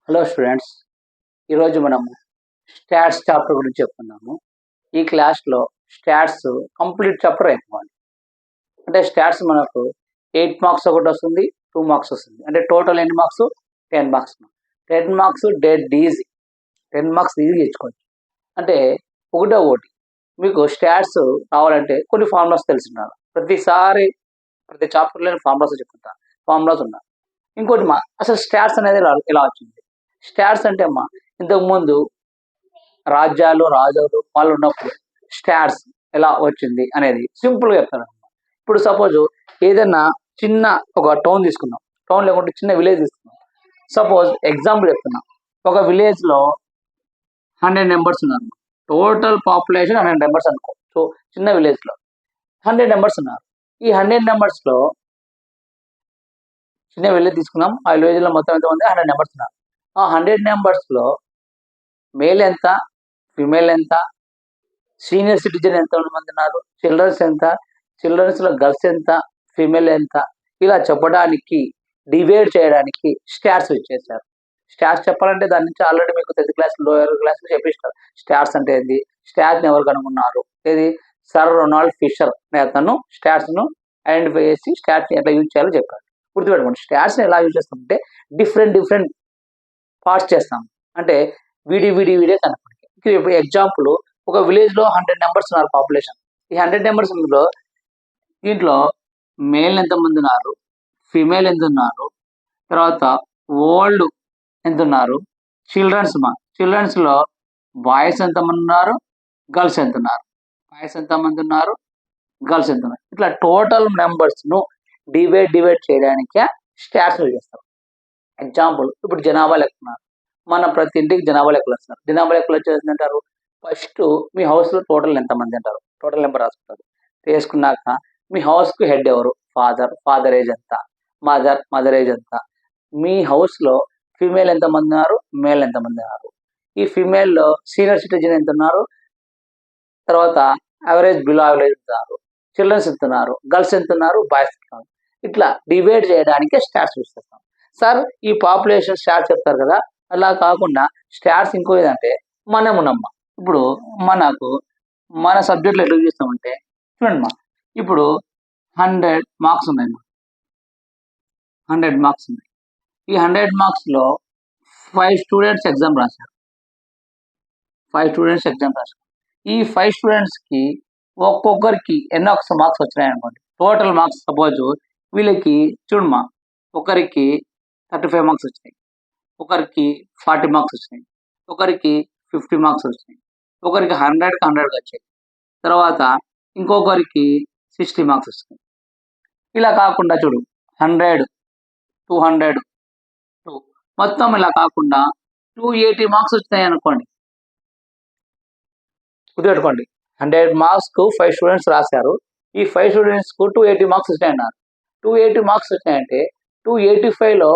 Hello students, ఈరోజు మనము stats chapter గురించి చెప్పుకున్నాము. ఈ క్లాస్లో స్టాట్స్ కంప్లీట్ చాప్టర్ అయిపోవాలి. అంటే స్టాట్స్ మనకు 8 మార్క్స్ ఒకటి వస్తుంది, 2 మార్క్స్ వస్తుంది. అంటే టోటల్ ఎన్ని marks? 10 marks. 10 marks dead easy. 10 marks easy తెచ్చుకోవచ్చు. అంటే ఒకటి మీకు స్టాట్స్ రావాలంటే కొన్ని ఫార్ములాస్ తెలిసి ఉండాలి. ప్రతి చాప్టర్లోని ఫార్ములాస్ చెప్పుకుంటాను. ఫార్ములాస్ ఉన్నాయి. ఇంకోటి అసలు స్టాట్స్ అనేది ఎలా వచ్చింది? స్టాట్స్ అంటే ఇంతకుముందు రాజ్యాలు రాజులు వాళ్ళు ఉన్నప్పుడు స్టాట్స్ ఎలా వచ్చింది అనేది సింపుల్గా చెప్తాను. ఇప్పుడు సపోజ్ ఏదైనా చిన్న ఒక టౌన్ తీసుకున్నాం, టౌన్ లేకుంటే చిన్న విలేజ్ తీసుకున్నాం. సపోజ్ ఎగ్జాంపుల్ చెప్తున్నాం, ఒక విలేజ్లో 100 మెంబర్స్ ఉన్నారు. టోటల్ పాపులేషన్ 100 మెంబర్స్ అనుకో. సో చిన్న విలేజ్లో 100 మెంబర్స్ ఉన్నారు. ఈ 100 మెంబర్స్లో చిన్న విలేజ్ తీసుకున్నాం. ఆ విలేజ్లో మొత్తం ఎంతమంది? 100 మెంబర్స్ ఉన్నారు. ఆ 100 మెంబర్స్లో మేల్ ఎంత, ఫిమేల్ ఎంత, సీనియర్ సిటిజన్ ఎంత మంది ఉన్నారు, చిల్డ్రన్స్ ఎంత, చిల్డ్రన్స్లో గర్ల్స్ ఎంత, ఫిమేల్ ఎంత, ఇలా చెప్పడానికి డివైడ్ చేయడానికి స్టాట్స్ ఇచ్చేసారు. స్టాట్స్ చెప్పాలంటే దాని నుంచి ఆల్రెడీ మీకు 10th క్లాస్ లోయర్ క్లాస్లో చెప్పిస్తారు. స్టాట్స్ అంటే ఏంది, స్టాట్స్ని ఎవరు కనుగొన్నారు, ఏది సర్ రొనాల్డ్ ఫిషర్ అనే అతను స్టాట్స్ను ఐడెంటిఫై చేసి స్టాట్స్ని ఎట్లా యూజ్ చేయాలో చెప్పారు. గుర్తుపెట్టుకోండి, స్టాట్స్ని ఎలా యూజ్ చేస్తామంటే డిఫరెంట్ పార్ట్స్ చేస్తాం. అంటే విడిగా కనుక్కోండి. ఇప్పుడు ఎగ్జాంపుల్, ఒక విలేజ్లో 100 మెంబర్స్ ఉన్నారు పాపులేషన్. ఈ 100 మెంబర్స్ దీంట్లో మేల్ ఎంతమంది ఉన్నారు, ఫిమేల్ ఎంత ఉన్నారు, తర్వాత ఓల్డ్ ఎంత ఉన్నారు, చిల్డ్రన్స్లో బాయ్స్ ఎంతమంది ఉన్నారు, గర్ల్స్ ఎంత ఉన్నారు, బాయ్స్ ఎంతమంది ఉన్నారు, గర్ల్స్ ఎంత ఉన్నారు, ఇట్లా టోటల్ నెంబర్స్ను డివైడ్ చేయడానికి స్టాట్స్ చేస్తారు. ఎగ్జాంపుల్, ఇప్పుడు జనాభా లెక్క ఉన్నారు. మన ప్రతి ఇంటికి జనాభా లెక్కలు వస్తారు. జనాభా లెక్కలు వచ్చేసి అంటారు, ఫస్ట్ మీ హౌస్లో టోటల్ ఎంతమంది అంటారు, టోటల్ నెంబర్ రాసుకుంటారు. వేసుకున్నాక మీ హౌస్కు హెడ్ ఎవరు, ఫాదర్ ఏజ్ ఎంత, మదర్ ఏజ్ ఎంత, మీ హౌస్లో ఫీమేల్ ఎంతమంది ఉన్నారు, మేల్ ఎంతమంది ఉన్నారు, ఈ ఫీమేల్లో సీనియర్ సిటిజన్ ఎంత ఉన్నారు, తర్వాత యావరేజ్ బిలో యావరేజ్ ఉన్నారు, చిల్డ్రన్స్ ఎంత ఉన్నారు, గర్ల్స్ ఎంత ఉన్నారు, బాయ్స్ ఎంత ఉన్నారు, ఇట్లా డివైడ్ చేయడానికి స్టాట్స్ యూస్ చేస్తాం. సార్ ఈ పాపులేషన్ స్టాట్స్ చెప్తారు కదా, అలా కాకుండా స్టాట్స్ ఇంకో ఏదంటే మనమునమ్మ. ఇప్పుడు మన సబ్జెక్ట్లో ఎట్లా చూస్తామంటే చూడండి ఇప్పుడు 100 మార్క్స్ ఉన్నాయి. 100 మార్క్స్ ఉన్నాయి. ఈ 100 మార్క్స్లో 5 స్టూడెంట్స్ ఎగ్జామ్ రాశారు. ఈ 5 స్టూడెంట్స్కి ఒక్కొక్కరికి ఎన్నో మార్క్స్ వచ్చినాయి అనుకోండి. టోటల్ మార్క్స్ సపోజ్ వీళ్ళకి చూడమ్మా, ఒకరికి 35 మార్క్స్ వచ్చినాయి, ఒకరికి 40 మార్క్స్ వచ్చినాయి, ఒకరికి 50 మార్క్స్ వచ్చినాయి, ఒకరికి 100కి 100 వచ్చాయి, తర్వాత ఇంకొకరికి 60 మార్క్స్ వచ్చినాయి. ఇలా కాకుండా చూడు 100, 200, మొత్తం ఇలా కాకుండా 280 మార్క్స్ వచ్చినాయి అనుకోండి. గుర్తుపెట్టుకోండి, 100 మార్క్స్కు 5 స్టూడెంట్స్ రాశారు. ఈ 5 స్టూడెంట్స్కు 280 మార్క్స్ వచ్చినాయన్నారు. 280 మార్క్స్ వచ్చినాయంటే 285లో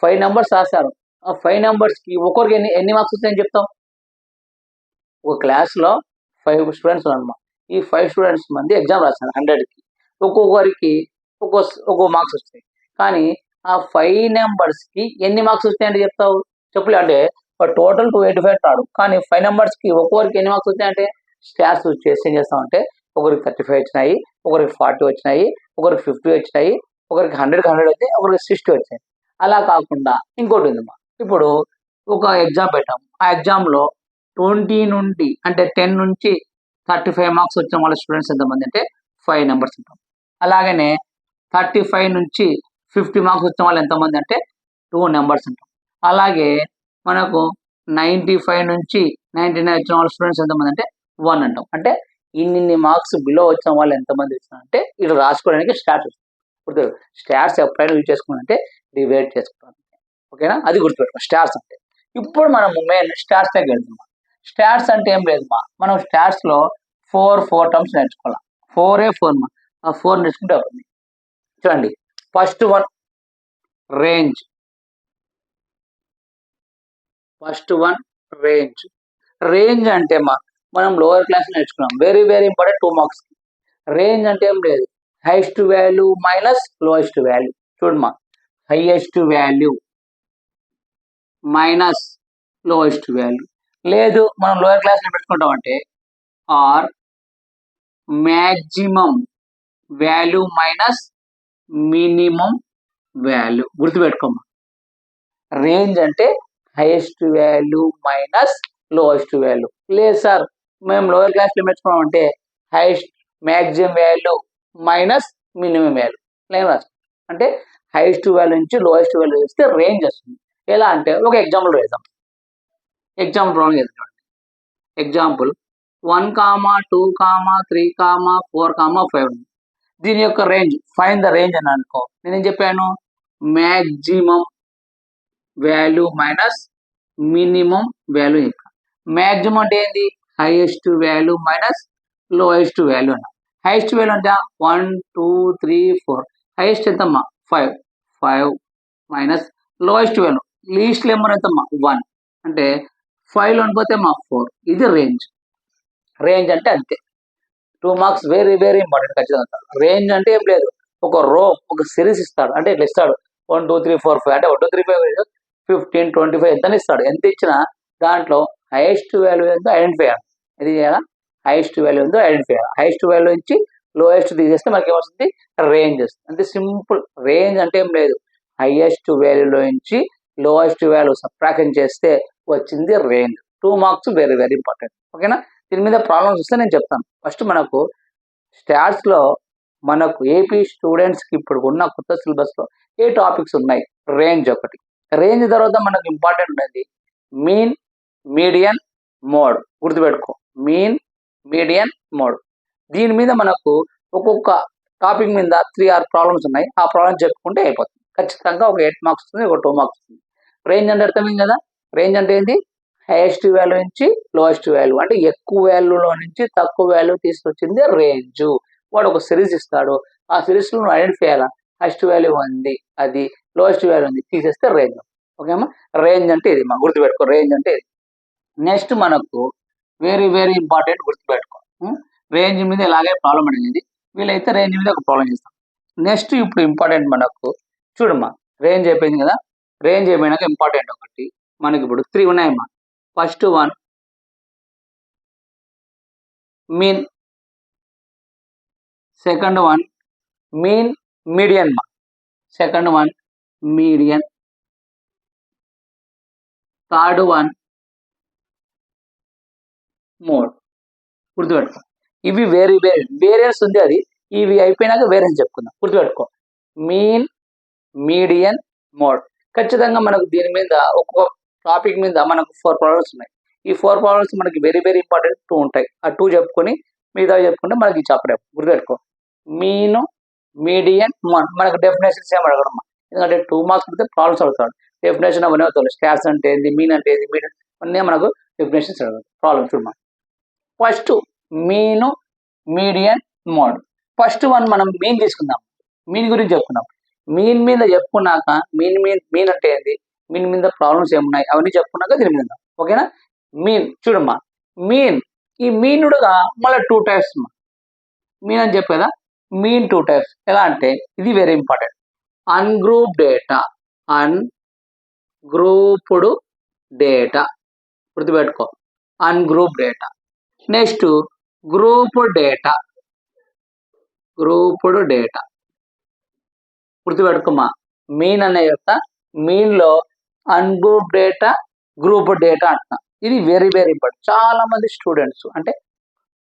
5 నెంబర్స్ రాశారు. ఆ 5 నెంబర్స్కి ఒక్కొక్కరికి ఎన్ని మార్క్స్ వస్తాయని చెప్తాం? ఒక క్లాస్లో 5 స్టూడెంట్స్ ఉన్నారు. ఈ 5 స్టూడెంట్స్ మంది ఎగ్జామ్ రాశారు. 100కి ఒక్కొక్కరికి ఒక్కో మార్క్స్ వస్తాయి. కానీ ఆ 5 నెంబర్స్కి ఎన్ని మార్క్స్ వస్తాయంటే చెప్తావు? చెప్పలే. అంటే టోటల్ 285 రాడు, కానీ 5 నెంబర్స్కి ఒక్కొక్కరికి ఎన్ని మార్క్స్ వచ్చాయంటే స్టాట్స్ చేసి ఏం చేస్తామంటే ఒకరికి 35 వచ్చినాయి, ఒకరికి 40 వచ్చినాయి, ఒకరికి 50 వచ్చినాయి, ఒకరికి 100కి 100 వచ్చాయి, ఒకరికి 60 వచ్చాయి. అలా కాకుండా ఇంకోటి ఉందమ్మా. ఇప్పుడు ఒక ఎగ్జామ్ పెట్టాం. ఆ ఎగ్జామ్లో 20 నుండి అంటే 10 నుంచి 35 మార్క్స్ వచ్చిన వాళ్ళ స్టూడెంట్స్ ఎంతమంది అంటే 5 నెంబర్స్ ఉంటాం. అలాగనే 35 నుంచి 50 మార్క్స్ వచ్చిన వాళ్ళు ఎంతమంది అంటే 2 నెంబర్స్ ఉంటాం. అలాగే మనకు 95 నుంచి 99 వచ్చిన వాళ్ళ స్టూడెంట్స్ ఎంతమంది అంటే 1 అంటాం. అంటే ఇన్ని మార్క్స్ బిలో వచ్చిన వాళ్ళు ఎంతమంది వచ్చినారంటే ఇట్లా రాసుకోవడానికి స్టాట్స్ వస్తుంది. గుర్తుపెట్టు, స్టాట్స్ ఎప్పుడైనా యూజ్ చేసుకోవాలంటే డివైడ్ చేసుకోవాలి. ఓకేనా? అది గుర్తుపెట్టుకో స్టాట్స్ అంటే. ఇప్పుడు మనం మెయిన్ స్టాట్స్ దగ్గర వెళ్తున్నాం. స్టాట్స్ అంటే ఏం లేదు మనం స్టాట్స్లో 4 టర్మ్స్ నేర్చుకోవాలి. 4 ఆ 4 నేర్చుకుంటే అవుతుంది. చూడండి, ఫస్ట్ వన్ రేంజ్. రేంజ్ అంటే మనం లోవర్ క్లాస్ నేర్చుకున్నాం. Very important 2 marks. రేంజ్ అంటే ఏం లేదు, highest value minus lowest value. చూడమ్మా, highest value minus lowest value. లేదు మనం లోయర్ క్లాస్ పెట్టుకుంటాం అంటే or maximum value minus minimum value. గుర్తుపెట్టుకోమ్మా, రేంజ్ అంటే highest value minus lowest value. లేదు సార్ మేము లోయర్ క్లాస్ లో పెట్టుకున్నాం అంటే highest maximum value minus minimum value. లేదు అంటే హైయెస్ట్ వాల్యూ నుంచి లోయెస్ట్ వాల్యూ చేస్తే రేంజ్ వస్తుంది. ఎలా అంటే ఒక ఎగ్జాంపుల్ వేద్దాం. ఎగ్జాంపుల్ ప్రాబ్లం చేద్దాం. ఎగ్జాంపుల్ 1, 2, 3, 4, 5. దీని యొక్క రేంజ్ ఫైన్ ద రేంజ్ అని అనుకో. నేనేం చెప్పాను, maximum value minus minimum value. ఇంకా మ్యాక్సిమం అంటే ఏంది, highest value minus lowest value అన్న. హైయెస్ట్ వాల్యూ అంటే 1, 2, 3, 4. హైయెస్ట్ ఎంతమ్మా 5 minus lowest value least number ఎంతమ్మా 1 అంటే 5 లో పోతే మా 4. ఇది రేంజ్. రేంజ్ అంటే అంతే. 2 మార్క్స్ వెరీ వెరీ ఇంపార్టెంట్. ఖచ్చితంగా రేంజ్ అంటే ఏం లేదు, ఒక రో ఒక సిరీస్ ఇస్తాడు. అంటే ఇట్లా ఇస్తాడు 1, 2, 3, 4, 5 అంటే 1, 2, 3, 5, 15, 25 ఎంత ఇస్తాడు. ఎంత ఇచ్చినా దాంట్లో హైయెస్ట్ వాల్యూ ఎంతో ఐడెంటిఫై చేయాలి. ఇది చేయాలా, హైయెస్ట్ వాల్యూ ఎంతో ఐడెంటిఫై చేయాలి. హైయెస్ట్ వాల్యూ నుంచి లోయెస్ట్ తీసేస్తే మనకి ఏమొస్తుంది, రేంజ్ వస్తుంది. అంతే సింపుల్. రేంజ్ అంటే ఏం లేదు, హైయెస్ట్ వాల్యూలో నుంచి లోయెస్ట్ వాల్యూ సబ్ట్రాక్షన్ చేస్తే వచ్చింది range. 2 marks very very important. ఓకేనా. దీని మీద ప్రాబ్లమ్స్ వస్తే నేను చెప్తాను. ఫస్ట్ మనకు స్టాట్స్ లో మనకు ఏపీ స్టూడెంట్స్ కి ఇప్పుడు ఉన్న కొత్త సిలబస్ లో ఏ టాపిక్స్ ఉన్నాయి. రేంజ్ ఒకటి. రేంజ్ తర్వాత మనకు ఇంపార్టెంట్ ఉన్నది మీన్, మీడియన్, మోడ్. గుర్తుపెట్టుకో, మీన్, మీడియన్, మోడ్. దీని మీద మనకు ఒక్కొక్క టాపిక్ మీద 3 or 4 ప్రాబ్లమ్స్ ఉన్నాయి. ఆ ప్రాబ్లమ్ చెప్పుకుంటే అయిపోతుంది. ఖచ్చితంగా ఒక 8 మార్క్స్ వస్తుంది, ఒక 2 మార్క్స్ వస్తుంది. రేంజ్ అంటే అర్థమైంది కదా. రేంజ్ అంటే ఏంటి, హైయెస్ట్ వాల్యూ నుంచి లోయెస్ట్ వాల్యూ. అంటే ఎక్కువ వాల్యూలో నుంచి తక్కువ వాల్యూ తీసుకొచ్చింది రేంజ్. వాడు ఒక సిరీస్ ఇస్తాడు, ఆ సిరీస్ లో నువ్వు ఐడెంటిఫై చేయాలా, హైయెస్ట్ వాల్యూ ఉంది అది, లోయెస్ట్ వాల్యూ ఉంది తీసేస్తే రేంజ్. ఓకేమా. రేంజ్ అంటే ఇది మా గుర్తుపెట్టుకో, రేంజ్ అంటే ఇది. నెక్స్ట్ మనకు వెరీ వెరీ ఇంపార్టెంట్, గుర్తుపెట్టుకో. రేంజ్ మీద ఇలాగే ప్రాబ్లం అనేది, వీలైతే రేంజ్ మీద ఒక ప్రాబ్లం చేస్తాం. నెక్స్ట్ ఇప్పుడు ఇంపార్టెంట్ మనకు చూడమ్మా, రేంజ్ అయిపోయింది కదా. రేంజ్ అయిపోయినాక ఇంపార్టెంట్ ఒకటి మనకి ఇప్పుడు 3 ఉన్నాయమ్మా. First one mean, second one mean median మా, second one median, third one mode. గుర్తుపెట్టుకో, ఇవి వేరే వేరే వేరియన్స్ ఉంది అది. ఇవి అయిపోయినాక వేరియన్స్ చెప్పుకుందాం. గుర్తుపెట్టుకో, మీన్, మీడియన్, మోడ్. ఖచ్చితంగా మనకు దీని మీద ఒక్కొక్క టాపిక్ మీద మనకు 4 ప్రాబ్లమ్స్ ఉన్నాయి. ఈ 4 ప్రాబ్లమ్స్ మనకి వెరీ వెరీ ఇంపార్టెంట్ 2 ఉంటాయి. ఆ 2 చెప్పుకొని మిగతా చెప్పుకుంటే మనకి చెప్పలేము. గుర్తుపెట్టుకో, మీను, మీడియన్, మోడ్. మనకు డెఫినేషన్స్ ఏమి అడగడం, ఎందుకంటే 2 మార్క్స్ పెడితే ప్రాబ్లమ్స్ అడుగుతాడు. డెఫినేషన్ అవన్నీ అవుతాయి. స్టాట్స్ అంటే ఏంది, మీన్ అంటే ఏంది, మీడియన్ అన్నీ మనకు డెఫినేషన్స్ అడగదు. ప్రాబ్లమ్ చూడమా. First mean, median, mode. First one మనం మీన్ తీసుకుందాం. మీన్ గురించి చెప్పుకుందాం. మీన్ మీద చెప్పుకున్నాక మీన్ అంటే ఏంది, మీన్ మీద ప్రాబ్లమ్స్ ఏమున్నాయి అవన్నీ చెప్పుకున్నాక దీని మీద. ఓకేనా. మీన్ చూడమ్మా, మీన్ ఈ మీనుడుగా మళ్ళీ 2 టైప్స్. మీన్ అని చెప్పేదా, మీన్ 2 టైప్స్. ఎలా అంటే ఇది very important. Ungroup data, ungrouped data. గుర్తుపెట్టుకో, ungroup data. Next group data, grouped data. గుర్తుపెట్టుకోమా, మీన్ అనే యొక్క మీన్ లో అన్గ్రూప్ డేటా, గ్రూప్ డేటా అంటున్నా. ఇది వెరీ వెరీ ఇంపార్టెంట్. చాలా మంది స్టూడెంట్స్ అంటే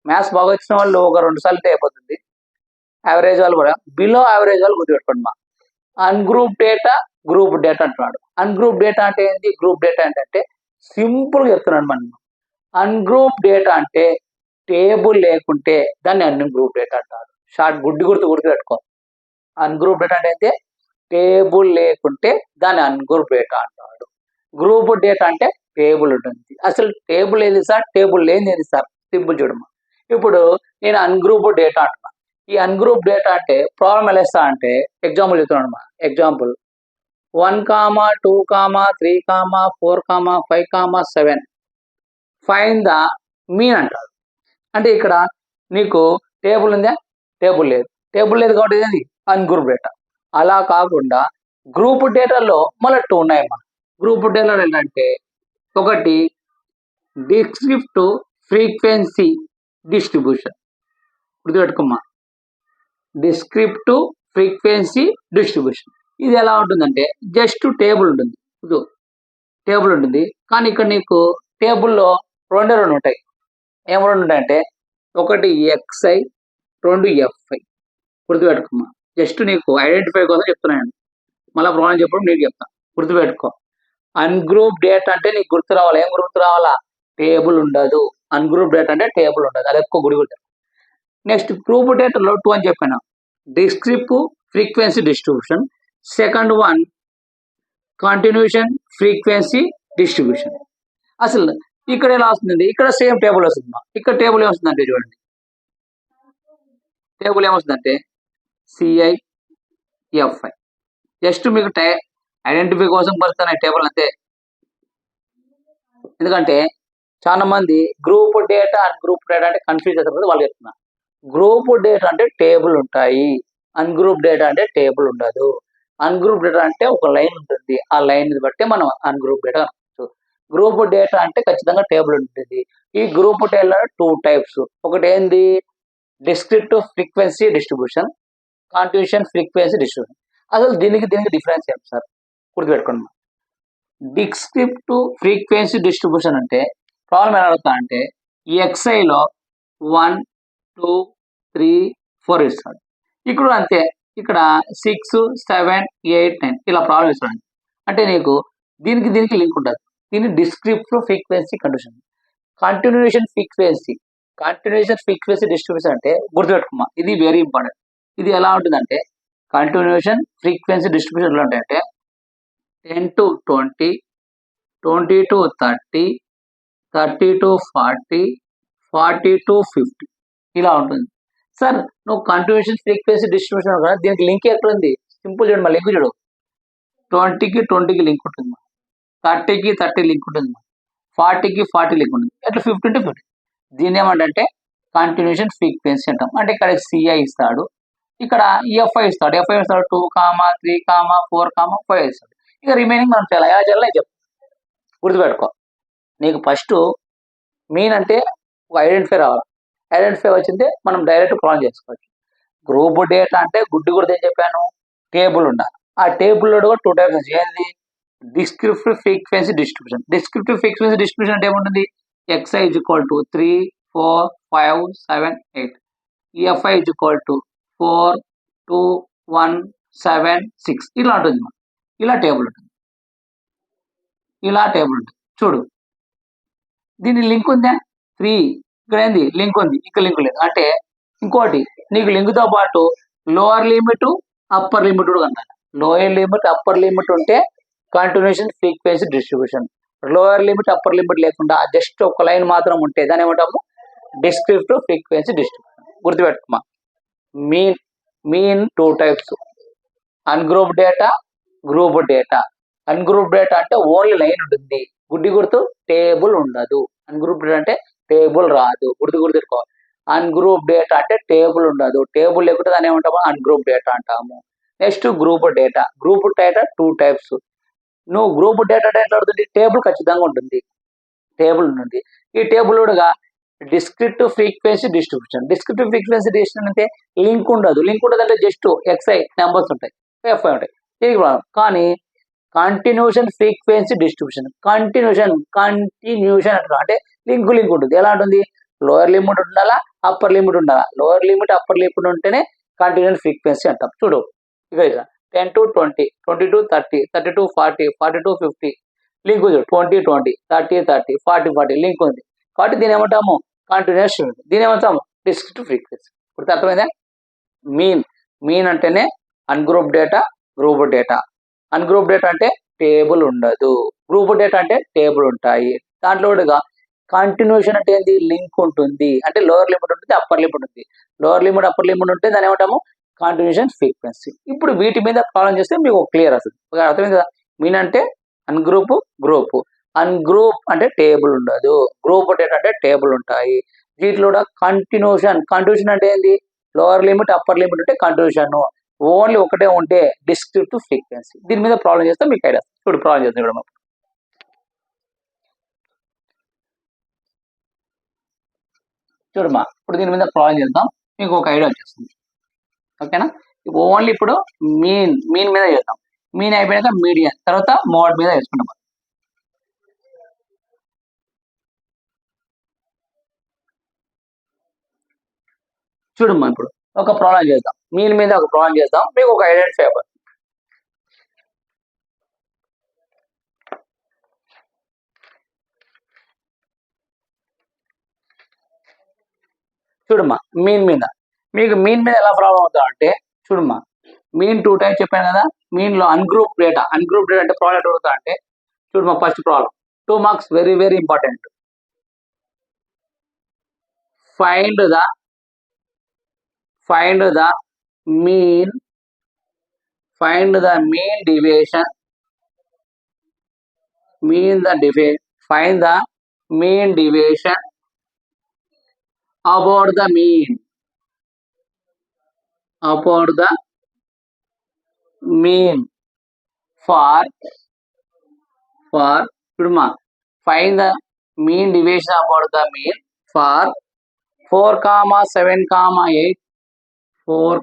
మ్యాథ్స్ బాగా వచ్చిన వాళ్ళు ఒక 2 సార్లు అయిపోతుంది. యావరేజ్ వాళ్ళు కూడా, బిలో యావరేజ్ వాళ్ళు గుర్తుపెట్టుకోండి మా. అన్గ్రూప్ డేటా, గ్రూప్ డేటా అంటున్నాడు. అన్గ్రూప్ డేటా అంటే ఏంటి, గ్రూప్ డేటా అంటే సింపుల్ గా చెప్తున్నాడు మనం. అన్గ్రూప్ డేటా అంటే టేబుల్ లేకుంటే దాన్ని అన్గ్రూప్ డేటా అంటారు. షార్ట్ గుర్తుపెట్టుకో. అన్గ్రూప్ డేటా అంటే టేబుల్ లేకుంటే దాన్ని అన్గ్రూప్ డేటా అంటాడు. గ్రూప్ డేటా అంటే టేబుల్ ఉంటుంది. అసలు టేబుల్ ఏది సార్, టేబుల్ లేని ఏది సార్, సింపుల్ చూడమ్మా. ఇప్పుడు నేను అన్గ్రూప్ డేటా అంటున్నా. ఈ అన్గ్రూప్ డేటా అంటే ప్రాబ్లం ఎలా ఇస్తా అంటే ఎగ్జాంపుల్ చెప్తున్నాను. ఎగ్జాంపుల్ 1, 2, 3, 4, 5, 7 ఫైన్ ద మీన్ అంటారు. అంటే ఇక్కడ నీకు టేబుల్ ఉందా, టేబుల్ లేదు. టేబుల్ లేదు కాబట్టి ఇది అన్గ్రూప్ డేటా. అలా కాకుండా గ్రూప్ డేటాలో మళ్ళీ 2 ఉన్నాయమ్మా. గ్రూప్ డేటాలో ఏంటంటే ఒకటి డిస్క్రిప్టివ్ ఫ్రీక్వెన్సీ డిస్ట్రిబ్యూషన్. గుర్తుపెట్టుకోమ్మా, డిస్క్రిప్టివ్ ఫ్రీక్వెన్సీ డిస్ట్రిబ్యూషన్. ఇది ఎలా ఉంటుందంటే జస్ట్ టేబుల్ ఉంటుంది, టేబుల్ ఉంటుంది. కానీ ఇక్కడ నీకు టేబుల్లో రెండు ఉంటాయి. ఏం రెండు ఉంటాయంటే ఒకటి ఎక్స్ఐ, రెండు ఎఫ్ఐ. గుర్తుపెట్టుకోమ్మా, జస్ట్ నీకు ఐడెంటిఫై కోసం చెప్తున్నాను. మళ్ళీ ప్రాబ్లం చెప్పడం నీకు చెప్తాను, గుర్తుపెట్టుకో. అన్గ్రూప్ డేటా అంటే నీకు గుర్తు రావాలి. ఏం గుర్తు రావాలా? టేబుల్ ఉండదు. అన్గ్రూప్ డేటా అంటే టేబుల్ ఉండదు, అది ఎక్కువ గుడి. నెక్స్ట్ గ్రూప్ డేటాలో 2 అని చెప్పాను, descriptive frequency distribution. Second one continuation frequency distribution. అసలు ఇక్కడ ఎలా వస్తుంది? ఇక్కడ సేమ్ టేబుల్ వస్తుంది. ఇక్కడ టేబుల్ ఏమొస్తుందంటే చూడండి, టేబుల్ ఏమొస్తుందంటే సిఐ ఎఫ్ఐ. జస్ట్ మీకు ఐడెంటిఫై కోసం పడుతున్నాయి టేబుల్ అంతే. ఎందుకంటే చాలా మంది group data and group data అంటే కన్ఫ్యూజ్ అవుతారు, వాళ్ళు చెప్తున్నారు. గ్రూప్ డేటా అంటే టేబుల్ ఉంటాయి, అన్గ్రూప్ డేటా అంటే టేబుల్ ఉండదు. అన్గ్రూప్ డేటా అంటే ఒక లైన్ ఉంటుంది, ఆ లైన్ బట్టి మనం అన్గ్రూప్ డేటా అనొచ్చు. గ్రూప్ డేటా అంటే ఖచ్చితంగా టేబుల్ ఉంటుంది. ఈ గ్రూప్ డేటా 2 టైప్స్. ఒకటి ఏంది? Descriptive frequency distribution, continuation frequency distribution. అసలు దీనికి డిఫరెన్స్ ఏంటి సార్? గుర్తుపెట్టుకోండి. డిస్క్రిప్టివ్ ఫ్రీక్వెన్సీ డిస్ట్రిబ్యూషన్ అంటే ప్రాబ్లం ఎలా అవుతా అంటే ఎక్స్ఐలో 1, 2, 3, 4 ఇస్తాడు. ఇక్కడ అంతే, ఇక్కడ 6, 7, 8, 9 ఇలా ప్రాబ్లం ఇస్తాడు. అంటే నీకు దీనికి లింక్ ఉంటుంది. దీన్ని descriptive frequency condition. Continuation frequency distribution అంటే గుర్తుపెట్టుకోమా, ఇది వెరీ ఇంపార్టెంట్. ఇది ఎలా ఉంటుందంటే కంటిన్యూషన్ ఫ్రీక్వెన్సీ డిస్ట్రిబ్యూషన్ ఎలా ఉంటాయంటే 10 to 20, 20 to 30, 30 to 40, 40 to 50 ఇలా ఉంటుంది. సార్ నువ్వు కంటిన్యూషన్ ఫ్రీక్వెన్సీ డిస్ట్రిబ్యూషన్ కదా, దీనికి లింక్ ఎక్కడ ఉంది? సింపుల్ చూడండి, మా లింక్ చూడు. 20కి 20కి లింక్ ఉంటుంది, 30కి 30 లింక్ ఉంటుంది, 40కి 40 లింక్ ఉంటుంది, అట్లా 50 to 50. దీని ఏమంటే కంటిన్యూషన్ ఫ్రీక్వెన్సీ అంటాం. అంటే ఇక్కడ సిఐ ఇస్తాడు, ఇక్కడ ఎఫ్ఐ ఇస్తాడు. 2, 3, 4, 5 ఇస్తాడు. ఇక రిమైనింగ్ మనం ఎలా చేయాలో చెప్తాం. గుర్తుపెట్టుకో, నీకు ఫస్ట్ మీన్ అంటే ఒక ఐడెంటిఫై రావాలి. ఐడెంటిఫై వచ్చిందే మనం డైరెక్ట్ ప్రాబ్లం చేసుకోవచ్చు. గ్రూప్ డేటా అంటే గుడ్డి గుర్తు ఏం చెప్పాను? టేబుల్ ఉండాలి. ఆ టేబుల్లో 2 టైప్స్. ఏంది? Descriptive frequency distribution. Descriptive frequency distribution అంటే ఏముంటుంది? ఎక్స్ఐ = 3, 4, 5, 7, 8. ఎఫ్ఐ = 4, 2, 1, 7, 6 ఇలా ఉంటుంది. ఇలా టేబుల్ ఉంటుంది, చూడు. దీని లింక్ ఉందా? 3 ఇక్కడ ఏంది? లింక్ ఉంది, ఇక్కడ లింక్ లేదు. అంటే ఇంకోటి, నీకు లింక్తో పాటు లోవర్ లిమిట్, అప్పర్ లిమిట్ కూడా ఉండాలి. లోయర్ లిమిట్, అప్పర్ లిమిట్ ఉంటే continuation frequency distribution. Lower limit, upper limit లేకుండా జస్ట్ ఒక లైన్ మాత్రం ఉంటే దాన్ని ఏమంటాము? Descriptive frequency distribution. గుర్తుపెట్టుకోమా, mean 2 types, ungroup data, group data. Ungroup data అంటే ఓన్లీ లైన్ ఉంటుంది, గుడ్డి గుర్తు టేబుల్ ఉండదు. అన్గ్రూప్ డేటా అంటే టేబుల్ రాదు, గుర్తుపెట్టుకో. అన్గ్రూప్ డేటా అంటే టేబుల్ ఉండదు, టేబుల్ లేకుంటే దాన్ని ఏమంటాము? అన్గ్రూప్ డేటా అంటాము. Next group data. Group data 2 types. నువ్వు గ్రూప్ డేటా ఎట్లా అవుతుంది? టేబుల్ ఖచ్చితంగా ఉంటుంది, టేబుల్ ఉంటుంది. ఈ టేబుల్ కూడా descriptive frequency distribution. Descriptive frequency distribution అంటే లింక్ ఉండదు. అంటే జస్ట్ ఎక్స్ఐ నెంబర్స్ ఉంటాయి, ఎఫ్ఐ ఉంటాయి. దీనికి కానీ కంటిన్యూషన్ ఫ్రీక్వెన్సీ డిస్ట్రిబ్యూషన్, కంటిన్యూషన్ అంటారు. అంటే లింక్ ఉంటుంది. ఎలా ఉంటుంది? లోయర్ లిమిట్ ఉండాలా, అప్పర్ లిమిట్ ఉండాలా. లోయర్ లిమిట్, అప్పర్ లిమిట్ ఉంటేనే కంటిన్యూషన్ ఫ్రీక్వెన్సీ అంటాం. చూడు ఇక 10 to 20, 20 to 30, 30 to 40, 40 to 50 link ఉంది. 20, 20, 30, 30, 40, 40 లింక్ ఉంది. కాబట్టి దీని ఏమంటాము? కంటిన్యూస్. దీని ఏమంటాము? Descriptive frequency. ఇప్పుడు అర్థమైందా? మీన్ అంటేనే ungroup data, group data. Ungroup data అంటే టేబుల్ ఉండదు, గ్రూప్ డేటా అంటే టేబుల్ ఉంటాయి. దాంట్లో కూడా కంటిన్యూషన్ అంటే ఏంది? లింక్ ఉంటుంది. అంటే లోవర్ లిమిట్ ఉంటుంది, అప్పర్ లిమిట్ ఉంటుంది. లోవర్ లిమిట్, అప్పర్ లిమిట్ ఉంటే దాన్ని ఏమంటాము? Continuation frequency. ఇప్పుడు వీటి మీద ప్రాబ్లం చేస్తే మీకు క్లియర్ వస్తుంది. అర్థమైంది కదా? మీన్ అంటే అన్గ్రూప్, గ్రూప్. అన్గ్రూప్ అంటే టేబుల్ ఉండదు, గ్రూప్ డేటా అంటే టేబుల్ ఉంటాయి. వీటిలో కూడా కంటిన్యూషన్ అంటే ఏంది? లోవర్ లిమిట్, అప్పర్ లిమిట్ ఉంటే కంటిన్యూషన్, ఓన్లీ ఒకటే ఉంటే డిస్క్రిప్టివ్ ఫ్రీక్వెన్సీ. దీని మీద ప్రాబ్లం చేస్తే మీకు ఐడియా. ఇప్పుడు ప్రాబ్లం చేస్తాం. చూడమ్మా, ఇప్పుడు దీని మీద ప్రాబ్లం చేద్దాం, మీకు ఒక ఐడియా వచ్చేస్తుంది. ఓకేనా? ఓన్లీ ఇప్పుడు మీన్ మీద చేద్దాం. మీన్ అయిపోయాక మీడియన్, తర్వాత మోడ్ మీద వేసుకుంటాం. చూడమ్మా, ఇప్పుడు ఒక ప్రాబ్లం చేద్దాం, మీన్ మీద ఒక ప్రాబ్లం చేద్దాం, మీకు ఒక ఐడెంటిఫై అవ్వాలి. చూడమ్మా, మీన్ మీద మీకు మీన్ మీద ఎలా ప్రాబ్లం అవుతా అంటే, చూడమ్మా, మీన్ 2 టైమ్స్ చెప్పాను కదా. మీన్ లో అన్గ్రూప్ డేటా అంటే ప్రాబ్లం ఎట్లా అవుతా అంటే, చూడమ్మా, first problem 2 marks, very very important. Find the mean find the mean deviation find the mean deviation about the mean for చూడమ్మా, find the mean deviation about the mean for 4, 7, 8 4,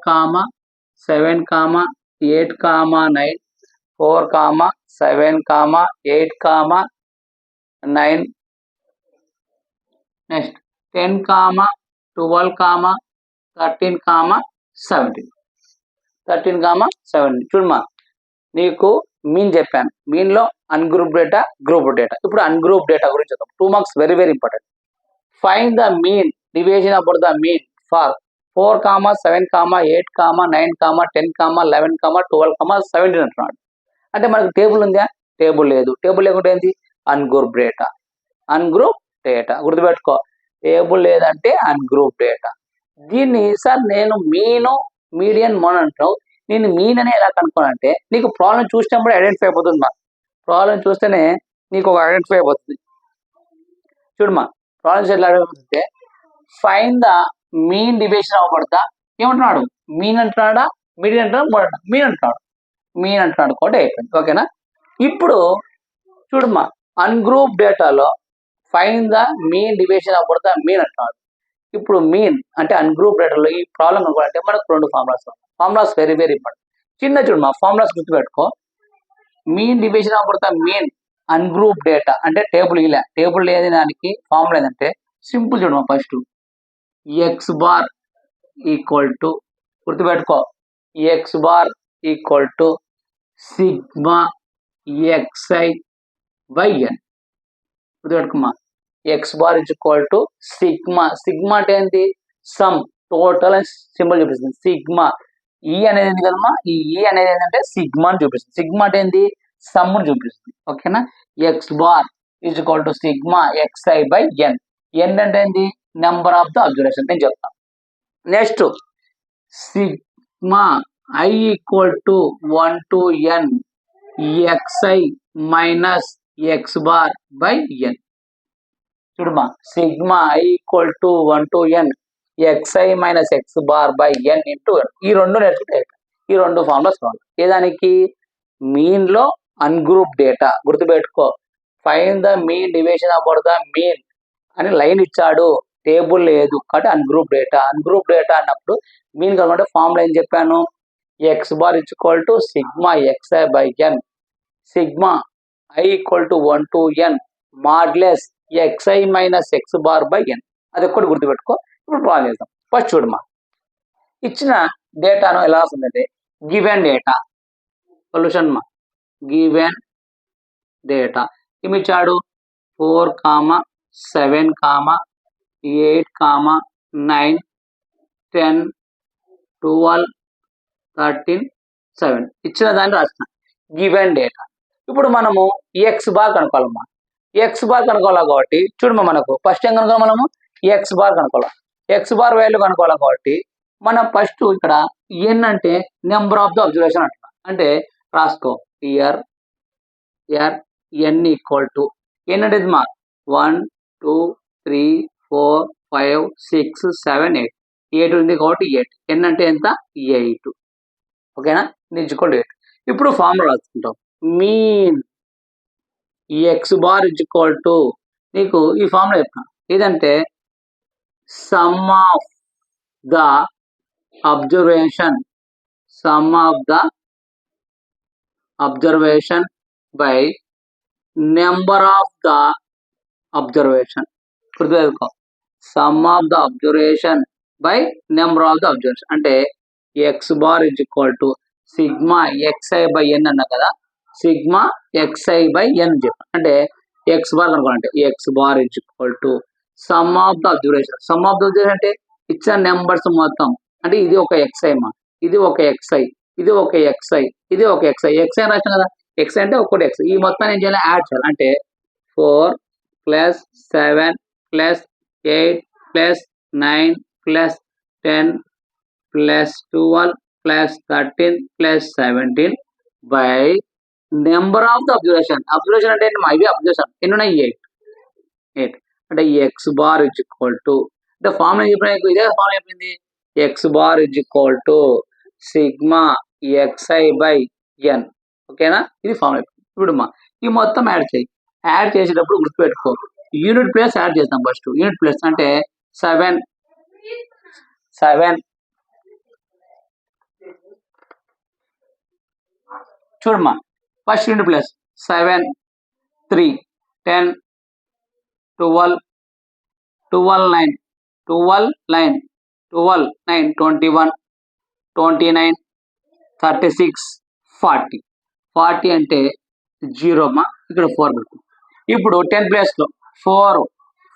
7, 8, 9 4, 7, 8, 9 next 10, 12, 13, 17 చూడమ్మా, నీకు mean చెప్పాను, mean లో ungroup data, group data. ఇప్పుడు ungroup data గురించి చూద్దాం. 2 marks, very very important. Find the mean division about the mean for 4, 7, 8, 9, 10, 11, 12, 17 అంటున్నాడు. అంటే మనకు టేబుల్ ఉందా? టేబుల్ లేదు. టేబుల్ లేకుంటే ఏంటి? Ungroup data. గుర్తుపెట్టుకో, టేబుల్ లేదంటే అన్గ్రూప్ డేటా. దీన్ని సార్ నేను మీను, మీడియన్, మోడ్ అంటావు, నేను మీన్ అని ఎలా కనుక్కోనంటే, నీకు ప్రాబ్లం చూసినప్పుడు ఐడెంటిఫై అయిపోతుంది. మా ప్రాబ్లం చూస్తేనే నీకు ఒక ఐడెంటిఫై అయిపోతుంది. చూడమ్మా, ప్రాబ్లమ్స్ ఎట్లా అడుగుతుంటే, ఫైండ్ ద మీన్ డివిజన్ అవ్వబడతా. ఏమంటున్నాడు? మీన్ అంటున్నాడా, మీడియన్ అంటున్నాడు, మీన్ అంటున్నాడు కూడా అయిపోయింది. ఓకేనా? ఇప్పుడు చూడమ్మా, అన్గ్రూప్ డేటాలో ఫైండ్ ద మీన్ డివిజన్ అవ్వబడతా మీన్ అంటున్నాడు. ఇప్పుడు మీన్ అంటే అన్గ్రూప్ డేటాలో ఈ ప్రాబ్లం అనుకోవాలంటే మనకు 2 ఫార్ములాస్ వెరీ వెరీ ఇంపార్టెంట్. చిన్న చూడమ్మా, ఫార్ములాస్ గుర్తుపెట్టుకో. మీన్ డివిజన్ అవ్వబడతా మీన్ అన్గ్రూప్ డేటా అంటే టేబుల్ లేని దానికి ఫార్ములా ఏంటంటే సింపుల్. చూడమ్మా, first x bar equal to, గుర్తుపెట్టుకో, x bar equal to sigma x i by n. గుర్తుపెట్టుకోమ్మా, x bar is equal to sigma అంటే ఏంటి? సమ్, టోటల్ అని సింబల్ చూపిస్తుంది. సిగ్మా ఈ అనేది ఏంటి కదమ్మా? ఈ అనేది ఏంటంటే సిగ్మా అని చూపిస్తుంది. సిగ్మా అంటే ఏంటి? సమ్ అని చూపిస్తుంది. ఓకేనా? X bar is equal to sigma x i by n. N అంటే ఏంటి? Number of the observation. నేను చెప్తాను. Next sigma I equal to 1 to n xi minus X bar by n. చూడమ్మా, sigma I equal to 1 to n xi minus X bar by n into n. ఈ రెండు నేర్చుకుంటే ఈ 2 formulas కావాలి. ఏదానికి? Mean లో అన్గ్రూప్ డేటా. గుర్తుపెట్టుకో, find the mean division about the mean అని లైన్ ఇచ్చాడు, టేబుల్ లేదు కాబట్టి అన్గ్రూప్ డేటా అన్నప్పుడు మీన్ కాకుండా ఫార్ములా ఏం చెప్పాను? X bar is equal to sigma x i by n. Sigma I equal to 1 to n modulus xi minus X bar by n. అది ఒక్కటి గుర్తుపెట్టుకో. ఇప్పుడు ప్రాబ్లం చేద్దాం. ఫస్ట్ చూడమ్మా, ఇచ్చిన డేటాను ఎలా వస్తుందంటే గివెన్ డేటా. సొల్యూషన్ మా, గివెన్ డేటా ఏమిచ్చాడు? 4, 7, 8, 9, 10, 12, 13, 7 ఇచ్చిన దాన్ని రాసిన గివెన్ డేటా. ఇప్పుడు మనము ఎక్స్ బార్ కనుక్కోవాలమ్మా. ఎక్స్ బార్ కనుక్కోవాలి కాబట్టి చూడమ్మా, మనకు ఫస్ట్ ఏం కనుక్కోవాలి? మనము ఎక్స్ బార్ కనుక్కోవాలి. ఎక్స్ బార్ వాల్యూ కనుక్కోవాలి కాబట్టి మనం ఫస్ట్ ఇక్కడ ఎన్ అంటే నెంబర్ ఆఫ్ ద అబ్జర్వేషన్ అంటున్నాం. అంటే రాసుకో, ఇయర్ ఎన్ ఈక్వల్ టు, ఎన్ అంటే మా 1, 2, 3, 4, 5, 6, 7, 8. 8 ఉంది కాబట్టి 8. ఎన్ అంటే ఎంత? 8. ఓకేనా? Equal to 8. ఇప్పుడు ఫార్ములా రాసుకుంటాం. Mean X bar is equal to, నీకు ఈ ఫార్ములా చెప్తాను. ఏదంటే sum of the observation by number of the observation. గుర్తుపెట్టుకో, sum of the observation by number of the observation అంటే x bar is equal to sigma x i by n అన్నా కదా, sigma x i by n చెప్పాను. అంటే x bar కనుకోవాలంటే x bar is equal to sum of the observation. Sum of the observation అంటే ఇచ్చిన numbers మొత్తం, అంటే ఇది ఒక ఎక్స్ఐ మా, ఇది ఒక ఎక్స్ఐ, ఇది ఒక ఎక్స్ఐ, ఇది ఒక ఎక్స్ఐ, ఎక్స్ఐ రాసిన కదా, ఎక్స్ఐ అంటే ఒకటి ఎక్స్. ఈ మొత్తాన్ని ఏం చేయాలి, యాడ్ చేయాలి. అంటే 4 + 7 + 8 + 9 + 10 + 12 + 13 + 17 by number of the observation. Observation అంటే ఇవి అబ్జర్వేషన్ ఎన్ని ఉన్నాయి, 8. అంటే x bar is equal to, అంటే ఫార్ములా చెప్పిన ఇదే ఫార్ములా చెప్పింది, x bar is equal to sigma x i by n. ఓకేనా, ఇది ఫార్ములా. ఇప్పుడు ఈ మొత్తం యాడ్ చేయి. యాడ్ చేసేటప్పుడు గుర్తుపెట్టుకో, యూనిట్ ప్లేస్ యాడ్ చేస్తాం. ఫస్ట్ యూనిట్ ప్లేస్ అంటే 7 చూడమ్మా, ఫస్ట్ యూనిట్ ప్లేస్ 7 3 10 12 12 9 12 9 12 9 21 29 36 40. 40 అంటే 0 అమ్మా, ఇక్కడ 4 పెడుతుంది. ఇప్పుడు 10 ప్లేస్ లో 4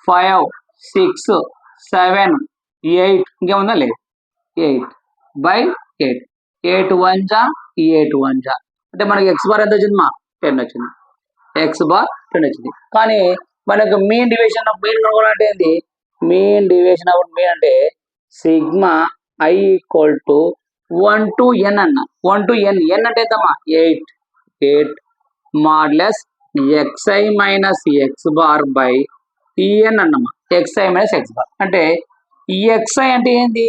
5 6 7 8 ఇంకేముందా, లేదు, 8 బై 8. 8 1 జా 8 1 జా అంటే మనకి ఎక్స్ బార్ ఎంత వచ్చింది మా, 10 వచ్చింది. ఎక్స్ బార్ 10 వచ్చింది. కానీ మనకు మీన్ డివిజన్ ఆఫ్ మీన్ కనుగొనాలంటే ఏంది, మీన్ డివిజన్ ఆఫ్ మీన్ అంటే sigma I equal to 1 to n అన్న. 1 to n, n అంటే ఎంతమ్మా, 8 మాడ్లెస్ xi minus X bar by en అన్నమా, xi మైనస్ ఎక్స్ బార్. అంటే ఈ xi అంటే ఏంది,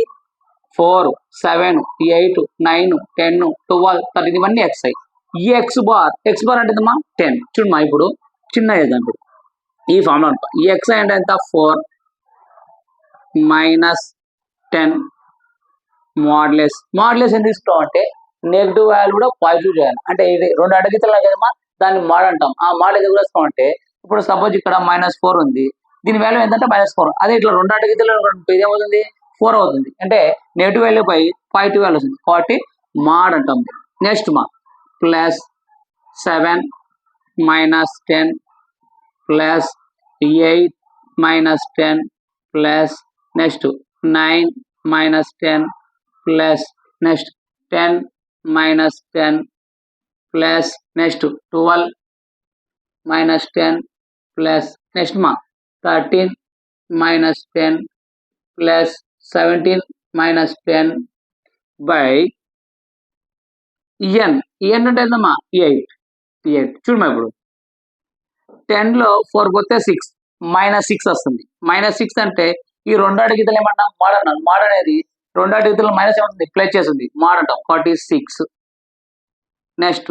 4 7 8 9 10 12 13 ఇవన్నీ xi. ఈ ఎక్స్ బార్ అంటే ఎంతమ్మా, 10. చూడమ్మా, ఇప్పుడు చిన్న చేద్దాం. ఇప్పుడు ఈ ఫార్ములా అనుకో, ఈ xi అంటే ఎంత, 4 మైనస్ 10 మాడ్లెస్. మాడ్లెస్ ఏం తీసుకోవడం అంటే నెగిటివ్ వాల్యూ కూడా పాజిటివ్ చేయాలి. అంటే ఇది 2 అడ్డగీతలు కదమ్మా, దాన్ని మాడ్ అంటాం. ఆ మాడ్ ఎందుకు రాసుకోమంటే, ఇప్పుడు సపోజ్ ఇక్కడ -4 ఉంది, దీని వాల్యూ ఏంటంటే -4. అదే ఇట్లా 2 అడ్డగీతలు ఇదేమవుతుంది, 4 అవుతుంది. అంటే నెగిటివ్ వాల్యూ పై పాజిటివ్ వాల్యూ వస్తుంది, కాబట్టి మాడ్ అంటాం. Next plus 7 minus 10 plus 8 minus 10 plus next 9 minus 10 plus next 10 minus 10 plus next 12 minus 10 plus next 13 minus 10 plus 17 minus 10 by n. N అంటే ఎంతమ్మా, 8. చూడమ్మా, ఇప్పుడు 10 లో 4 పోతే 6 -6 వస్తుంది. -6 అంటే ఈ 2 అడ్డగీతలు ఏమన్నా, మాడ్ అన్నాను. మాడ్ అనేది 2 అడ్డగీతలు మైనస్ ఏమవుతుంది, ప్లస్ చేస్తుంది, మాడ్ అంటాం. 46. నెక్స్ట్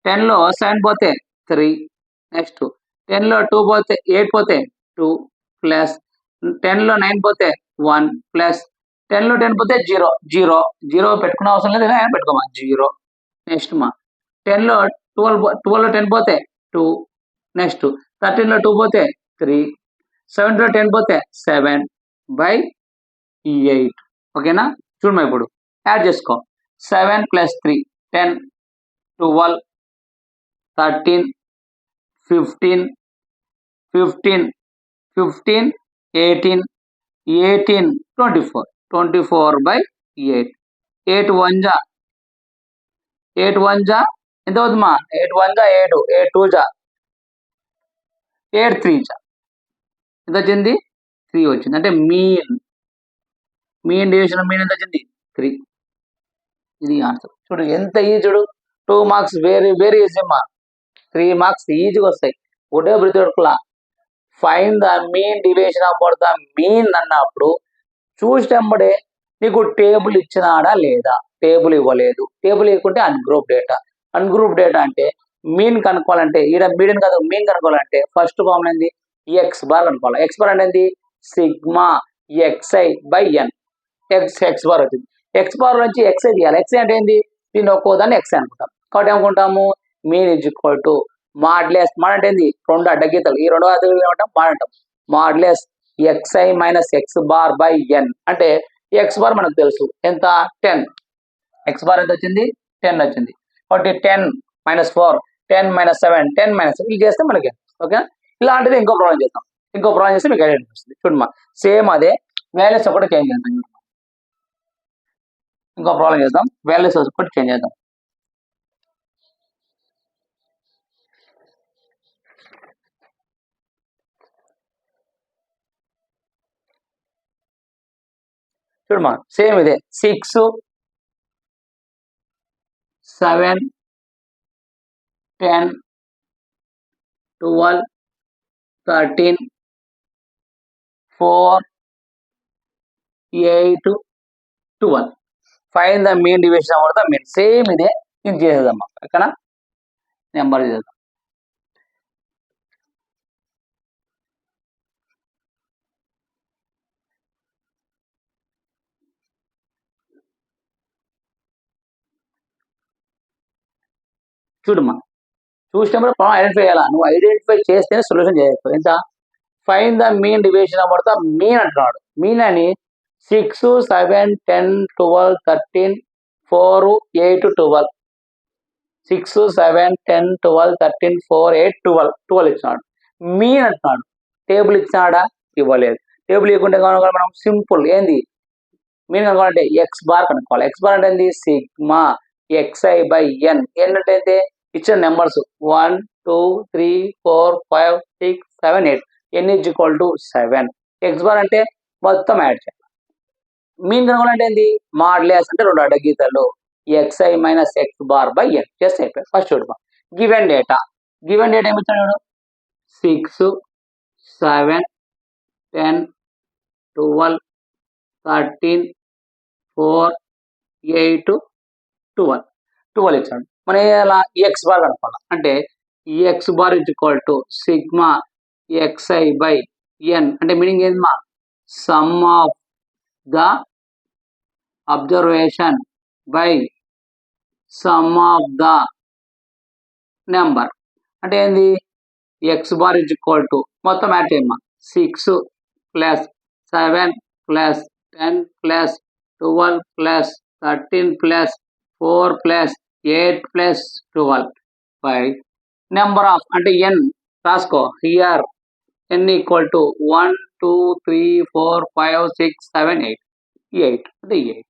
10 లో 7 పోతే 3. నెక్స్ట్ 10 లో 2 పోతే 8 పోతే 2 ప్లస్ 10 లో 9 పోతే 1 ప్లస్ 10 లో 10 పోతే 0 పెట్టుకునే అవసరం లేదు, అయినా పెట్టుకోమా 0. నెక్స్ట్ 10 లో 12 లో 10 పోతే 2. నెక్స్ట్ 13 లో 2 పోతే 3. 7 లో 10 పోతే 7 బై 8. ఓకేనా, చూడమ్మా, ఇప్పుడు యాడ్ చేసుకో. 7 + 3 10 12 13 15 15 15 18 18 24 బై 8. 8 1 జా 8 1 జా ఎంత అవుతుందమ్మా, 8 1 జా 7, 8 2 జా 8 3 జా ఎంత వచ్చింది, 3 వచ్చింది. అంటే మీన్ డివిజన్ మీన్ ఎంత వచ్చింది, 3. ఇది ఆన్సర్. చూడు ఎంత ఈజీ, చూడు 2 మార్క్స్ వెరీ వెరీ ఈజీ అమ్మా. 3 మార్క్స్ ఈజీగా వస్తాయి. ఒకటే బ్రితిలా find the mean division about the mean అన్నప్పుడు చూసినప్పుడే నీకు టేబుల్ ఇచ్చినాడా లేదా, టేబుల్ ఇవ్వలేదు, టేబుల్ ఇవ్వకుంటే అన్గ్రూప్ డేటా. అన్గ్రూప్ డేటా అంటే మీన్ కనుక్కోవాలంటే, ఈడ మీడియన్ కాదు, మీన్ కనుక్కోవాలంటే ఫస్ట్ ఫార్ములా ఏంది, ఎక్స్ బార్ కనుక్కోవాలి. ఎక్స్ బార్ అంటే ఏంది, sigma xi by n. X bar వచ్చింది. ఎక్స్ బార్ నుంచి ఎక్స్ఐ తీయాలి. ఎక్స్ఐ అంటే ఏంటి? దీన్ని ఒక్కోదాన్ని ఎక్స్ అనుకుంటాం. కాబట్టి ఏమనుకుంటాము? Mean is equal to modulus, mod అంటే ఏంది? రెండు అడ్డగీతలు, ఈ రెండు అడ్డగీతలు ఏమంటాం? మాడ్ అంటాం. మాడ్లెస్ xi minus X bar by n. అంటే ఎక్స్ బార్ మనకు తెలుసు ఎంత? 10. ఎక్స్ బార్ ఎంత వచ్చింది? 10 వచ్చింది. కాబట్టి 10 మైనస్ 4, 10 మైనస్ 7, 10 మైనస్ ఇది చేస్తే మనకి ఓకే. ఇలాంటిది ఇంకో ప్రాబ్లం చేద్దాం. ఇంకో ప్రాబ్లం చేస్తే మీకు ఐడియా వస్తుంది. చూడమ్మా, సేమ్ అదే వాల్యూస్ ఒకటి చేంజ్ చేద్దాం. ఇంకో ప్రాబ్లం చేద్దాం, వాల్యూస్ ఒకటి చేంజ్ చేద్దాం. చూడమ్మా, సేమ్ ఇదే 6, 7, 10, 12, 13, 4, 8, 12. Fine the mean division over the mean. Same ఇదే ఇది చేసేదమ్మా. ఓకేనా? నెంబర్ చేద్దాం. చూడమ్మా, చూసినప్పుడు ప్రాబ్లం ఐడెంటిఫై చేయాలా? నువ్వు ఐడెంటిఫై చేస్తేనే సొల్యూషన్ చేయొచ్చు. ఎంత? Fine the mean division over the mean అంటున్నాడు. మీన్ అని 6, 7, 10, 12, 13, 4, 8, 12. 6, 7, 10, 12, 13, 4, 8, 12. 12 ఇచ్చినాడు. మీన్ అంటున్నాడు. టేబుల్ ఇచ్చినాడా? ఇవ్వలేదు. టేబుల్ ఇవ్వకుంటే మనం సింపుల్ ఏంది మీన్ కనుక్కోవాలంటే ఎక్స్ బార్ కనుక్కోవాలి. ఎక్స్ బార్ అంటే ఏంది? Sigma xi by n. n అంటే అయితే ఇచ్చిన numbers 1, 2, 3, 4, 5, 6, 7, 8. n is equal to 7. X bar అంటే మొత్తం యాడ్ చేయాలి. మీన్ కనుక్కోవాలంటే ఏంది? మాడ్లెస్ అంటే రెండు అడ్డగీతలు xi minus X bar by n. Just అయిపోయి ఫస్ట్ చూడమా. గివెన్ డేటా ఏమి ఇచ్చాడు? 6, 7, 10, 12, 13, 4, 8, 12 ఇచ్చాడు. మనం ఎలా ఎక్స్ బార్ కనుక్కోవాలి అంటే x bar is equal to sigma xi by n. అంటే మీనింగ్ ఏంది మా? Sum of the observation by sum of the number. అంటే ఏంది? X bar is equal to మొత్తం యాడ్ చేయమ్మా. 6 plus 7 plus 10 plus 12 plus 13 plus 4 plus 8 plus 12 by number of అంటే n రాసుకో. Here n equal to 1, 2, 3, 4, 5, 6, 7, 8. 8 అంటే 8.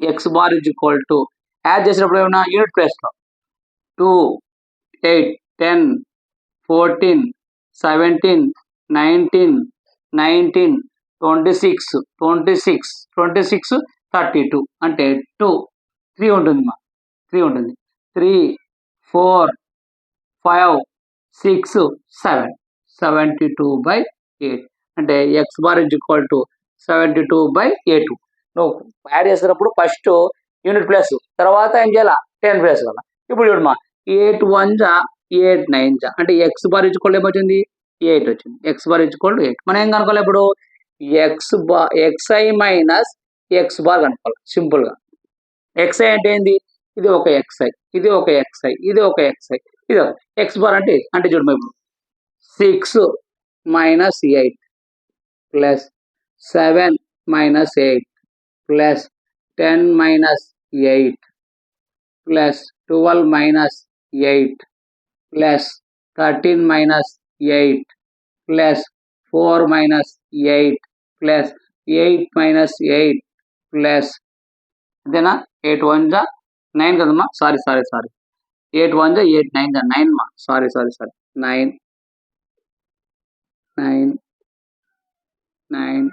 X bar is equal to add చేసినప్పుడు ఏమన్నా unit place లో 2, 8, 10, 14, 17, 19, 19, 26, 26, 26, 32 అంటే 3 ఉంటుంది మా. 3 ఉంటుంది. 3, 4, 5, 6, 7. 72 బై 8 అంటే x bar is equal to 72 by 8. నువ్వు యాడ్ చేసేటప్పుడు ఫస్ట్ యూనిట్ ప్లేస్, తర్వాత ఏం చేయాలా? 10 ప్లేస్ కదా. ఇప్పుడు చూడమ్మా, 8 1 జా 8 9 జా అంటే ఎక్స్ బార్ ఇజ్ ఈక్వల్ ఏమొచ్చింది? 8 వచ్చింది. X bar is equal to 8. మనం ఏం కనుక్కోవాలి ఇప్పుడు? xi మైనస్ ఎక్స్ బార్ కనుక్కోవాలి సింపుల్ గా. xi అంటే ఏంది? ఇది ఒక xi, ఇది ఒక xi, ఇది ఒక xi, ఇది ఒక ఎక్స్ బార్ అంటే ఇది. అంటే చూడమ్మా, ఇప్పుడు 6 minus 8 plus 7 minus 8 plus 10 minus 8 plus 12 minus 8 plus 13 minus 8 plus 4 minus 8 plus 8 minus 8 plus ఇదేనా? 8 1 జా 9 కదమ్మా. సారీ 8 1 జా 8 9 జా 9 మా. సారీ 9 9 9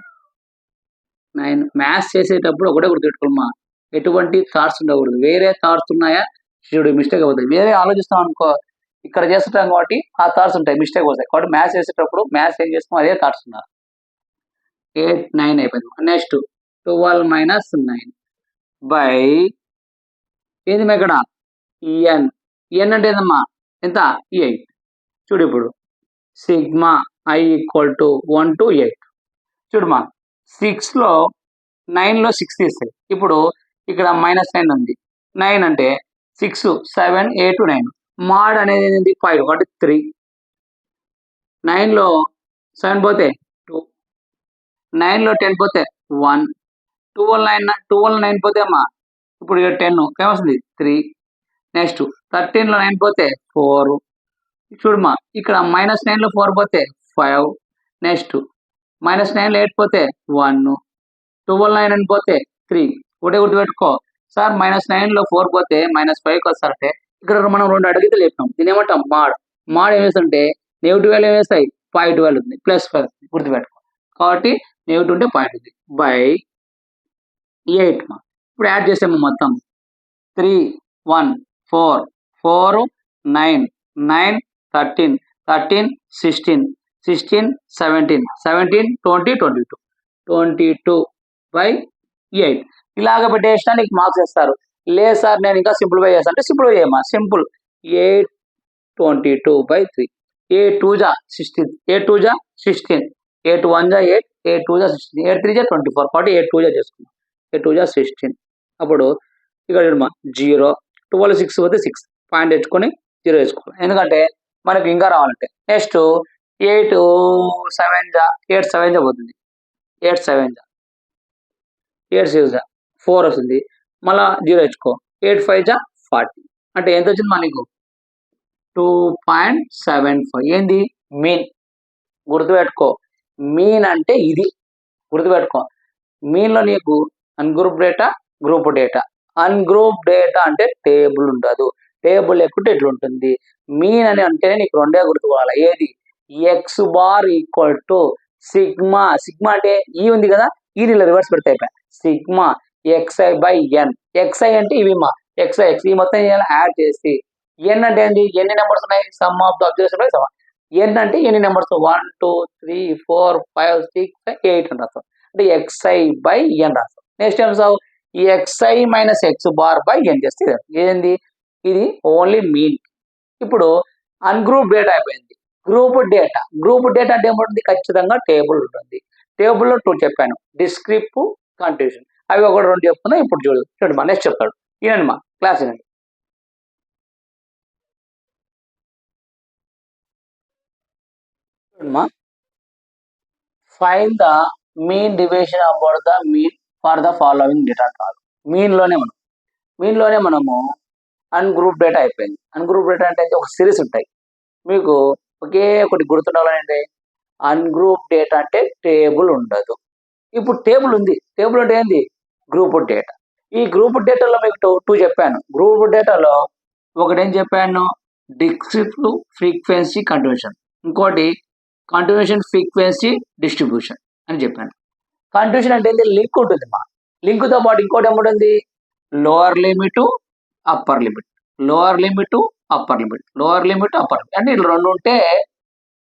9. మ్యాథ్స్ చేసేటప్పుడు ఒకటే గుర్తుపెట్టుకోమ్మా, ఎటువంటి థాట్స్ ఉండకూడదు. వేరే థాట్స్ ఉన్నాయా చూడు మిస్టేక్ అవుతుంది. వేరే ఆలోచిస్తాం అనుకో, ఇక్కడ చేస్తుంటాం కాబట్టి ఆ థాట్స్ ఉంటాయి, మిస్టేక్ అవుతాయి. కాబట్టి మ్యాథ్స్ చేసేటప్పుడు మ్యాథ్స్ ఏం చేస్తాం అదే థాట్స్ ఉన్నారు. 8 9 అయిపోయింది. నెక్స్ట్ 12 మైనస్ 9 బై ఏంది మా ఇక్కడ? ఎన్. ఎన్ అంటే ఏందమ్మా? ఎంత? 8. చూడు ఇప్పుడు sigma i equal to 1 to 8. చూడమ్మా, 6లో 9లో 6 తీస్తాయి. ఇప్పుడు ఇక్కడ -9 ఉంది. 9 అంటే 6, 7, 8, 9. మాడ్ అనేది ఏంటి 5 కాబట్టి 3. 9లో 7 పోతే 2. 9లో 10 పోతే 1. 12లో 9 పోతే అమ్మా ఇప్పుడు ఇక్కడ 10 ఏమొస్తుంది 3. నెక్స్ట్ 13లో 9 పోతే 4. చూడమ్మా ఇక్కడ -9లో 4 పోతే 5. నెక్స్ట్ -9లో 8 పోతే 1. 12 9 పోతే 3. ఒకటే గుర్తుపెట్టుకో సార్ -9లో 4 పోతే -5కి వస్తారంటే ఇక్కడ మనం 2 అడిగితే లేపాం. దీని ఏమంటాం మాడ్. మాడ్ ఏం వేస్తుంటే నెగిటివ్ వాల్యూ వేస్తాయి పాజిటివ్ వాల్యూ ఉంది +5 గుర్తుపెట్టుకో. కాబట్టి నెగిటివ్ ఉంటే పాయింట్ ఉంది బై 8 మా. ఇప్పుడు యాడ్ చేసాము మొత్తం 3 1 4 4 9 9 13 13 16 16 17 17 20 22 22 బై 8 ఇలాగ పెట్టేసినా నీకు మార్క్స్ ఇస్తారు. లేదు సార్ నేను ఇంకా సింప్లిఫై చేస్తాను అంటే సింప్లిఫై చేయమా సింపుల్ 8 22 బై 3. 8 2 జా 16 8 2 జా 16 8 1 జా 8 8 2 జా 16 8 3 జా 24 కాబట్టి 8 2 జా చేసుకున్నాం 8 2 జా 16. అప్పుడు ఇక్కడ 0 12 6 పోతే 6 పాయింట్ తెచ్చుకొని 0 వేసుకోవాలి ఎందుకంటే మనకి ఇంకా రావాలంటే. నెక్స్ట్ 8 7 జా 8 7 జా పోతుంది 8 7 జా 8 6 జా 4 వస్తుంది మళ్ళా 0 తెచ్చుకో 8 5 జా 40 అంటే ఎంత వచ్చింది మనకు 2.75. ఏంది మీన్ గుర్తుపెట్టుకో. మీన్ అంటే ఇది గుర్తుపెట్టుకో. మీన్లో నీకు ungroup data group data. Ungroup data అంటే టేబుల్ ఉండదు. టేబుల్ ఎక్కువ ఎట్లుంటుంది. మీన్ అని అంటేనే నీకు రెండే గుర్తుకోవాలి. ఏది x bar equal to sigma. Sigma అంటే ఈ ఉంది కదా ఈ రివర్స్ పెడితే అయిపోయా sigma x i by n. X i అంటే ఇవి మా ఎక్స్ఐ ఎక్స్ ఈ మొత్తం యాడ్ చేసి ఎన్ అంటే ఏంటి ఎన్ని నెంబర్స్ ఉన్నాయి sum of the observation by sum. N అంటే ఎన్ని నెంబర్స్ 1 2 3 4 5 6 8 అని రాస్తాం అంటే ఎక్స్ఐ బై ఎన్ రాస్తాం. నెక్స్ట్ ఏం sir x i minus X bar by n చేస్తే ఏంది ఇది ఓన్లీ మీన్. ఇప్పుడు అన్గ్రూప్ డేటా అయిపోయింది. Group data. గ్రూప్ డేటా అంటే ఏముంటుంది ఖచ్చితంగా టేబుల్ ఉంటుంది. టేబుల్లో 2 చెప్పాను డిస్క్రిప్టివ్ కంటిన్యూషన్ అవి ఒకటి 2 చెప్తున్నా. ఇప్పుడు చూడండి మా నెక్స్ట్ చెప్తాడు వినండి మా క్లాస్ వినండి. Find the mean division about the mean for the following data కాదు. మీన్లోనే మనము అన్గ్రూప్ డేటా అయిపోయింది. అన్గ్రూప్ డేటా అంటే ఒక సిరీస్ ఉంటాయి. మీకు ఒకే ఒకటి గుర్తుండాలంటే అన్గ్రూప్ డేటా అంటే టేబుల్ ఉండదు. ఇప్పుడు టేబుల్ ఉంది. టేబుల్ అంటే ఏంది గ్రూప్ డేటా. ఈ గ్రూప్ డేటాలో మీకు 2 చెప్పాను. గ్రూప్ డేటాలో ఒకటి ఏం చెప్పాను డిస్క్రిప్టివ్ ఫ్రీక్వెన్సీ కంటిన్యూషన్. ఇంకోటి కంటిన్యూషన్ ఫ్రీక్వెన్సీ డిస్ట్రిబ్యూషన్ అని చెప్పాను. కంటిన్యూషన్ అంటే ఏంటి లింక్ ఉంటుంది మా. లింక్తో పాటు ఇంకోటి ఏముంటుంది lower limit upper limit. Lower limit upper limit lower limit upper limit అంటే ఇట్లా 2 ఉంటే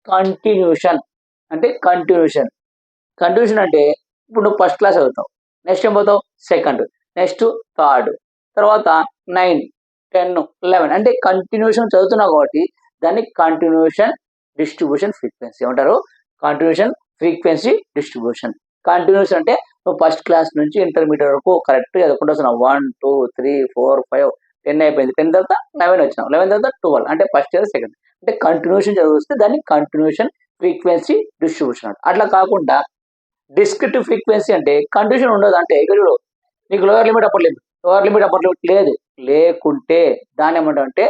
కంటిన్యూషన్ అంటే కంటిన్యూషన్. కంటిన్యూషన్ అంటే ఇప్పుడు నువ్వు ఫస్ట్ క్లాస్ చదువుతావు నెక్స్ట్ ఏం పోతావు సెకండ్ నెక్స్ట్ థర్డ్ తర్వాత 9 10 11 అంటే కంటిన్యూషన్ చదువుతున్నావు కాబట్టి దాన్ని కంటిన్యూషన్ డిస్ట్రిబ్యూషన్ ఫ్రీక్వెన్సీ ఏమంటారు కంటిన్యూషన్ ఫ్రీక్వెన్సీ డిస్ట్రిబ్యూషన్. కంటిన్యూషన్ అంటే నువ్వు ఫస్ట్ క్లాస్ నుంచి ఇంటర్మీడియట్ వరకు కరెక్ట్ చదువుకుంటూ వస్తున్నావు 1 2 3 4 5 10 అయిపోయింది 10 తర్వాత 11 వచ్చినావు 11 తర్వాత 12 అంటే ఫస్ట్ ఇయర్ సెకండ్ అంటే కంటిన్యూషన్ చదివిస్తే దాన్ని కంటిన్యూషన్ ఫ్రీక్వెన్సీ డిస్ట్రిబ్యూషన్ అంట. అట్లా కాకుండా డిస్క్రిప్టివ్ ఫ్రీక్వెన్సీ అంటే కంటిన్యూషన్ ఉండదు. అంటే ఇక్కడ నీకు లోవర్ లిమిట్ అప్పర్ లిమిట్ లేదు లేకుంటే దాని ఏమంటాం అంటే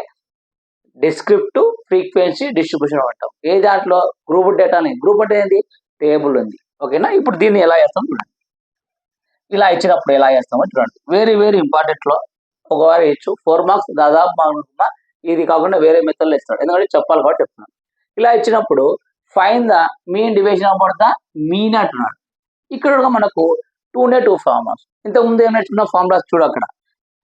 డిస్క్రిప్టివ్ ఫ్రీక్వెన్సీ డిస్ట్రిబ్యూషన్ అంటాం. ఏ దాంట్లో గ్రూప్ డేటాని. గ్రూప్ అంటే ఏంటి టేబుల్ ఉంది ఓకేనా. ఇప్పుడు దీన్ని ఎలా చేస్తాం చూడండి. ఇలా ఇచ్చినప్పుడు ఎలా చేస్తామో చూడండి. వెరీ వెరీ ఇంపార్టెంట్లో ఒకవారు ఇచ్చు 4 మార్క్స్ దాదాపు మాకున్నా ఇది కాకుండా వేరే మెథడ్లో ఇస్తాడు ఎందుకంటే చెప్పాలి కాబట్టి చెప్తున్నాను. ఇలా ఇచ్చినప్పుడు find the mean division about the mean అంటున్నాడు. ఇక్కడ మనకు 2 ఫార్ములాస్. ఇంతకుముందు ఏం నేర్చుకున్న ఫార్ములాస్ చూడు అక్కడ.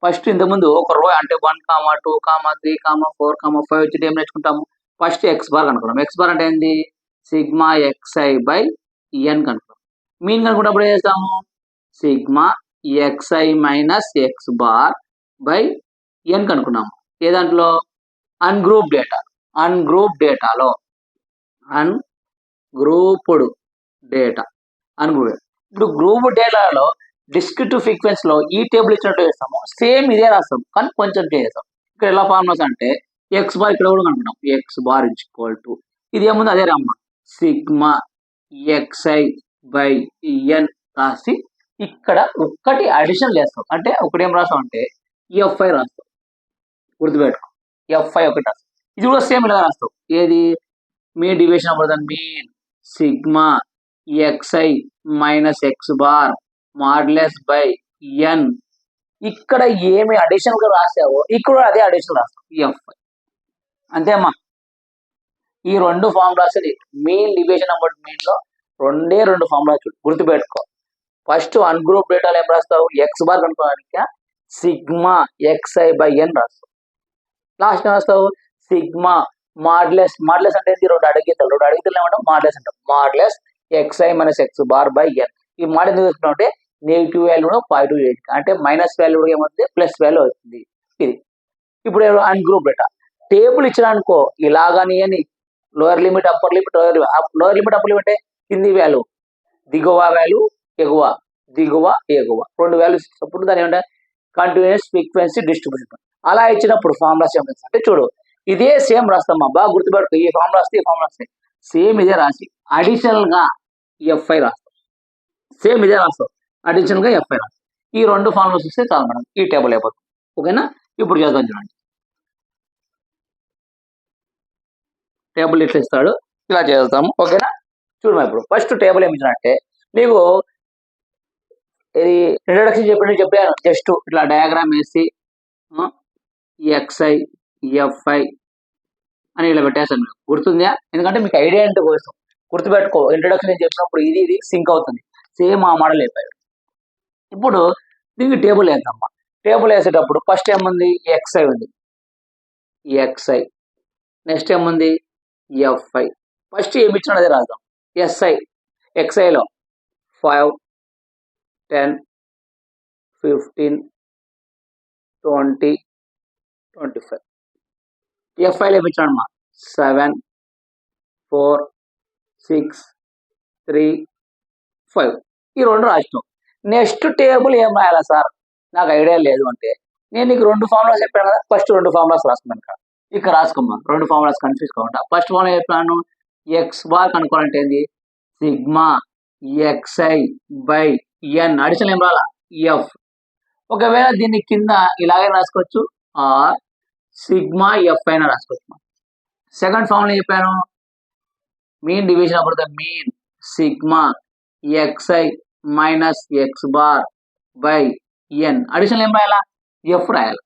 ఫస్ట్ ఇంతకుముందు ఒక రో అంటే 1 2 3 4 5 వచ్చి ఏం నేర్చుకుంటాము ఫస్ట్ ఎక్స్ బార్ కనుక్కున్నాం. ఎక్స్ బార్ అంటే ఏంది సిగ్మా ఎక్స్ఐ బై ఎన్ కనుక్కున్నాం. మీన్ కనుక్కున్నప్పుడు ఏం చేస్తాము sigma x i minus X bar by n కనుక్కున్నాము. ఏ దాంట్లో అన్గ్రూప్ డేటా. అన్గ్రూప్ డేటాలో అన్గ్రూప్డ్ డేటా అన్గ్రూప్ ఇప్పుడు గ్రూప్ డేటాలో డిస్క్రిట్ ఫ్రీక్వెన్సీలో ఈ టేబుల్ ఇచ్చినట్టు చేస్తాము, సేమ్ ఇదే రాస్తాం కానీ కొంచెం చేస్తాం. ఇక్కడ ఎలా ఫార్ములాస్ అంటే ఎక్స్ బార్ ఇక్కడ కూడా కనుకుంటాం, x bar is equal to ఇది ఏముంది అదే రమ్మ సిగ్మా ఎక్స్ఐ బై ఎన్ రాసి ఇక్కడ ఒక్కటి అడిషన్ చేస్తాం. అంటే ఒకటి ఏం రాస్తాం అంటే ఎఫ్ఐ రాస్తాం, గుర్తుపెట్టుకో ఎఫ్ఐ ఒకటి రాస్తాం. ఇది కూడా సేమ్ ఇలా రాస్తాం, ఏది మీన్ డివిజన్ అవ్వదు mean sigma x i minus X bar modulus by ఎన్. ఇక్కడ ఏమి అడిషన్ గా రాసావో ఇక్కడ అదే అడిషన్ రాస్తాం ఎఫ్ఐ. అంతేమ్మా, ఈ రెండు ఫార్ములాస్ మీన్ డివిజన్ అవ్వదు మీన్ లో రెండు ఫార్ములాస్ గుర్తుపెట్టుకో. ఫస్ట్ వన్ గ్రూప్ డేటాలో ఏం రాస్తావు, ఎక్స్ బార్ కనుక్కోవడానికి సిగ్మా ఎక్స్ఐ బై ఎన్ రాస్తావు. లాస్ట్ ఏం రాస్తావు సిగ్మా మాడ్లెస్ అంటే ఏంటి, రెండు అడిగితలు ఏమంటాం మాడ్లెస్ అంటాం, modulus xi minus X bar by n. ఈ మాట ఎందుకు తీసుకున్నాం అంటే నెగిటివ్ వాల్యూ పాజిటివ్ అంటే మైనస్ వాల్యూ ఏమవుతుంది ప్లస్ వాల్యూ అవుతుంది. ఇది ఇప్పుడు అన్ గ్రూప్ డేటా టేబుల్ ఇచ్చినానుకో ఇలాగని అని lower limit upper limit lower limit upper limit అంటే కింది వాల్యూ దిగువ వాల్యూ ఎగువ దిగువ ఎగువ రెండు వాల్యూస్ ఇచ్చినప్పుడు దాని ఏమంటే కంటిన్యూస్ ఫ్రీక్వెన్సీ డిస్ట్రిబ్యూషన్. అలా ఇచ్చినప్పుడు ఫార్ములాస్ ఏమైంది అంటే చూడు ఇదే సేమ్ రాస్తామా, బాగా గుర్తుపెట్టుకో. ఈ ఫార్ములాస్ సేమ్ ఇదే రాసి అడిషనల్ గా ఎఫ్ఐ రాస్తాం, సేమ్ ఇదే రాస్తాం అడిషనల్ గా ఎఫ్ఐ రాస్తాం. ఈ రెండు ఫార్ములాస్ వస్తే చాలు మేడం, ఈ టేబుల్ అయిపోతుంది. ఓకేనా, ఇప్పుడు చేద్దాం చూడండి. టేబుల్ ఇట్లా ఇస్తాడు, ఇలా చేస్తాము. ఓకేనా, చూడమా ఇప్పుడు ఫస్ట్ టేబుల్ ఏమి ఇచ్చినట్టే నీకు ఇది ఇంట్రడక్షన్ చెప్పాను, జస్ట్ ఇట్లా డయాగ్రామ్ వేసి ఎక్స్ఐ ఎఫ్ఐ అని ఇలా పెట్టేస్తాను. మీకు గుర్తుందా, ఎందుకంటే మీకు ఐడియా అంటే కోసం గుర్తుపెట్టుకో. ఇంట్రడక్షన్ చెప్పినప్పుడు ఇది సింక్ అవుతుంది, సేమ్ ఆ మోడల్ అయిపోయాడు. ఇప్పుడు దీనికి టేబుల్ వేద్దామా. టేబుల్ వేసేటప్పుడు ఫస్ట్ ఏముంది ఎక్స్ఐ ఉంది, ఎక్స్ఐ. నెక్స్ట్ ఏముంది ఎఫ్ఐ. ఫస్ట్ ఏమి ఇచ్చినా అదే రాద్దాం. ఎస్ఐ ఎక్స్ఐలో 5 10 15 20 25. ఎఫ్ఐలో ఏమి ఇచ్చాడమ్మా 7 4 6 3 5. ఈ రెండు రాసినాం. నెక్స్ట్ టేబుల్ ఏం రాయాలా సార్, నాకు ఐడియా లేదు అంటే నేను నీకు రెండు ఫార్ములాస్ చెప్పాను కదా, ఫస్ట్ రెండు ఫార్ములాస్ రాసుకున్నాను ఇక్కడ రాసుకోమ్మా. రెండు ఫార్ములాస్ కన్ఫ్యూజ్ కాకుండా ఫస్ట్ ఫార్ములా చెప్పాను ఎక్స్ బార్ కనుక్కోవాలంటే ఏంది sigma x i by n. Additional ఏం రాలా ఎఫ్. ఒకవేళ దీన్ని కింద ఇలాగే రాసుకోవచ్చు ఆర్ సిగ్మా ఎఫ్ అయినా రాసుకోవచ్చు. సెకండ్ ఫార్ములా చెప్పాను మీన్ డివిజన్ అప్పుడు mean sigma x i minus X bar by n. Additional ఏం రాయాలా ఎఫ్ రాయాలి,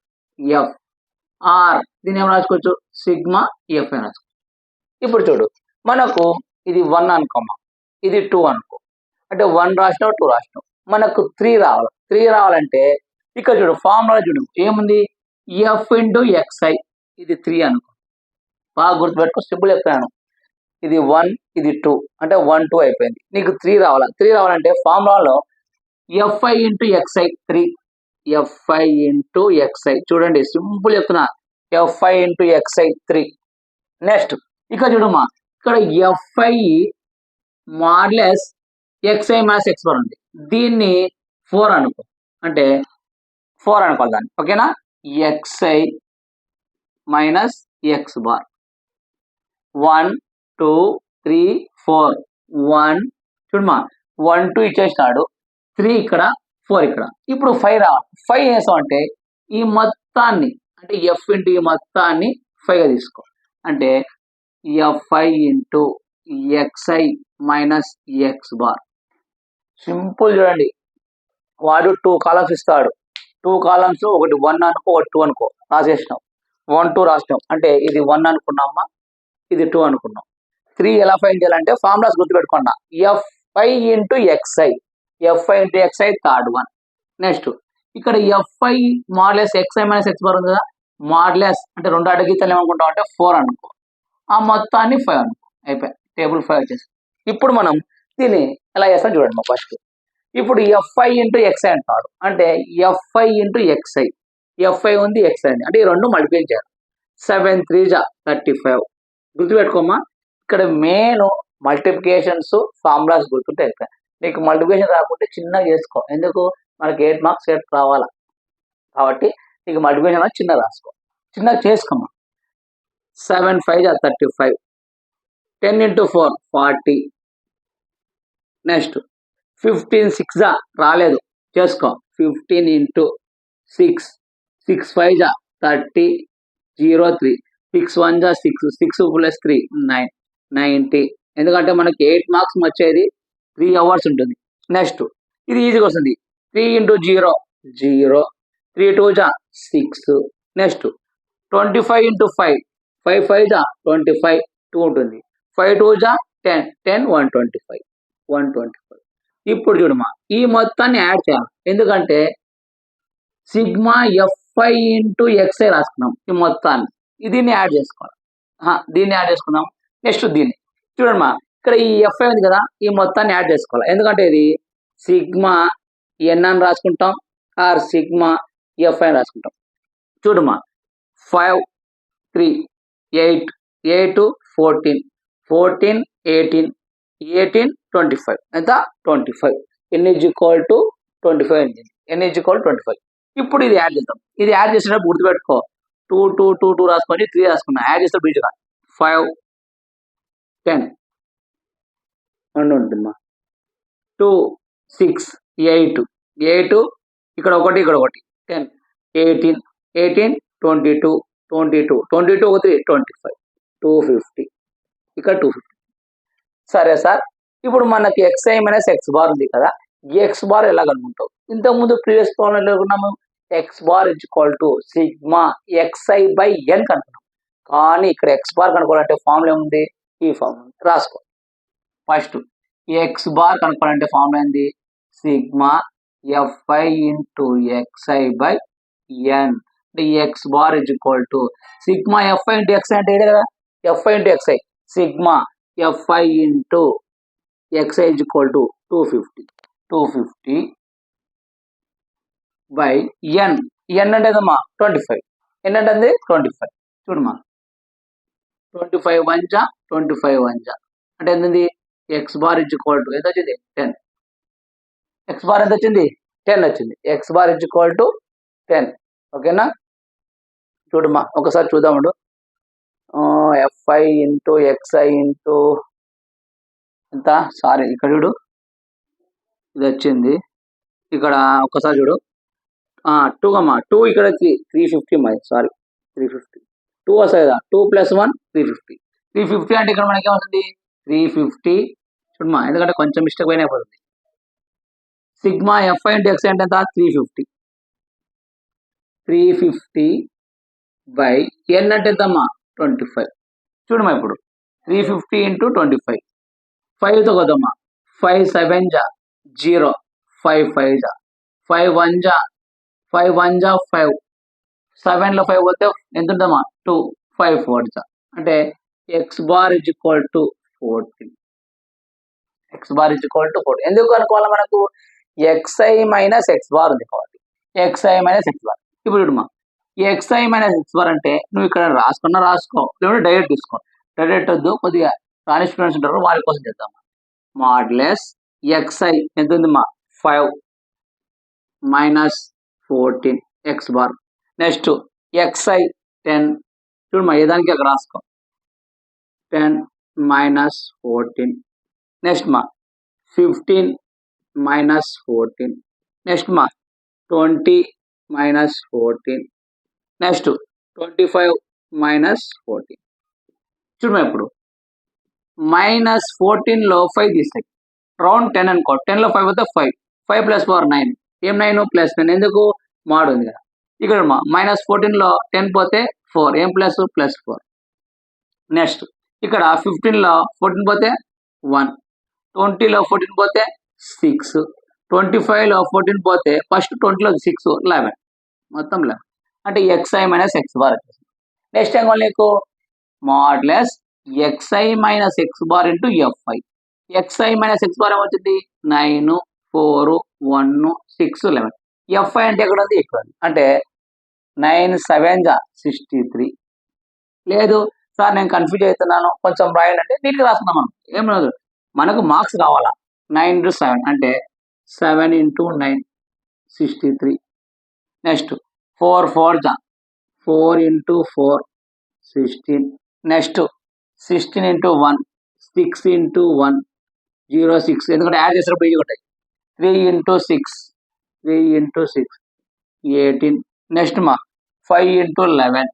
ఎఫ్. ఆర్ దీన్ని ఏం రాసుకోవచ్చు సిగ్మా ఎఫ్ అని రాసుకోవచ్చు. ఇప్పుడు చూడు మనకు ఇది 1 అనుకోమా, ఇది 2 అనుకో. అంటే 1 రాసినావు 2 రాసినావు, మనకు 3 రావాలి. 3 రావాలంటే ఇక్కడ చూడు ఫార్ములా చూడు ఏముంది ఎఫ్ ఇంటూ ఎక్స్ఐ, ఇది 3 అనుకో. బాగా గుర్తుపెట్టుకో, సింపుల్ చెప్తాను. ఇది 1 ఇది 2 అంటే 1 2 అయిపోయింది. నీకు 3 రావాలి. 3 రావాలంటే ఫార్ములాలో F I into X I 3, F I into X I. చూడండి సింపుల్ చెప్తున్నా, ఎఫ్ఐ ఇంటూ ఎక్స్ఐ 3. నెక్స్ట్ ఇక్కడ చూడమ్మా, ఇక్కడ F I modulus xi minus X bar ఉంది, దీన్ని 4 అనుకో. అంటే 4 అనుకోవాలి దాన్ని. ఓకేనా, ఎక్స్ఐ మైనస్ ఎక్స్ బార్ 1 2 3 4. 1 చూడమ్మా 1 2 ఇచ్చేసినాడు, 3 ఇక్కడ 4 ఇక్కడ. ఇప్పుడు 5 రావాలి. 5 వేసాం అంటే ఈ మొత్తాన్ని అంటే ఎఫ్ ఇంటూ ఈ మొత్తాన్ని 5గా తీసుకో. అంటే f i into xi minus X bar. Simple చూడండి, వాడు 2 కాలమ్స్ ఇస్తాడు. 2 కాలమ్స్ ఒకటి 1 అనుకో ఒకటి 2 అనుకో, రాసేసినాం. 1 2 రాసినాం అంటే ఇది 1 అనుకున్నామా, ఇది 2 అనుకున్నాం. 3 ఎలా ఫైండ్ చేయాలంటే ఫార్ములాస్ గుర్తుపెట్టుకున్నా, F I into xi, f i into X I third one. Next ఇక్కడ F I modulus xi minus X bar ఉంది కదా, మాడ్లెస్ అంటే రెండు అడ్డగీతలు ఏమనుకుంటాం అంటే 4 అనుకో, ఆ మొత్తాన్ని 5 అనుకో. అయిపోయి టేబుల్ 5 వచ్చేసి. ఇప్పుడు మనం దీన్ని ఎలా చేస్తాం చూడండి. మా ఫస్ట్ ఇప్పుడు ఎఫ్ఐ ఇంటూ ఎక్స్ఐ అంటున్నాడు, అంటే ఎఫ్ఐ ఇంటూ ఎక్స్ఐ, ఎఫ్ఐ ఉంది ఎక్స్ఐ ఉంది, అంటే ఈ రెండు మల్టిప్లై చేయాలి. 7 3 35. గుర్తుపెట్టుకోమ్మా, ఇక్కడ మెయిన్ మల్టిప్లికేషన్స్ ఫార్ములాస్ గుర్తుంటే అయిపోయాయి. నీకు మల్టిప్లికేషన్ రాకుంటే చిన్నగా చేసుకో, ఎందుకు మనకి 8 మార్క్స్ రావాలా కాబట్టి నీకు మల్టిప్లికేషన్ చిన్నగా రాసుకో, చిన్నగా చేసుకోమా. 7 5 35, 10 into 4 40, నెక్స్ట్ 15 6 రాలేదు చేసుకో, 15 into 6, 6 5 30, 0 3, 6 1 6, 6 plus 3 9, 90. ఎందుకంటే మనకి 8 మార్క్స్ వచ్చేది 3 hours ఉంటుంది. నెక్స్ట్ ఇది ఈజీగా వస్తుంది, 3 into 0 0, 3 2 6, నెక్స్ట్ 25 into 5, 5 5 25, 2 ఉంటుంది, 5 2 10, 10 125, 125. ఇప్పుడు చూడమా ఈ మొత్తాన్ని యాడ్ చేయాలి, ఎందుకంటే సిగ్మా ఎఫ్ఐ ఇంటూ ఎక్స్ఐ రాసుకున్నాం, ఈ మొత్తాన్ని దీన్ని యాడ్ చేసుకోవాలి, దీన్ని యాడ్ చేసుకున్నాం. నెక్స్ట్ దీన్ని చూడమ్మా, ఇక్కడ ఈ ఎఫ్ఐ ఉంది కదా, ఈ మొత్తాన్ని యాడ్ చేసుకోవాలి, ఎందుకంటే ఇది సిగ్మా ఎన్ అని రాసుకుంటాం, ఆర్ సిగ్మా ఎఫ్ఐ అని రాసుకుంటాం. చూడమ్మా 5 3 8 8 14 14 18 18 25 ఎంత 25, n is equal to 25 అయింది, n is equal to 25. ఇప్పుడు ఇది యాడ్ చేద్దాం, ఇది యాడ్ చేసినప్పుడు గుర్తుపెట్టుకో 2 2 2 2 రాసుకొని 3 రాసుకున్నా, యాడ్ చేస్తే బీజుగా 5 10 ఉంటుందమ్మా, 2 6 8 8, ఇక్కడ ఒకటి ఇక్కడ ఒకటి 10 18 18 22 22 22 ఒకటి 25 250, ఇక్కడ 250. సరే సార్, ఇప్పుడు మనకి xi మైనస్ ఎక్స్ బార్ ఉంది కదా, ఎక్స్ బార్ ఎలా కనుక్కుంటావు, ఇంతకుముందు ప్రీవియస్ ప్రాబ్లంలో అనుకున్నాము X bar is equal to sigma xi by n కనుక్కున్నాం, కానీ ఇక్కడ ఎక్స్ బార్ కనుక్కోవాలంటే ఫార్ములా ఏముంది, ఈ ఫార్ములా రాసుకో. ఫస్ట్ ఎక్స్ బార్ కనుక్కోవాలంటే ఫార్ములా ఏంది, sigma fi into xi by n, అంటే x bar is equal to sigma fi into xi అంటే ఇదే కదా, fi into xi, sigma fi into xi is equal to 250 by n, n అంటే ఏదమ్మా 25, n అంటే 25. చూడమ్మా 25 1 25 1 అంటే ఏంది, x bar is equal to ఎంత వచ్చింది 10, ఎక్స్ బార్ ఎంత వచ్చింది 10 వచ్చింది, x bar is equal to 10. ఓకేనా, చూడమ్మా ఒకసారి చూద్దామండు, fi ఇంటూ xi ఇంటూ ఎంత, సారీ ఇక్కడ చూడు ఇది వచ్చింది, ఇక్కడ ఒక్కసారి చూడు 2 2 ఇక్కడ 350 మై సారీ 350, 2 వస్తుంది కదా, 2 + 1 350, 350 అంటే ఇక్కడ మనకి ఏమవుతుంది 350. చూడమ్మా ఎందుకంటే కొంచెం మిస్టేక్ పోయినా అయిపోతుంది, సిగ్మా fi ఇంటూ xi అంటే ఎంత 350 బై n అంటే ఎంతమ్మా 25. చూడమ్మా ఇప్పుడు 350 ఇంటూ 25, 5తో కదమ్మా 5 7 0, 5 5 5 1 5 1 5, 7లో 5 పోతే ఎంత ఉందమ్మా 2, 5 4 అంటే x bar is equal to 14, X bar is equal to 14. ఎందుకు అనుకోవాలి, మనకు xi మైనస్ ఎక్స్ బార్ ఉంది కాబట్టి xi మైనస్ ఎక్స్ బార్. ఇప్పుడు చూడమ్మా xi మైనస్ ఎక్స్ బార్ అంటే నువ్వు ఇక్కడ రాసుకున్నా రాసుకో, లేదంటే డైరెక్ట్ తీసుకో, డైరెక్ట్ వద్దు, కొద్దిగా రాని స్టూడెంట్స్ ఉంటారు వాళ్ళ కోసం చేద్దాం. మాడ్లెస్ xi ఎంత ఉందమ్మా 5 minus 14 X bar, next xi 10, చూడమ్మా ఏదానికి అక్కడ రాసుకో 10 మైనస్ 14, నెక్స్ట్ మా 15 మైనస్ 14, నెక్స్ట్ మా 20 మైనస్ 14, నెక్స్ట్ 25 మైనస్ 14. చూడమ్మా ఇప్పుడు మైనస్ 14లో 5 తీస్తాయి, రౌండ్ 10 అనుకో, 10లో 5 పోతే 5, 5 + 4 9, ఏం 9 + 9 ఎందుకు మాడ్ ఉంది కదా. ఇక్కడ మైనస్ 14లో 10 పోతే 4, ఏం ప్లస్ +4. నెక్స్ట్ ఇక్కడ 15లో 14 పోతే 1, 20లో 14 పోతే 6, 25లో 14 పోతే ఫస్ట్ 20లో 6 11, మొత్తం 11 అంటే xi మైనస్ ఎక్స్ బార్ వచ్చేసింది. నెక్స్ట్ ఏం కావాలి నీకు, మాడ్లెస్ xi minus X bar into fi, xi minus X bar ఏమవుతుంది 9 4 1 6 11, fi అంటే ఎక్కడ ఉంది ఇక్కడ ఉంది, అంటే 9 7 63. లేదు సార్ నేను కన్ఫ్యూజ్ అవుతున్నాను కొంచెం రాయండి అంటే దీనికి రాసుకుందాం, మనం ఏం లేదు మనకు మార్క్స్ కావాలా, 9 into 7 అంటే 7 into 9 63. Next 4 4 4 into 4 16. Next 16 into 1 6 into 1 0 6 ఎందుకంటే యాడ్ చేసినప్పుడు ఇవి ఉంటాయి. 3 into 6 3 into 6 18. Next 5 into 11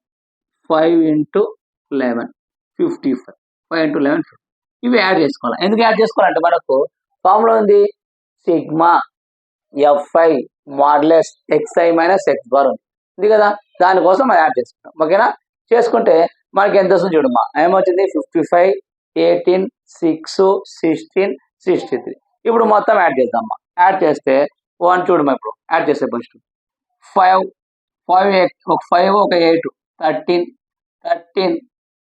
5 into 11 55. 5 into 11 50. ఇవి యాడ్ చేసుకోవాలి. ఎందుకు యాడ్ చేసుకోవాలంటే మనకు ఫార్ములా ఉంది sigma f i modulus xi minus X bar ఉంది కదా, దానికోసం మనం యాడ్ చేసుకుంటాం. ఓకేనా, చేసుకుంటే మనకి ఎంత వస్తుంది చూడమ్మా, ఏమొచ్చింది 55 18 6 16 63. ఇప్పుడు మొత్తం యాడ్ చేద్దామా. యాడ్ చేస్తే 1 చూడమ్మా, ఇప్పుడు యాడ్ చేస్తే ఫస్ట్ 5 ఒక 5 ఒక 8 13 13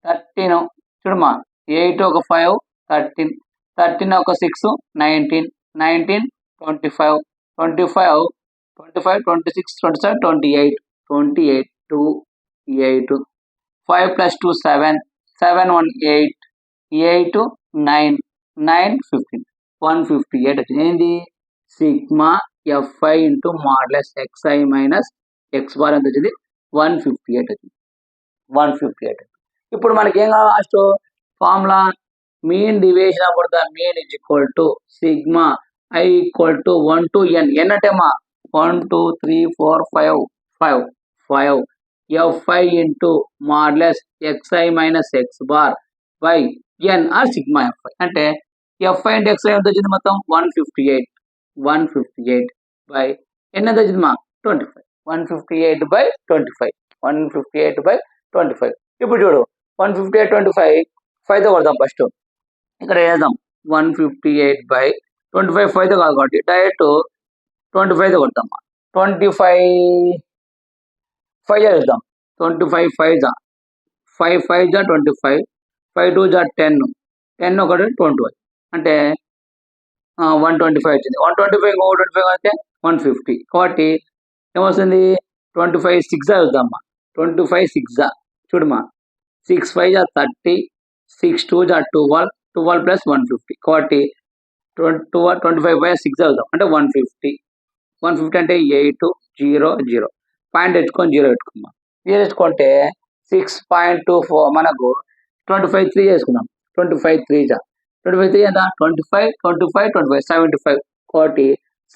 13 చూడమ్మా, 8 ఒక 5 13 13 ఒక 6 19 19 25 25 25 26 27 28 28 2 8 5 plus 2 7 7 1 8 8 9 9 15 158 వచ్చింది. ఏంది sigma f i into modulus xi minus X bar ఎంత వచ్చింది 158 వచ్చింది. 158. ఇప్పుడు మనకి ఏం కావాలి last formula mean division of the mean is equal to sigma I equal to 1 to n. n అంటే మా 1 2 3 4 5 5 5 fi into modulus xi minus x bar by n or sigma fi అంటే fi into xi ఎంత వచ్చింది మొత్తం 158 158 by n ఎంత వచ్చింది మా 25 158 by 25 158 by 25. ఇప్పుడు చూడు 158 25 5 తో కొడదాం ఫస్ట్, ఇక్కడ వేద్దాం 158 by 25 5 తో కాదు కాబట్టి డైరెక్ట్ 25 తో కొడతామా. 25 5 చేద్దాం, 25 5 5 5 25 5 2 10 10 ఒకటి 21 అంటే 125 వచ్చింది. 125 125 అయితే 150 కాబట్టి ఏమొస్తుంది 25 6 చూద్దామా. 25 6 చూడమా, 6 5 30 6 2 12 12 ప్లస్ 150 కాబట్టి 25 by 6 అవుతాం అంటే 150 150 అంటే 8 0 0 పాయింట్ తెచ్చుకొని 0 పెట్టుకున్నాం. 0 తెచ్చుకుంటే 6.24 మనకు 25 3 చేసుకుందాం. 25 3 25 3 ఎంత 25 25 25 75 కాబట్టి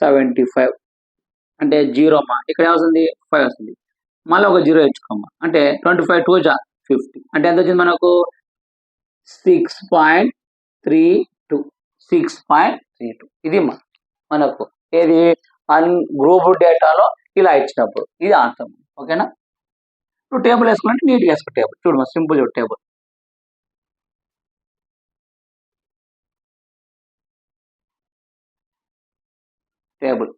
75 అంటే 0 అమ్మా. ఇక్కడ ఏమవుతుంది 5 వస్తుంది, మళ్ళీ ఒక 0 తెచ్చుకోమ్మా అంటే 25 2 50 అంటే ఎంత వచ్చింది మనకు 6.32 6.32. ఇది మనకు ఏది గ్రూప్ డేటాలో ఇలా ఇచ్చినప్పుడు ఇది ఆన్సర్. ఓకేనా, నువ్వు టేబుల్ వేసుకుంటే నీట్గా వేసుకో. టేబుల్ చూడు సింపుల్ చూడు టేబుల్ టేబుల్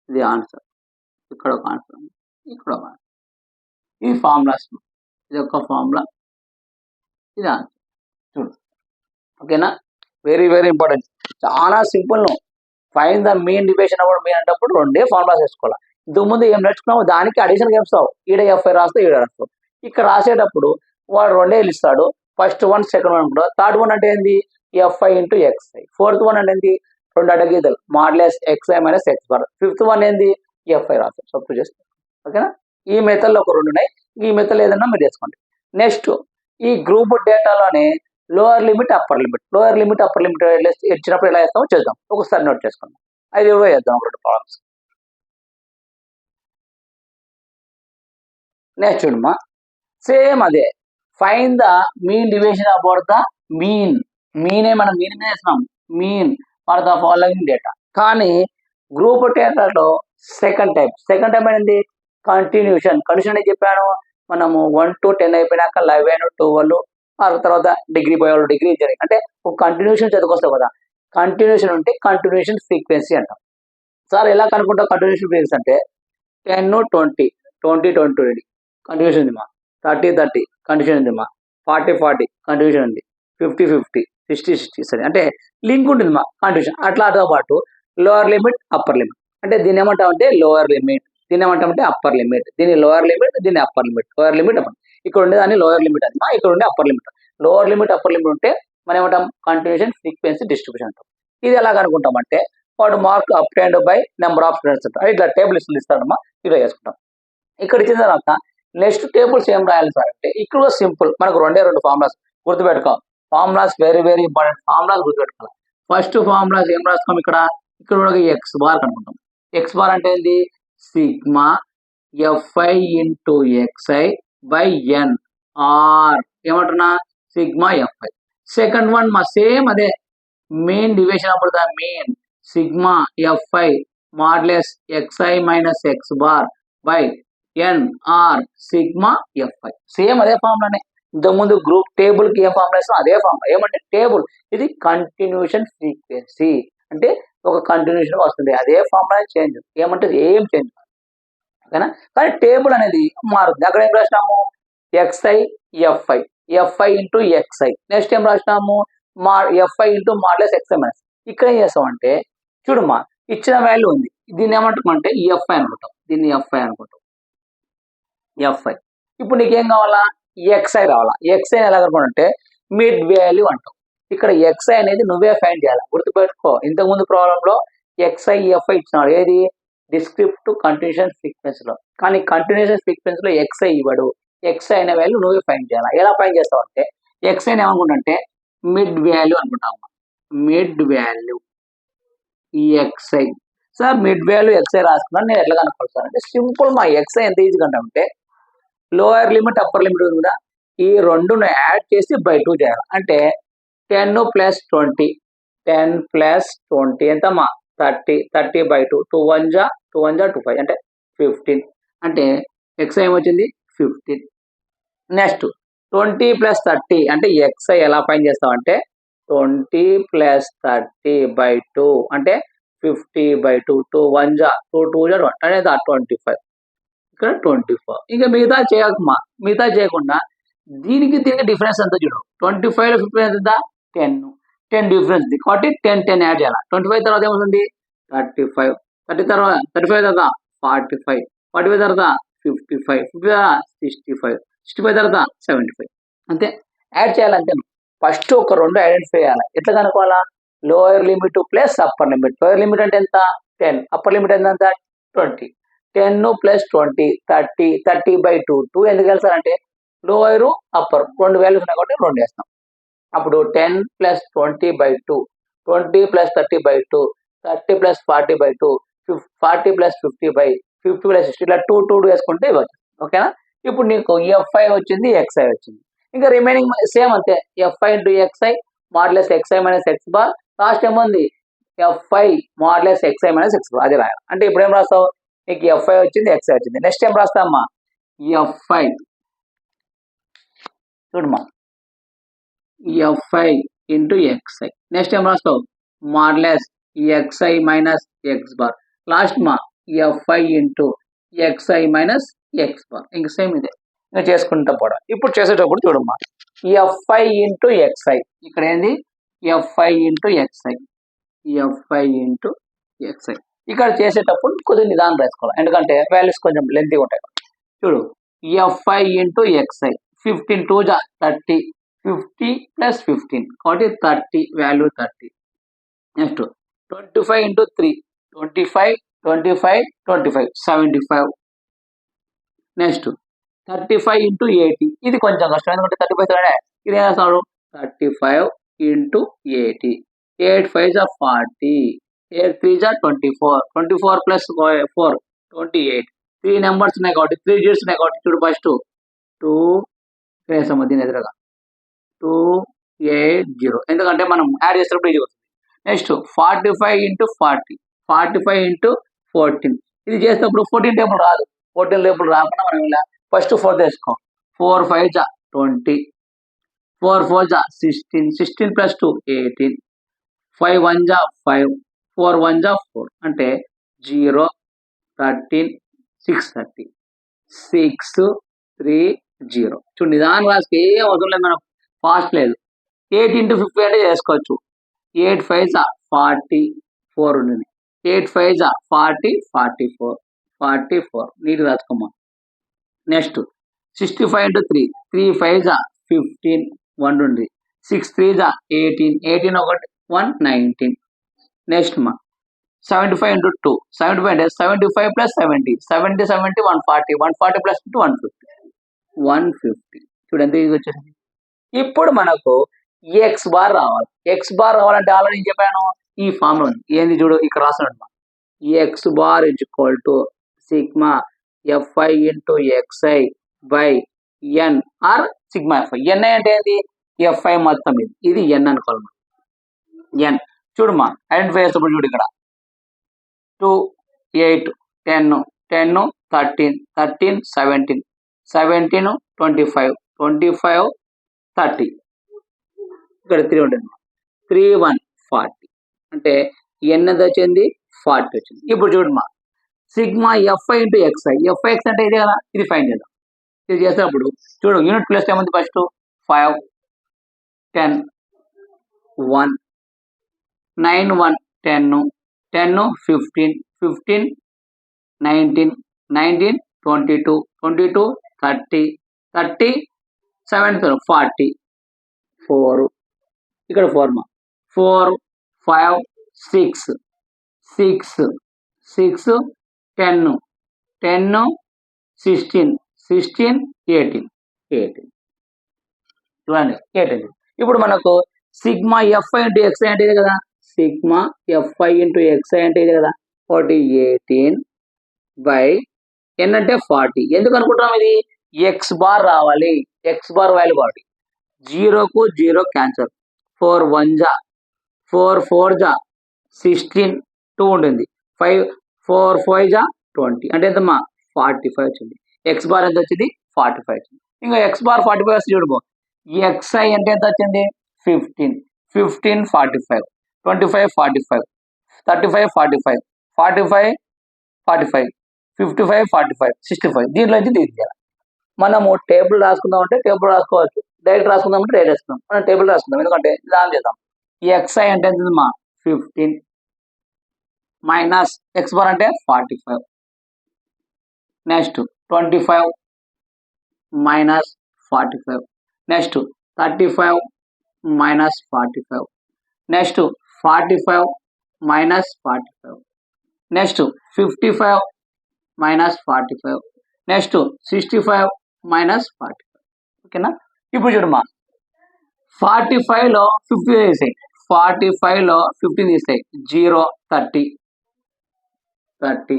ఇది ఆన్సర్, ఇక్కడ ఒక ఆన్సర్, ఇక్కడ ఒక ఆన్సర్. ఇది ఫార్ములాస్, ఇది ఒక ఫార్ములా, ఇది ఆన్సర్ చూడు. ఓకేనా, వెరీ వెరీ ఇంపార్టెంట్, చాలా సింపుల్. నువ్వు ఫైన్ ద మీన్ డివిజన్ అవ్వడం మీన్ అంటప్పుడు రెండే ఫార్ములాస్ వేసుకోవాలి. ఇంతకుముందు ఏం నేర్చుకున్నావు దానికి అడిషనల్ వేస్తావు, ఈడ ఎఫ్ఐ రాస్తావు ఈడ రాస్తావు. ఇక్కడ రాసేటప్పుడు వాడు రెండే ఇస్తాడు, ఫస్ట్ వన్ సెకండ్ వన్ కూడా. థర్డ్ వన్ అంటే ఏంది f i into X I. Fourth one అంటే ఏంది 2 అడ్డగీతలు modulus xi minus X bar. Fifth one ఏంది ఎఫ్ఐ రాస్తాం సబ్స్టిట్యూట్ చేస్తాం. ఓకేనా, ఈ మెథడ్లో ఒక 2 ఉన్నాయి, ఈ మెథడ్ ఏదన్నా మీరు చేసుకోండి. నెక్స్ట్ ఈ గ్రూప్ డేటాలోనే లోవర్ లిమిట్ అప్పర్ లిమిట్ ఇచ్చినప్పుడు ఎలా చేస్తామో చేద్దాం. ఒకసారి నోట్ చేసుకుందాం, 5 చేద్దాం ఒక 2 ప్రాబ్లమ్స్. నెక్స్ట్ చూడమ్మా, సేమ్ అదే find the mean division about the మీనే మనం మీన్ మీద వేస్తున్నాం, mean for the following data. కానీ గ్రూప్ డేటాలో సెకండ్ టైప్ అనేది కంటిన్యూషన్ అని చెప్పాను. మనము 1 to 10 అయిపోయినాక 11 12 ఆ తర్వాత డిగ్రీ పోయే వాళ్ళు డిగ్రీ ఇంజనీరింగ్ అంటే ఒక కంటిన్యూషన్ చదువుకొస్తావు కదా. కంటిన్యూషన్ ఉంటే కంటిన్యూషన్ ఫ్రీక్వెన్సీ అంటాం. సార్ ఎలా కనుక్కుంటాం కంటిన్యూషన్ ఫ్రీక్వెన్సీ అంటే 10 20 20 20 కంటిన్యూషన్ ఉంది మా, 30 30 కంటిన్యూషన్ ఉంది మా, 40 40 కంటిన్యూషన్ ఉంది, 50 50 60 60 సరే అంటే లింక్ ఉంటుంది మా కంటిన్యూషన్. అట్లాతో పాటు లోవర్ లిమిట్ అప్పర్ లిమిట్ అంటే దీన్ని ఏమంటాం అంటే లోవర్ లిమిట్ దీన్ని ఏమంటామంటే అప్పర్ లిమిట్, దీని లోయర్ లిమిట్, దీన్ని upper limit. Lower limit upper, ఇక్కడ ఉండేదాన్ని లోయర్ లిమిట్ అంటాం, ఇక్కడ ఉండే upper limit. Lower limit upper limit ఉంటే మనం ఏమంటాం కంటిన్యూషన్ ఫ్రీక్వెన్సీ డిస్ట్రిబ్యూషన్ అంటాం. ఇది ఎలా కనుక్కుంటామంటే వాడు mark obtained by number of students అంటాం. ఇట్లా టేబుల్ ఇస్తాడమ్మా, ఇలా చేసుకుంటాం. ఇక్కడ ఇచ్చిన తర్వాత నెక్స్ట్ టేబుల్స్ ఏం రాయాలి సార్ అంటే ఇక్కడ సింపుల్, మనకు రెండు ఫార్ములాస్ గుర్తుపెట్టుకో. Formulas very very important, formulas గుర్తుపెట్టుకోవాలి. ఫస్ట్ ఫార్ములాస్ ఏం రాస్తాం, ఇక్కడ కూడా ఎక్స్ బార్ కనుక్కుంటాం. ఎక్స్ బార్ అంటే ఏంది, sigma f i into xi by n or ఏమంటున్నా సిగ్మా ఎఫ్ఐ. సెకండ్ వన్ మా సేమ్ అదే, మెయిన్ డివిజన్ అప్పుడు the main sigma f i modulus xi minus X bar by n or sigma f i. Same అదే ఫార్ములానే, ఇంతకుముందు group table కి ఏం formula ఇస్తాం అదే ఫార్ములా. ఏమంటే టేబుల్, ఇది కంటిన్యూషన్ ఫ్రీక్వెన్సీ అంటే ఒక కంటిన్యూషన్ వస్తుంది, అదే ఫార్ములా చేంజ్, ఏమంటే ఏం చేంజ్ ఓకేనా. కానీ టేబుల్ అనేది మారుతుంది. అక్కడ ఏం రాసినాము X I F I, F I into X I. Next ఏం రాసినాము F I into modulus xi minus. ఇక్కడ ఏం చేస్తామంటే చూడమ్మా, ఇచ్చిన వాల్యూ ఉంది, దీన్ని ఏమంటామంటే ఎఫ్ఐ అనుకుంటాం, దీన్ని ఎఫ్ఐ అనుకుంటాం, ఎఫ్ఐ. ఇప్పుడు నీకేం కావాలా ఎక్స్ఐ రావాలా. ఎక్స్ఐ ఎలా కనుక్కుంటే మిడ్ వాల్యూ అంటాం. ఇక్కడ ఎక్స్ఐ అనేది నువ్వే ఫైండ్ చేయాలి, గుర్తుపెట్టుకో. ఇంతకుముందు ప్రాబ్లంలో ఎక్స్ఐ ఎఫ్ఐ ఇచ్చినాడు, ఏది డిస్క్రిప్ట్ కంటిన్యూషన్ ఫ్రీక్వెన్సీలో. కానీ కంటిన్యూషన్ ఫ్రీక్వెన్సీలో ఎక్స్ఐ ఇవ్వడు, ఎక్స్ఐ అనే వాల్యూ నువ్వే ఫైండ్ చేయాలి. ఎలా ఫైండ్ చేస్తావు అంటే ఎక్స్ఐని ఏమనుకుంటే మిడ్ వాల్యూ అనుకుంటాము, mid value xi. Sir mid value xi రాసుకున్నాను, నేను ఎట్లా కనుక్కోవాలి అంటే సింపుల్, మా ఎక్స్ఐ ఎంత ఈజీగా అంటే లోయర్ లిమిట్ అప్పర్ లిమిట్ ఉంది కదా, ఈ రెండును యాడ్ చేసి బై 2 చేయాలి. అంటే 10 ప్లస్ 20, 10 ప్లస్ 20 ఎంతమ్మా 30, 30 బై 2, 2 1 జా 2 5 అంటే 15. అంటే ఎక్స్ఐ ఏమొచ్చింది 15. నెక్స్ట్ 20 ప్లస్ 30 అంటే ఎక్స్ఐ ఎలా ఫైండ్ చేస్తామంటే 20 ప్లస్ 30 బై 2 అంటే 50 బై 2, 2 1 జా 2 2 జా 1 అనేది 25, ఇక్కడ 24. ఇంకా మిగతా చేయకమ్మా, మిగతా చేయకుండా దీనికి డిఫరెన్స్ ఎంత చూడు, 25 లో 50 ఎంత 10 డిఫరెన్స్ ఉంది కాబట్టి 10 యాడ్ చేయాలి. 25 తర్వాత ఏమవుతుంది 35, 30 తర్వాత 35 తర్వాత 45, 45 తర్వాత 55, 50 తర్వాత 65, 65 తర్వాత 75. అంతే యాడ్ చేయాలంటే ఫస్ట్ ఒక రెండు ఐడెంటిఫై చేయాలి. ఎట్లా కనుక్కోవాలా lower limit plus upper limit. Lower limit అంటే ఎంత 10, అప్పర్ లిమిట్ ఎంత 20. 10 ప్లస్ 20 30, 30 బై 2, 2 ఎందుకు వెళ్తారంటే లోయర్ అప్పర్ రెండు వాల్యూస్ ఉన్నాయి కాబట్టి 2 వేస్తాం. అప్పుడు 10 plus 20 by 2, 20 plus 30 by 2, 30 plus 40 by 2, 40 plus 50 by 50 plus 60 ఇలా 2 2 వేసుకుంటే ఇవ్వచ్చు. ఓకేనా. ఇప్పుడు నీకు ఎఫ్ఐ వచ్చింది, ఎక్స్ఐ వచ్చింది. ఇంకా రిమైనింగ్ సేమ్ అంతే, F I into X I modulus xi minus X bar. Last ఏముంది F I modulus xi minus X bar, అది రాయాలి. అంటే ఇప్పుడు ఏం రాస్తావు, నీకు ఎఫ్ఐ వచ్చింది, ఎక్స్ఐ వచ్చింది. నెక్స్ట్ ఏం రాస్తామా ఎఫ్ఐ, చూడమ్మా ఎఫ్ఐ ఇంటూ ఎక్స్ఐ. నెక్స్ట్ ఏం రాస్తావు modulus xi minus X bar. Last మా F I into xi minus X bar. ఇంక సేమ్ ఇదే ఇంకా చేసుకుంటా పోవడం. ఇప్పుడు చేసేటప్పుడు చూడమ్మా ఎఫ్ఐ ఇంటూ ఎక్స్ఐ, ఇక్కడ ఏంది f i into xi, f i into x i. ఇక్కడ చేసేటప్పుడు కొద్దిగా నిదానం రాసుకోవాలి, ఎందుకంటే వాల్యూస్ కొంచెం లెంతీగా ఉంటాయి. చూడు ఎఫ్ఐ ఇంటూ ఎక్స్ఐ 15 2 జా 30, 50 ప్లస్ 15 కాబట్టి 30 value 30. Next 25 into 3 25, 25, 25 75. Next 35 into 80, ఇది కొంచెం కష్టం ఎందుకంటే 35 ఇది ఏం చేస్తాడు 35 ఇంటూ 80, 8 5 జా 40, 8 3 జా 24, 24 ప్లస్ 4 28. 3 నెంబర్స్ ఉన్నాయి కాబట్టి 3 డిజిట్స్ ఉన్నాయి కాబట్టి చూడు ఫస్ట్ 2 వేసాము దీని ఎదురుగా 280, ఎందుకంటే మనం యాడ్ చేసేటప్పుడు ఇది వస్తుంది. నెక్స్ట్ 45 ఇంటూ 40, 45 ఇంటూ 14, ఇది చేసేటప్పుడు 14 టేబుల్ రాదు. 14 టేబుల్ రాకుండా మనం ఇలా ఫస్ట్ 4 తీసుకో, 4 5 జా 20, 4 4 జా 16, 16 ప్లస్ 2 18, 5 1 జా 5, 4 1 జా 4 అంటే 0 13 6 30, 6 3 0. చూడండి నిదానం రాసుకు ఏం అవసరం లేదు, మనం ఫాస్ట్ లేదు. 8 ఇంటూ 50 అంటే చేసుకోవచ్చు. 8 5 జా 44 ఉంది, 8 5 జా 40 44, 44 నీట్ రాసుకోమ్మా. నెక్స్ట్ 65 into 3 3 5 15 1 ఉంది. 6 3 18 18 ఒకటి 1 19. నెక్స్ట్ మా 75 into 2 75 అంటే 75 plus 70 70 70 140 140 plus 2 150 150 చూడండి ఎంత ఈజీ వచ్చేసింది. ఇప్పుడు మనకు ఎక్స్ బార్ రావాలి. ఎక్స్ బార్ రావాలంటే ఆల్రెడీ నేను చెప్పాను ఈ ఫామ్ లో ఉంది. ఏంది చూడు ఇక్కడ రాసినట్టు x bar is equal to sigma f i into xi by n or sigma f i. N i అంటే ఏంది ఎఫ్ఐ మొత్తం ఇది ఎన్ అనుకోవాలి. ఎన్ చూడమ్మా ఐడెంటిఫై చేసేటప్పుడు చూడు ఇక్కడ 2 8 10 10 13 13 17 17 25 25 30 ఇక్కడ 3 ఉంటుంది. 3 1 40 అంటే ఎన్ ఎంత వచ్చింది 40 వచ్చింది. ఇప్పుడు చూడమ్మా sigma f i into x i f i x అంటే ఇదే కదా, ఇది ఫైండ్ చేద్దాం. ఇది చేసేటప్పుడు చూడు యూనిట్ ప్లేస్ ఏముంది ఫస్ట్ 5 10 1 9 1 10 10 15 15 19 19 22 22 30 30 7 40 4 ఇక్కడ 4 మా 4 5 6 6 6 10 10 16 16 18 18 చూడండి 18. ఇప్పుడు మనకు సిగ్మా ఎఫ్ఐ ఇంటూ ఎక్స్ఐ అంటే ఇది కదా, సిగ్మా ఎఫ్ఐ ఇంటూ ఎక్స్ఐ అంటే ఇది కదా 18 బై ఎన్ అంటే 40. ఎందుకు అనుకుంటున్నాం ఇది ఎక్స్ బార్ రావాలి. ఎక్స్ బార్ వాల్యూ కాబట్టి 0కు 0 క్యాన్సర్ 4 1 4 4 16 2 ఉంటుంది 5 4 5 20 అంటే ఎంతమ్మా 45 వచ్చింది. ఎక్స్ బార్ ఎంత వచ్చింది 45 వచ్చింది. ఇంకా ఎక్స్ బార్ 45 వస్తే చూడబో ఎక్స్ఐ అంటే ఎంత వచ్చింది 15 15 45 25 45 35 45 45 45 55 45 65 దీంట్లో నుంచి తీసేయాలి. మనము టేబుల్ రాసుకుందాం అంటే టేబుల్ రాసుకోవచ్చు, డైరెక్ట్ రాసుకుందాం అంటే డైరెక్ట్ రాసుకుందాం. మనం టేబుల్ రాసుకుందాం ఎందుకంటే దాని చేద్దాం. ఎక్స్ఐ అంటే ఎంత మా 15 మైనస్ ఎక్స్ బార్ అంటే 45 next 25 minus 45 next 35 minus 45 next 45 minus 45 next 55 minus 45 next 65 minus 45. ఓకేనా. ఇప్పుడు చూడమ్మా 45లో 50 తీసాయి 45లో 15 తీసాయి 0 30 30.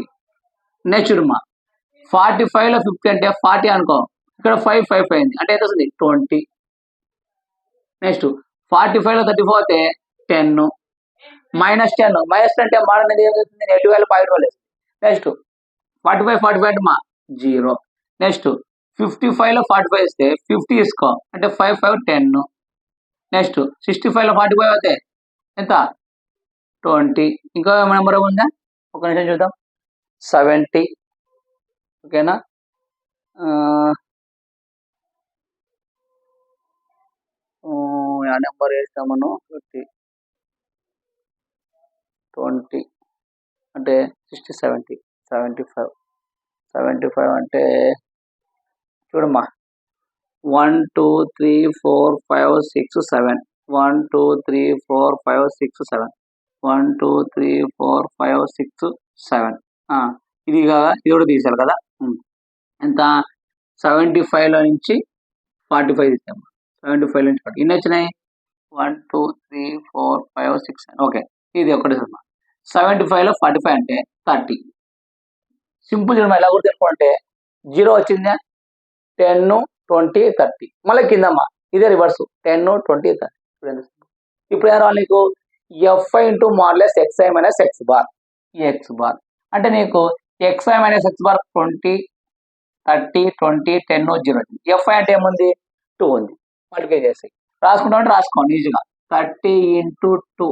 నెక్స్ట్ చూడమ్మా 45లో 50 అంటే 40 అనుకో ఇక్కడ 5 5 అయింది అంటే ఎంత వస్తుంది 20. నెక్స్ట్ 45లో 34 అయితే 10 మైనస్ 10 మైనస్ అంటే మాడనేది ఏమవుతుంది negative value point value. Next 45 45 అంటే మా 0. నెక్స్ట్ 55లో 45 ఇస్తే 50 తీసుకో అంటే 5 5 10. నెక్స్ట్ 65లో 45 అయితే ఎంత 20. ఇంకో నెంబర్ ఉందా ఒక నిమిషం చూద్దాం 70. ఓకేనా. నెంబర్ వేస్తాం మనం 50 20 అంటే 60 70 75 75 అంటే చూడమ్మా 1 2 3 4 5 6 7 1 2 3 4 5 6 7 1 2 3 4 5 6 7 ఇది కాగా ఇది కూడా తీసారు కదా. ఎంత 75లో నుంచి 45 తీసాము 75 నుంచి 40 ఇన్ని వచ్చినాయి 1 2 3 4 5 6 7 ఓకే ఇది ఒకటి 75లో 45 అంటే 30. సింపుల్ చూడమ్మా ఎలా కూడా తెలుసుకుంటే 0 వచ్చిందా 10 20 30 మళ్ళీ కిందమ్మా ఇదే రివర్స్ 10 20 30. ఇప్పుడు ఏం రావాలి నీకు f i into modulus xi minus X bar. X bar అంటే నీకు x i minus X bar 20 30 20 10 0. F i అంటే ఏముంది 2 ఉంది మల్టిప్లై చేసి రాసుకుంటాం అంటే రాసుకోండి ఈజీగా 30 into 2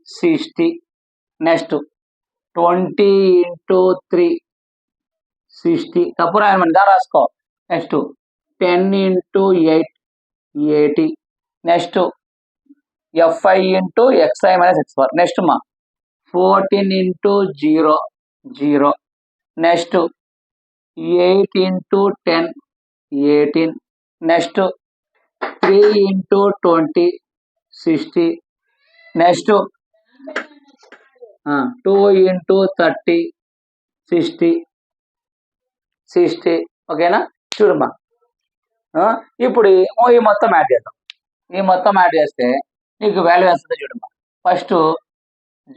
60. నెక్స్ట్ 20 into 3 60 తప్పు రాయమండి దా రాసుకో. Next 10 into 8 80. Next f i into xi minus X bar. Next మా 14 into 0 0 next 8 into 10 18, next 3 into 20 60, next 2 into 30 60. ఓకేనా? చూడమ్మా, ఇప్పుడు ఈ మొత్తం యాడ్ చేద్దాం. ఈ మొత్తం యాడ్ చేస్తే నీకు వాల్యూ వస్తుందో చూడమ్మా. ఫస్ట్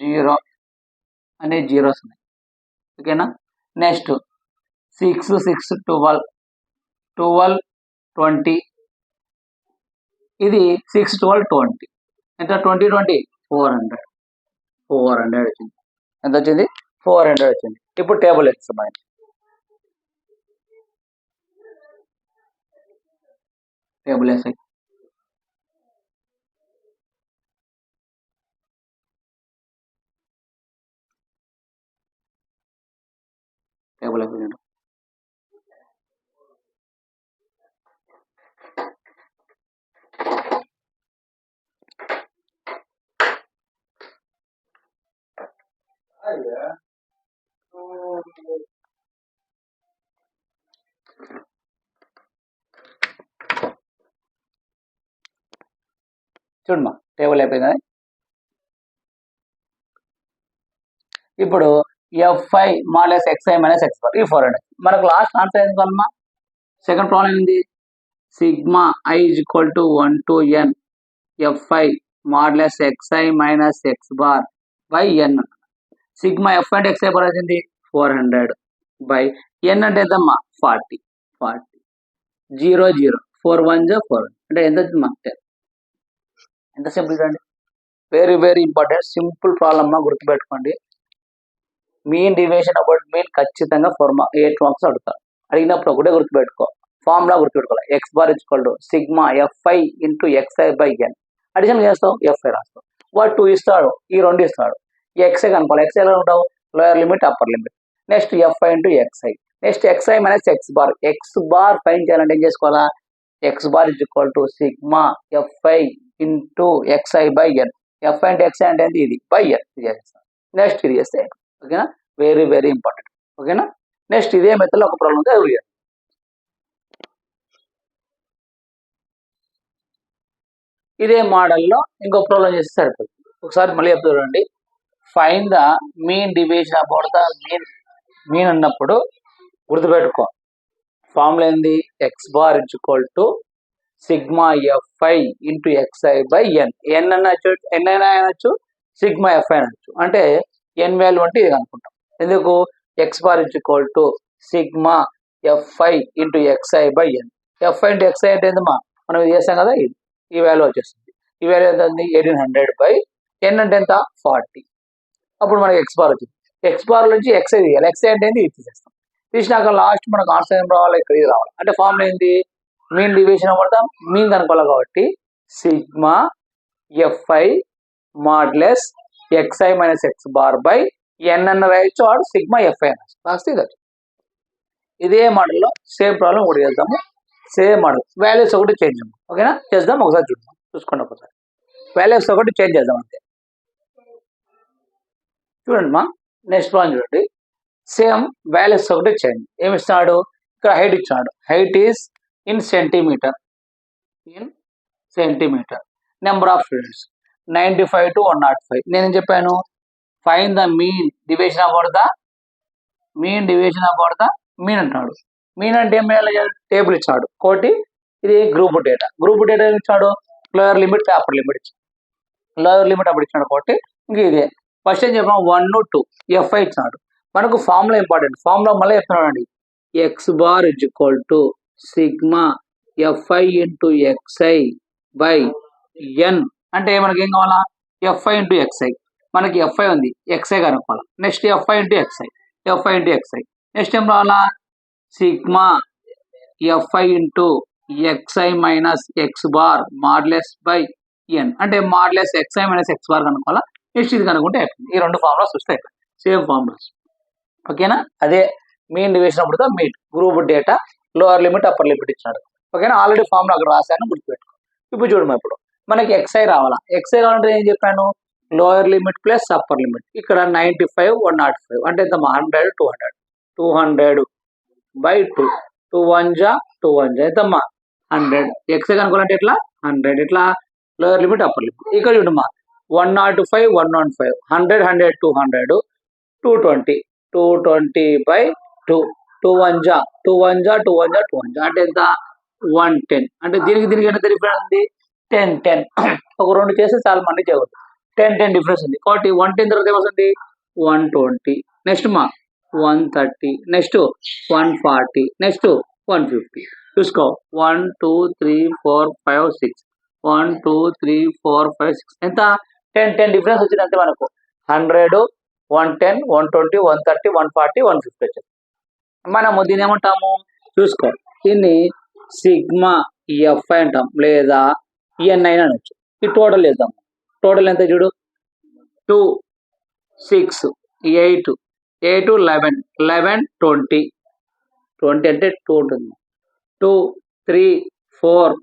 0 అనే జీరోస్ ఉన్నాయి. ఓకేనా? నెక్స్ట్ 6 6 12 12 20, ఇది 6 12 20 ఎంత 20 20 400 వచ్చింది. ఎంత వచ్చింది? 400 వచ్చింది. ఇప్పుడు టేబుల్ వేస్తాం. టేబుల్ వేసాయి. టేబుల్ అయిపోయింది. చూడమ్మా, టేబుల్ అయిపోయింది. ఇప్పుడు F5 modulus XI minus X bar, ఈ 400. మనకు లాస్ట్ ఆన్సర్ ఎందుకు అమ్మా? సెకండ్ ప్రాబ్లం ఏంది? Sigma I is equal to 1 to n F5 modulus XI minus X bar by n. Sigma F అంటే XI బార్ వచ్చింది 400 బై n అంటే ఎంతమ్మా? 40 0 0 4 1 4 అంటే ఎంత వచ్చిందమ్మా? 10. ఎంత సింపుల్ అండి. Very very important simple problem అమ్మా, గుర్తుపెట్టుకోండి. మీన్ డివిజన్ అబౌట్ మీన్ ఖచ్చితంగా 8 మార్క్స్ అడుగుతారు. అడిగినప్పుడు ఒకటే గుర్తుపెట్టుకో, ఫార్ములా గుర్తుపెట్టుకోవాలి. X bar equal to sigma F5 into XI by n. Addition చేస్తావు, F5 రాస్తావు. వాడు 2 ఇస్తాడు, ఈ 2 ఇస్తాడు. XI కనుకోవాలి. XI ఎలా ఉంటావు? Lower limit upper limit. Next F5 into XI, next XI minus X bar. X bar fine చేయాలంటే ఏం చేసుకోవాలా? X bar is equal to sigma F5 into XI by n. F అంటే XI అంటే ఇది by n. ఇది చేస్తాం. Next ఇది చేస్తే, ఓకేనా? Very very important. ఓకేనా? నెక్స్ట్ ఇదే మెథడ్లో ఒక ప్రాబ్లం ఉంది, అది ఇదే మోడల్లో ఇంకో ప్రాబ్లం చేస్తే సరిపోతుంది. ఒకసారి మళ్ళీ చెప్తా చూడండి. Find the mean division about the mean అన్నప్పుడు గుర్తుపెట్టుకో, ఫార్ములా ఏంది? X bar is equal to sigma F5 into XI by n. ఎన్ అనొచ్చు, ఎన్ అయినా అనొచ్చు, సిగ్మా F5 అనొచ్చు. అంటే ఎన్ వాల్యూ అంటే ఇది అనుకుంటాం. ఎందుకు? X bar is equal to sigma F5 into XI by n. F5 into XI అంటే ఏందమ్మా? మనం ఇది చేస్తాం కదా, ఇది ఈ వాల్యూ వచ్చేస్తుంది. ఈ వాల్యూ ఎంత ఉంది? 1800 బై n అంటే ఎంత? 40. అప్పుడు మనకి ఎక్స్ బార్ వచ్చింది. ఎక్స్ బార్ నుంచి XI తీయాలి. XI అంటే ఏంది? ఇది తీసేస్తాం. తీసినాక లాస్ట్ మనకు ఆన్సర్ ఏం రావాలి? ఇక్కడ ఇది రావాలి. అంటే ఫార్ములా ఏంది? మీన్ డివిజన్ పడతాం, మీన్ కనుకోవాలి కాబట్టి sigma F5 modulus XI minus X bar by n అన్న రాయొచ్చు, ఆడు సిగ్మా F5 అనొచ్చు. రాస్తే ఇది. ఇదే మోడల్లో సేమ్ ప్రాబ్లం ఒకటి చేద్దాము. సేమ్ మోడల్, వాల్యూస్ ఒకటి చేంజ్. ఓకేనా? చేద్దాం, ఒకసారి చూసుకోండి. ఒకసారి వాల్యూస్ ఒకటి చేంజ్ చేద్దాం అంతే. చూడండి మా, నెక్స్ట్ ప్రాబ్లం చూడండి. సేమ్ వాల్యూస్ ఒకటి చేంజ్. ఏమి ఇస్తున్నాడు? ఇక్కడ హైట్ ఇచ్చినాడు. Height is in centimetre. Number of students 95 to 105. నేనేం చెప్పాను? Find the mean division about the mean అంటున్నాడు. మీన్ అంటే ఏం చేయాలి? టేబుల్ ఇచ్చాడు కోటి. ఇది గ్రూప్ డేటా. ఏమి ఇచ్చాడు? లోయర్ లిమిట్ అప్పర్ లిమిట్ ఇచ్చాడు. లోయర్ లిమిట్ అప్పుడు ఇచ్చాడు కాబట్టి ఇంక ఇదే. ఫస్ట్ ఏం చెప్పాము? 1 2 F5 ఇచ్చినాడు. మనకు ఫార్ములా ఇంపార్టెంట్. ఫార్ములా మళ్ళీ చెప్తున్నాడు అండి. X bar is equal to sigma F5 into XI by n. అంటే మనకి ఏం కావాలా? F5 into XI. మనకి F5 ఉంది, XI కనుక్కోవాలి. Next F5 into XI. Next ఏం రావాలా? Sigma F5 into XI minus X bar modulus by n. అంటే modulus XI minus X bar కనుక్కోవాలా. నెక్స్ట్ ఇది కనుక్కుంటే అయిపోయింది. ఈ 2 ఫార్ములాస్ వస్తాయి, సేమ్ ఫార్ములాస్. ఓకేనా? అదే మీన్ డివిజన్ అప్పుడు mean group data lower limit upper limit ఇచ్చినాడు. ఓకేనా? ఆల్రెడీ ఫార్ములా అక్కడ రాశాను, గుర్తుపెట్టుకో. ఇప్పుడు చూడము, ఇప్పుడు మనకి XI రావాలా. XI రావాలంటే ఏం చెప్పాను? Lower limit plus upper limit. ఇక్కడ 95 105 అంటే ఎంత? 100 200. 200/2 2 1 జా 2 1 జా ఎంతమ్మా 100 ఎక్స్ కనుక్కోవాలంటే ఎట్లా 100 ఇట్లా లోయర్ లిమిట్ అప్పర్ లిమిట్ ఇక్కడ చూడమ్మా 105 105 100 100 200 220 220/2 2 1 జా 2 1 జా 2 1 జా 2 1 జా అంటే ఎంత 110 అంటే దీనికి ఎంత డిఫరెన్స్ ఉంది 10 10 ఒక రెండు చేస్తే చాలా మంది చేయవచ్చు 10 10 డిఫరెన్స్ ఉంది కాబట్టి 110 తర్వాత ఏమవుతుంది 120 నెక్స్ట్ మా 130 నెక్స్ట్ 140 నెక్స్ట్ 150 చూసుకో 1 2 3 4 5 6 1 2 3 4 5 6 ఎంత 10 10 డిఫరెన్స్ వచ్చింది అంతే మనకు 100 110 120 130 140 150 వచ్చింది మనము దీన్ని ఏమంటాము చూసుకో దీన్ని సిగ్మా ఎఫ్ అంటాం లేదా ఎన్ అయినా అనొచ్చు ఈ టోటల్ చేద్దాం టోటల్ ఎంత చూడు 2 6 8 8 11 11 20 20 అంటే 2 ఉంటుంది 2 3 4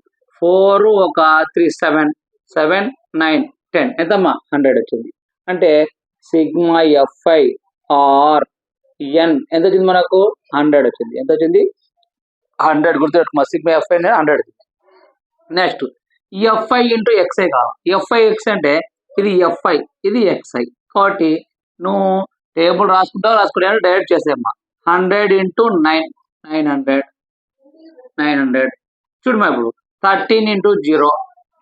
4 ఒక 3 7 7 9 10 ఎంతమ్మా 100 వచ్చింది అంటే సిగ్మా ఎఫ్ఐ ఆర్ ఎన్ ఎంత వచ్చింది మనకు 100 వచ్చింది ఎంత వచ్చింది 100 గుర్తుపెట్టుకో సిగ్మా ఎఫ్ఐ 100 వచ్చింది నెక్స్ట్ ఎఫ్ఐ ఇంటూ ఎక్స్ఐ కావాలి ఎఫ్ఐ ఎక్స్ అంటే ఇది ఎఫ్ఐ ఇది ఎక్స్ఐ కాబట్టి నువ్వు టేబుల్ రాసుకుంటే డైరెక్ట్ చేసేమ్మా 100 ఇంటూ 900 చూడమ్మా ఇప్పుడు 13 ఇంటూ 0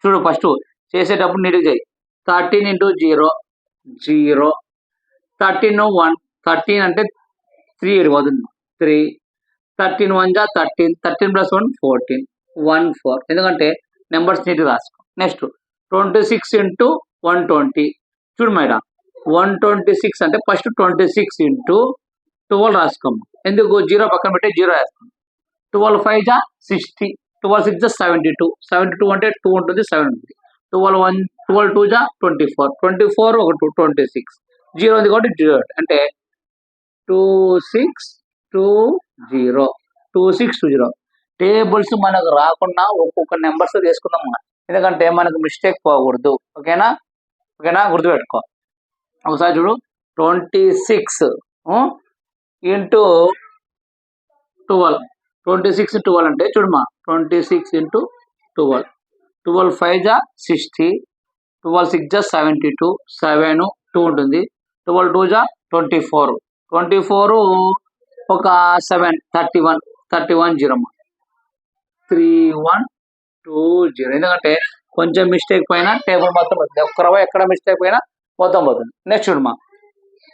చూడు ఫస్ట్ చేసేటప్పుడు నీట్గా చేయి 13 ఇంటూ 0 0 13 1 13 అంటే 3 పోతుంది 3 13 1 జా 13 13 ప్లస్ 1 14 1 4 ఎందుకంటే నెంబర్స్ నీట్గా రాసుకో నెక్స్ట్ 26 ఇంటూ 120 చూడు మేడం 126 అంటే ఫస్ట్ 26 ఇంటూ 12 రాసుకోము ఎందుకు 0 పక్కన పెట్టి 0 వేస్తాం 12 5 జా 60 12 6 జా 72 72 అంటే 2 ఉంటుంది 7 ఉంటుంది 12 2 జా 24 24 ఒక 2 26 0 ఉంది కాబట్టి 0 అంటే 2620 2620 టేబుల్స్ మనకు రాకుండా ఒక్కొక్క నెంబర్స్ తీసుకుందాం ఎందుకంటే మనకు మిస్టేక్ పోకూడదు ఓకేనా గుర్తుపెట్టుకో ఒకసారి చూడు 26 ఇంటూ 12 26 12 అంటే చూడమ్మా 26 ఇంటూ 12 12 5 జా 60 12 6 జా 72 7 2 ఉంటుంది 12 2 జా 24 24 ఒక 7 31 0 3120 ఎందుకంటే కొంచెం మిస్టేక్ పైన టేబుల్ మొత్తం పోతుంది ఒక్క రవ ఎక్కడ మిస్టేక్ పైన మొత్తం పోతుంది నెక్స్ట్ చూడమ్మా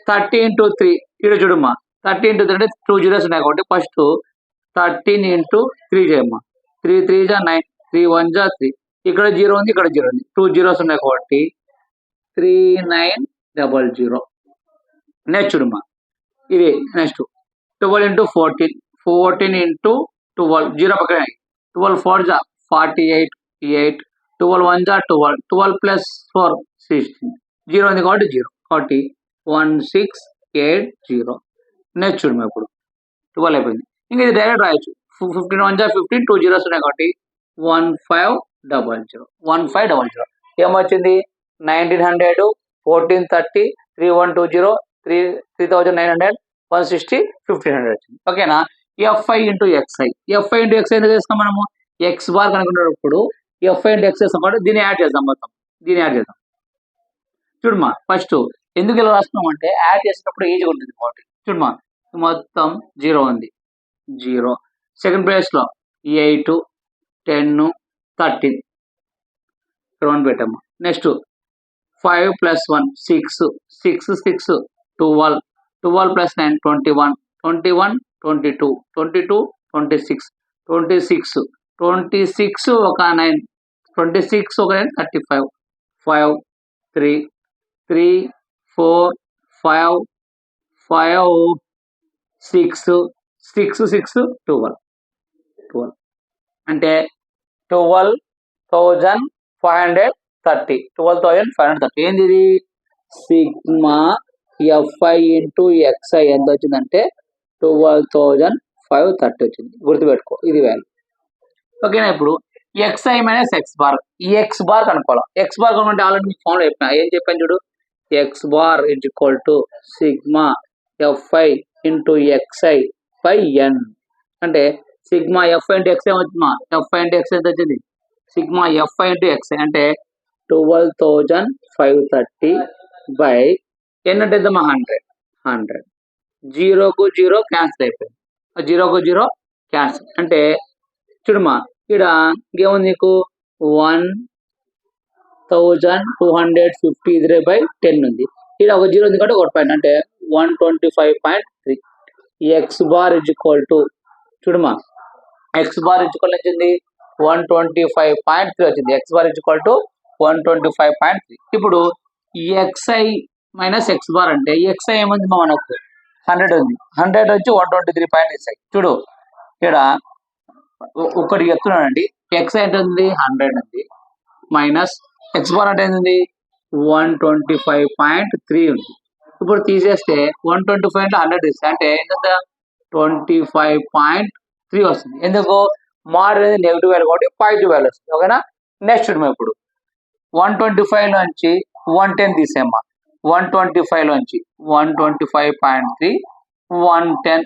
30 ఇంటూ 3 ఇక్కడ చూడమ్మా 30 ఇంటూ 3 అంటే 2 జీరోస్ ఉన్నాయి కాబట్టి ఫస్ట్ 13 ఇంటూ 3 చేయమ్మా 3 3 జా 9 3 1 జా 3 ఇక్కడ 0 ఉంది ఇక్కడ 0 ఉంది 2 జీరోస్ ఉన్నాయి కాబట్టి 3900 నెక్స్ట్ చూడమ్మా ఇది నెక్స్ట్ 12 ఇంటూ 14 14 ఇంటూ 12 0 పక్కన 12 4 జా 48 8 12 1 జా 12 12 ప్లస్ 4 16 0 ఉంది కాబట్టి 0 కాబట్టి 1680 నెక్స్ట్ చూడమ్మా ఇప్పుడు 12 అయిపోయింది ఇంకా ఇది డైరెక్ట్ రాయొచ్చు 15 1 జా 15 2 జీరోస్ ఉన్నాయి కాబట్టి 1500 ఏమొచ్చింది 1900 1430 3120 3900 160 1500 వచ్చింది ఓకేనా F I into xi f i into X I ఎందుకు చేస్తాం మనము ఎక్స్ బార్ కనుక్కున్నప్పుడు ఎఫ్ఐ ఇంటూ ఎక్స్ చేస్తాం కాబట్టి దీన్ని యాడ్ చేద్దాం మొత్తం దీన్ని యాడ్ చేద్దాం చూడమ్మా ఫస్ట్ ఎందుకు ఇలా రాస్తున్నాం అంటే యాడ్ చేసినప్పుడు ఈజీగా ఉంటుంది కాబట్టి చూడమ్మా మొత్తం 0 ఉంది 0 సెకండ్ ప్లేస్ లో 8 10 13 ఇక్కడ 1 పెట్టమ్మా నెక్స్ట్ 5 ప్లస్ 1 6 6 6 12 12 ప్లస్ 9 21 21 22 22 26 26 26 ఒక 9 26 ఒక 9 35 5 3 3 4 5 5 6 6 6 12 అంటే 12,530 12,530 ఏంది ఇది సిగ్మా ఎఫ్ఐ ఇంటూ ఎక్స్ఐ ఎంత వచ్చిందంటే 12,530 వచ్చింది గుర్తుపెట్టుకో ఇది వాల్యూ ఓకేనా ఇప్పుడు ఎక్స్ఐ మైనస్ ఎక్స్ బార్ ఈ ఎక్స్ బార్ కనుక్కోవాలి ఎక్స్ బార్ కనుక్కుంటే ఆల్రెడీ మీకు ఫార్ములా చెప్పిన ఏం చెప్పాను చూడు X bar is equal to sigma f i into xi by N అంటే సిగ్మా ఎఫ్ ఇంటూ ఎక్స్ఐ వచ్చింది. ఎఫ్ ఇంటూ ఎక్స్ ఎంత వచ్చింది? సిగ్మా ఎఫ్ ఇంటూ ఎక్స్ఐ అంటే 12,530 బై ఎన్ అంటే ఎంతమ్మా 100 జీరోకు జీరో క్యాన్సిల్ అయిపోయింది. జీరోకు జీరో క్యాన్సిల్ అంటే చూడమ్మా ఇక్కడ ఇంకేముంది నీకు 1250 బై 10 ఉంది. ఇక్కడ ఒక జీరో ఉంది కాబట్టి 1 పాయింట్ అంటే 125.3 X bar is equal to చూడమ్మా ఎక్స్ బార్ ఇజ్ ఈక్వల్ వచ్చింది 125.3 వచ్చింది. X bar is equal to 125.3. ఇప్పుడు ఎక్స్ఐ మైనస్ ఎక్స్ బార్ అంటే ఎక్స్ఐ ఏముంది మనకు 100 ఉంది. 100 వచ్చి 123.6. చూడు ఇక్కడ ఒకటి చెప్తున్నానండి. ఎక్స్ అంటే ఉంది 100 ఉంది మైనస్ ఎక్స్ బార్ అంటే ఏంది 125.3 ఉంది. ఇప్పుడు తీసేస్తే 125 అంటే 100 ఇస్తే అంటే ఎంత 25.3 వస్తుంది. ఎందుకు మాడ్ అనేది నెగిటివ్ వాల్యూ కాబట్టి పాజిటివ్ వాల్యూ వస్తుంది. ఓకేనా. నెక్స్ట్ ఇప్పుడు 125 నుంచి 110 తీసేమ్మా. 125 నుంచి 125.3 110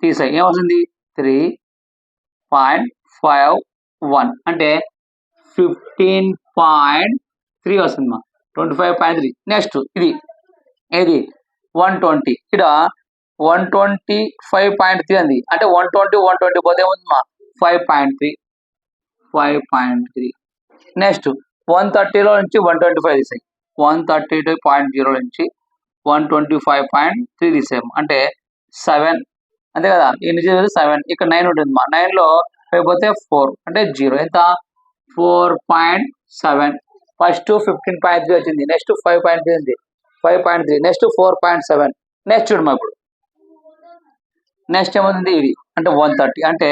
తీసాయి ఏమవుతుంది 3.51 అంటే 15.3 వస్తుంది మా 25.3. నెక్స్ట్ ఇది ఏది 120 ఇక్కడ 125.3 అంది అంటే 120 పోతే ఏమవుతుంది మా 5.3. నెక్స్ట్ 130లో నుంచి 125 తీసాయి 132.0 నుంచి 125.3 తీసాము అంటే 7 అంతే కదా. ఎన్ని 7 ఇక్కడ 9 ఉంటుంది మా 9లో అయిపోతే 4 అంటే 0 ఎంత 4.7. ఫస్ట్ 15.3 వచ్చింది. నెక్స్ట్ 5.3 ఉంది 5.3 నెక్స్ట్ 4.7. నెక్స్ట్ చూడమ్మా ఇప్పుడు నెక్స్ట్ ఏమవుతుంది ఇది అంటే 130 అంటే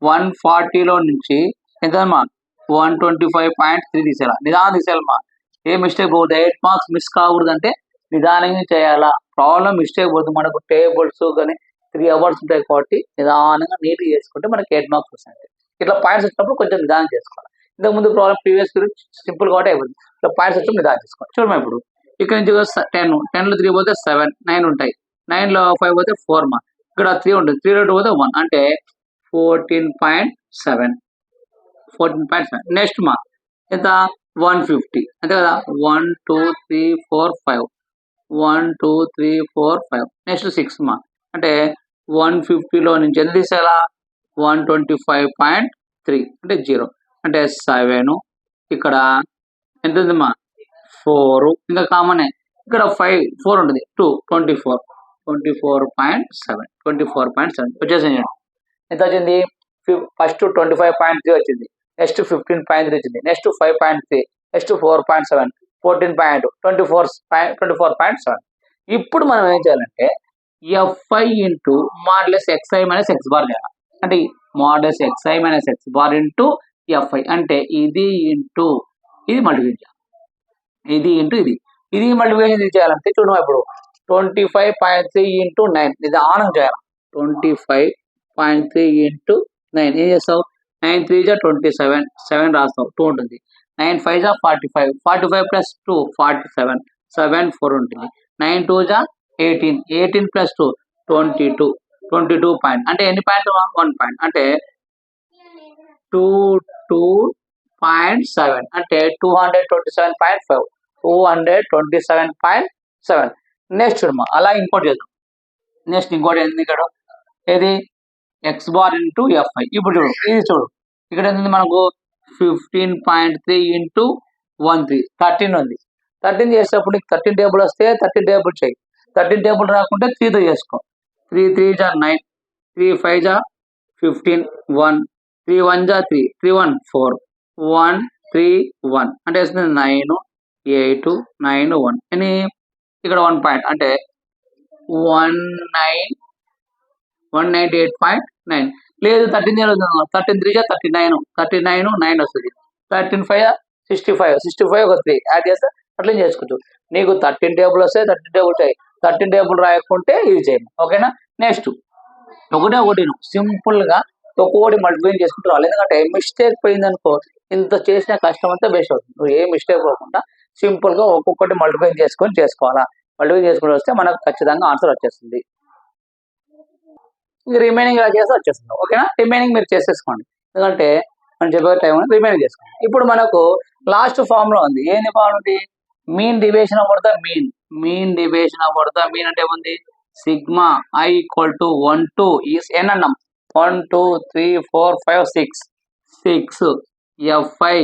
140లో నుంచి ఎంతమ్మా 125.3 తీసేయాలా. నిదానం తీసేయాలమ్మా. ఏ మిస్టేక్ పోతుంది 8 మార్క్స్ మిస్ కాకూడదు అంటే నిదానంగా చేయాలా. ప్రాబ్లం మిస్టేక్ పోతుంది. మనకు టేబుల్స్ కానీ 3 అవర్స్ ఉంటాయి కాబట్టి నిదానంగా నీట్గా చేసుకుంటే మనకి 8 మార్క్స్ వస్తాయి. ఇట్లా పాయింట్స్ వచ్చినప్పుడు కొంచెం నిదానం చేసుకోవాలి. ఇంతకుముందు ప్రాబ్లం ప్రీవియస్ గురించి సింపుల్ కాబట్టి అయిపోతుంది. ఇట్లా పాయింట్స్ వచ్చినప్పుడు నిదానం చేసుకోవాలి. చూడమ్మా ఇప్పుడు ఇక్కడ నుంచి 10లో 3 పోతే 7 9 ఉంటాయి. 9లో 5 పోతే 4 మా ఇక్కడ 3 ఉంటుంది. 3 పోతే 1 అంటే 14.7. నెక్స్ట్ మా ఎంత 150 అంతే కదా 1 2 3 4 5 1 2 3 4 5 నెక్స్ట్ 6 మా అంటే 150లో నుంచి ఎంత తీసేయాలా 125.3 అంటే 0 అంటే 7 ఇక్కడ ఎంత ఉంది మా 4 ఇంకా కామనే ఇక్కడ 4 ఉంటుంది 24.7 వచ్చేసింది. ఎంత వచ్చింది ఫస్ట్ 25.3 వచ్చింది. నెక్స్ట్ 15.3 వచ్చింది. Next 5.3 next 4.7 14.24.7. ఇప్పుడు మనం ఏం చేయాలంటే f i into modulus xi minus X bar చేయాలి. అంటే modulus xi minus X bar into f i అంటే ఇది ఇంటూ ఇది మల్టిప్లికేషన్ ఇది ఇంటూ ఇది మల్టిప్లికేషన్ చేయాలంటే చూడడం ఇప్పుడు 25.3 ఇంటూ 9 నిదానం చేయాలి. 25.3 ఇంటూ 9 ఏం చేస్తావు 9 3 జా 27 7 రాస్తావు 2 ఉంటుంది. 9 5 జా 45 45 ప్లస్ 2 47 7 4 ఉంటుంది. 9 2 జా 18 18 ప్లస్ 2 22 పాయింట్ అంటే ఎన్ని పాయింట్ 1 పాయింట్ అంటే 22.7 అంటే 227.5 227.7. నెక్స్ట్ చూడమ్మా అలా ఇంకోటి చేద్దాం. నెక్స్ట్ ఇంకోటి ఏంది ఇక్కడ ఏది ఎక్స్ బార్ ఇంటూ ఎఫ్ఐ. ఇప్పుడు చూడు ఇది చూడు ఇక్కడ ఏంది మనకు 15.3 ఇంటూ 13 ఉంది. 13 చేసేటప్పుడు 13 టేబుల్ వస్తే 13 టేబుల్ చేయి. 13 టేబుల్ రాకుంటే 3తో చేసుకో. 3 3 జా 9 3 5 జా 15 1 3 1 జా 3 3 1 4 1 3 1 అంటే 9 8 9 1 అని ఇక్కడ 1 పాయింట్ అంటే 198.9 లేదు 13 13 3 జా 39 9 వస్తుంది. 13 5 జా 65 ఒక 3 యాడ్ చేస్తే అట్లా చేసుకోవచ్చు. నీకు 13 టేబుల్ వస్తే 13 టేబుల్ చేయి. 13 టేబుల్ రాయకుంటే ఇది చేయండి. ఓకేనా. నెక్స్ట్ ఒకటి సింపుల్ గా ఒక్కొక్కటి మల్టిప్లై చేసుకుంటూ రావాలి. ఎందుకంటే మిస్టేక్ పోయింది అనుకో ఇంత చేసిన కష్టం అంతా బేస్ట్ అవుతుంది. నువ్వు ఏ మిస్టేక్ పోకుండా సింపుల్ గా ఒక్కొక్కటి మల్టిప్లై చేసుకోవాలా. మల్టిప్లై చేసుకుంటూ వస్తే మనకు ఖచ్చితంగా ఆన్సర్ వచ్చేస్తుంది. ఇంక రిమైనింగ్ ఇలా చేస్తే వచ్చేస్తుంది. ఓకేనా, రిమైనింగ్ మీరు చేసేసుకోండి, ఎందుకంటే మనం చెప్పే టైం రిమైనింగ్ చేసుకోండి. ఇప్పుడు మనకు లాస్ట్ ఫామ్ లో ఉంది, ఏంది ఫామ్ ఉంది, mean division of the mean. Mean division of the mean అంటే ఉంది sigma I equal to 1 to is N అన్నాం, 1 2 3 4 5 6 fi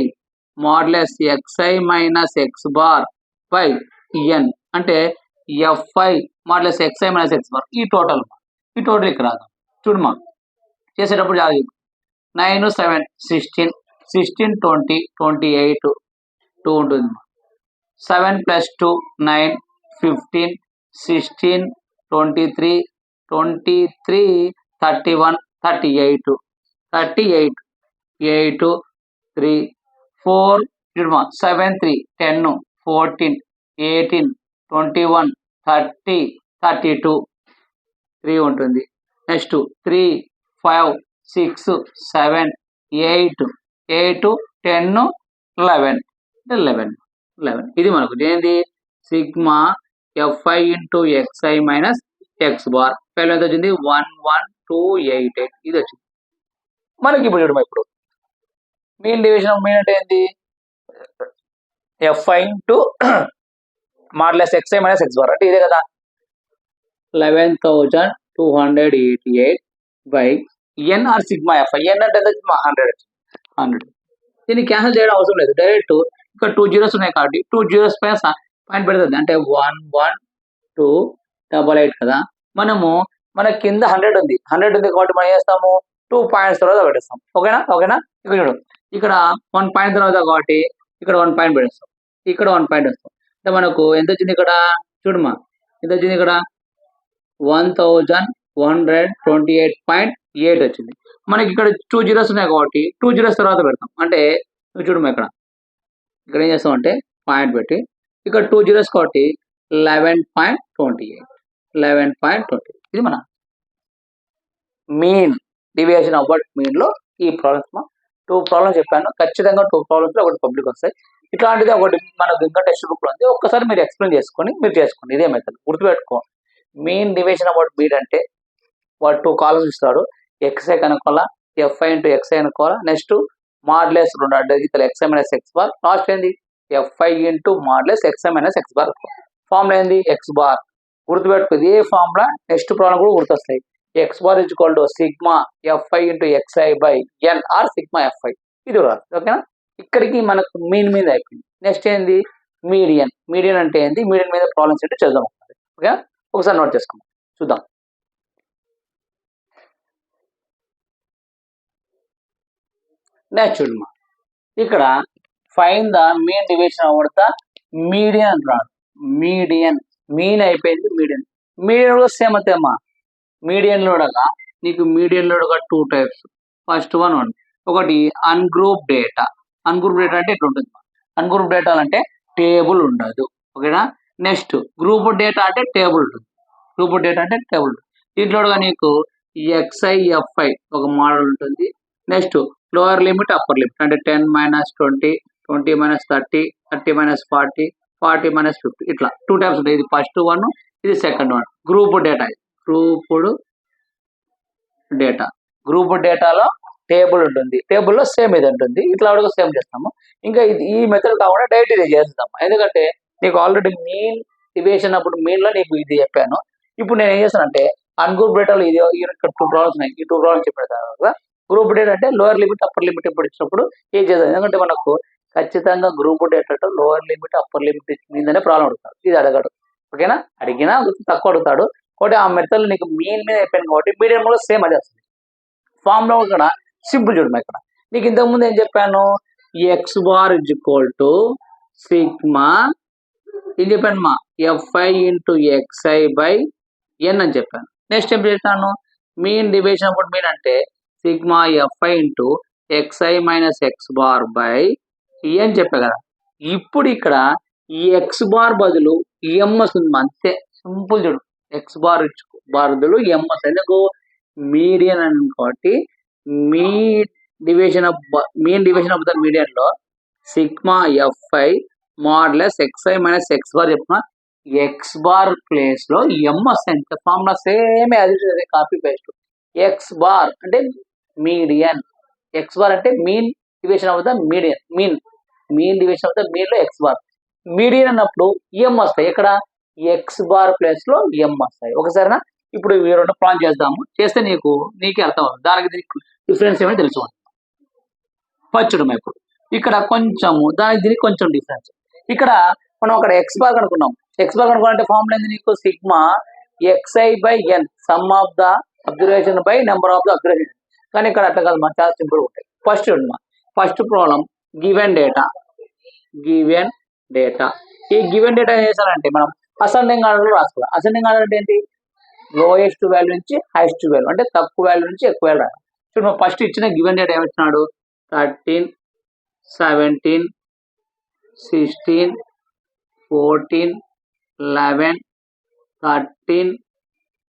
modulus xi minus x bar by N అంటే fi modulus xi minus x bar. ఈ total ఇక్కడ రాదు చూడమా, చేసేటప్పుడు 9 7 16 16 20 28 2 ఉంటుంది. 7 + 2 9 15 16 23 23 31 38 38 8 3 4 7 3 10 14 18 21 30 32 3 ఉంటుంది. నెక్స్ట్ 3 5 6 7 8 8 10 11 11. ఇది మనకు ఏంది sigma fi into xi minus X bar. Value ఎంత వచ్చింది 11288. ఇది వచ్చింది మనకి. ఇప్పుడు చూడమా, ఇప్పుడు మీన్ డివిజన్ ఆఫ్ మీన్ అంటే ఏంది fi into modulus xi minus X bar అంటే ఇదే కదా, 11288 by n or sigma fi. N అంటే ఎంత 100. దీన్ని క్యాన్సిల్ చేయడం అవసరం లేదు, డైరెక్ట్ ఇక్కడ 2 zeros ఉన్నాయి కాబట్టి 2 zeros పైన పాయింట్ పెడుతుంది, అంటే 11288 కదా. మన కింద 100 ఉంది కాబట్టి మనం చేస్తాము 2 పాయింట్స్ తర్వాత పెట్టేస్తాం. ఓకేనా ఇక్కడ చూడు, ఇక్కడ 1 పాయింట్ తర్వాత కాబట్టి ఇక్కడ 1 పాయింట్ పెట్టేస్తాం, ఇక్కడ 1 పాయింట్ వేస్తాం. అంటే మనకు ఎంత వచ్చింది ఇక్కడ చూడమా, ఎంత వచ్చింది ఇక్కడ 1128.8 వచ్చింది. మనకి ఇక్కడ 2 zeros ఉన్నాయి కాబట్టి 2 zeros తర్వాత పెడతాం, అంటే చూడమా ఇక్కడ ఏం చేస్తాం అంటే పాయింట్ పెట్టి ఇక్కడ 2 zeros కాబట్టి 11.28. ఇది మన మీన్ డివియేషన్ ఆఫ్ మీన్ లో ఈ ప్రాబ్లమ్స్ 2 ప్రాబ్లమ్స్ చెప్పాను. ఖచ్చితంగా 2 ప్రాబ్లమ్స్ లో ఒకటి పబ్లిక్ వస్తాయి. ఇట్లాంటిది ఒకటి మనకు ఇంకా టెక్స్ట్ బుక్ లో ఉంది, ఒక్కసారి మీరు ఎక్స్ప్లెయిన్ చేసుకొని మీరు చేసుకోండి. ఇదే మెథడ్ గుర్తుపెట్టుకో. మీన్ డివిజన్ ఆఫ్ మీన్ అంటే వాడు 2 కాలమ్స్ ఇస్తాడు, xi కనుక్కోవాలా, fi ఇంటూ xi అనుకోవాలా, నెక్స్ట్ మోడ్లెస్ 2 అడ్డగీతలు xi minus X bar, last ఏంది fi into modulus xi minus X bar. Formula ఏంది ఎక్స్ బార్. గుర్తుపెట్టుకో, ఇదే ఫార్ములా నెక్స్ట్ ప్రాబ్లం కూడా గుర్తొస్తాయి. X bar is equal to sigma fi into xi by n or sigma fi. ఇది రాదు. ఓకేనా, ఇక్కడికి మనకు మీన్ మీద అయిపోయింది. నెక్స్ట్ ఏంది మీడియన్ అంటే ఏంది, మీడియన్ మీద ప్రాబ్లమ్స్ ఏంటో చేద్దాం. ఓకే, ఒకసారి నోట్ చేసుకుందాం, చూద్దాం. నెక్స్ట్ చూడమ్మా, ఇక్కడ fine the mean division of the median అంటున్నాడు. మీన్ అయిపోయింది, మీడియన్ కూడా సేమ్ అంతే అమ్మా. మీడియన్ లో నీకు 2 టైప్స్. ఫస్ట్ వన్ ఒకటి అన్గ్రూప్ డేటా. అన్గ్రూప్ డేటా అంటే ఇట్లా ఉంటుంది. అన్గ్రూప్ డేటా అంటే టేబుల్ ఉండదు. ఓకేనా, నెక్స్ట్ గ్రూప్ డేటా అంటే టేబుల్ ఉంటుంది. దీంట్లో నీకు xi fi ఒక మోడల్ ఉంటుంది. Next lower limit upper limit అంటే 10 మైనస్ 20 20 మైనస్ 30 30 మైనస్ 40 40 మైనస్ 50 ఇట్లా 2 టైప్స్ ఉంటాయి. ఇది ఫస్ట్ వన్, ఇది సెకండ్ వన్. గ్రూప్ డేటాలో టేబుల్ ఉంటుంది, టేబుల్లో సేమ్ ఇది ఉంటుంది. ఇట్లా కూడా సేమ్ చేస్తాము. ఇంకా ఈ మెథడ్ కాకుండా డైరెక్ట్ ఇది చేస్తాము, ఎందుకంటే నీకు ఆల్రెడీ మీన్ డివిజన్ అప్పుడు మీన్ లో నీకు ఇది చెప్పాను. ఇప్పుడు నేను ఏం చేస్తానంటే అన్గ్రూప్ డేటాలో ఇది ఇక్కడ 2 ప్రాబ్లమ్స్ ఉన్నాయి. ఈ 2 ప్రాబ్లమ్స్ చెప్పిన తర్వాత గ్రూప్ డేటా అంటే లోవర్ లిమిట్ అప్పర్ లిమిట్ ఇప్పుడు ఇచ్చినప్పుడు ఏం చేద్దాం, ఎందుకంటే మనకు ఖచ్చితంగా గ్రూప్ డేటాతో లోవర్ లిమిట్ అప్పర్ లిమిట్ మీదనే ప్రాబ్లం అడుగుతాడు. ఇది అడగడు. ఓకేనా, అడిగినా తక్కువ అడుగుతాడు కాబట్టి ఆ మెథడ్ నీకు మీన్ మీద అయిపోయింది కాబట్టి మీడియం కూడా సేమ్ అదే వస్తుంది. ఫామ్ లో కూడా సింపుల్ చూడమ్మా. ఇక్కడ నీకు ఇంతకుముందు ఏం చెప్పాను, x bar is equal to sigma ఏం చెప్పాను మా fi ఇంటూ xi బై ఎన్ అని చెప్పాను. నెక్స్ట్ ఏం చేశాను, మీన్ డివిజన్ అప్పుడు మీన్ అంటే sigma fi into xi minus X bar by అని చెప్పా కదా. ఇప్పుడు ఇక్కడ ఈ ఎక్స్ బార్ బదులు ఎం వస్తుంది, అంతే సింపుల్ చూడు. ఎక్స్ బార్ బదులు ఎం వస్తుంది, ఎందుకు మీడియన్ అని కాబట్టి mean division of the median లో sigma fi modulus xi minus X bar చెప్పిన ఎక్స్ బార్ ప్లేస్ లో ఎం వస్తాయి. Formula same copy paste. X bar అంటే మీడియన్, ఎక్స్ బార్ అంటే mean division of the median, mean division of the mean లో X bar. Median అన్నప్పుడు M వస్తాయి, ఇక్కడ X bar place లో ఎం వస్తాయి. ఒకసారినా ఇప్పుడు ఈ రెండు ప్లాన్ చేద్దాము, చేస్తే నీకే అర్థం అవుతుంది, దానికి దీనికి డిఫరెన్స్ ఏమైనా తెలుసుకోండి. పచ్చడం ఇప్పుడు ఇక్కడ కొంచెము దానికి దీనికి కొంచెం డిఫరెన్స్. ఇక్కడ మనం అక్కడ ఎక్స్ బార్ కనుక్కున్నాం, ఎక్స్ బార్ కనుక్కోవాలంటే ఫార్ములా ఏంది నీకు, sigma xi by N sum of the observation by number of the observation. కానీ ఇక్కడ అట్లా కాదు, చాలా సింపుల్ ఉంటాయి. ఫస్ట్ ప్రాబ్లం గివెన్ డేటా, ఈ గివెన్ డేటా ఏం చేశారంటే మనం అసెండింగ్ ఆర్డర్ లో రాసుకోవాలి. అసెండింగ్ ఆర్డర్ అంటే ఏంటి, లోయెస్ట్ వాల్యూ నుంచి హైయెస్ట్ వాల్యూ, అంటే తక్కువ వాల్యూ నుంచి ఎక్కువ వాల్యూ రాయాలి. చూడు ఫస్ట్ ఇచ్చిన గివెన్ డేటా ఏమిచ్చినాడు, 13, 17, 16, 14, 11, 13,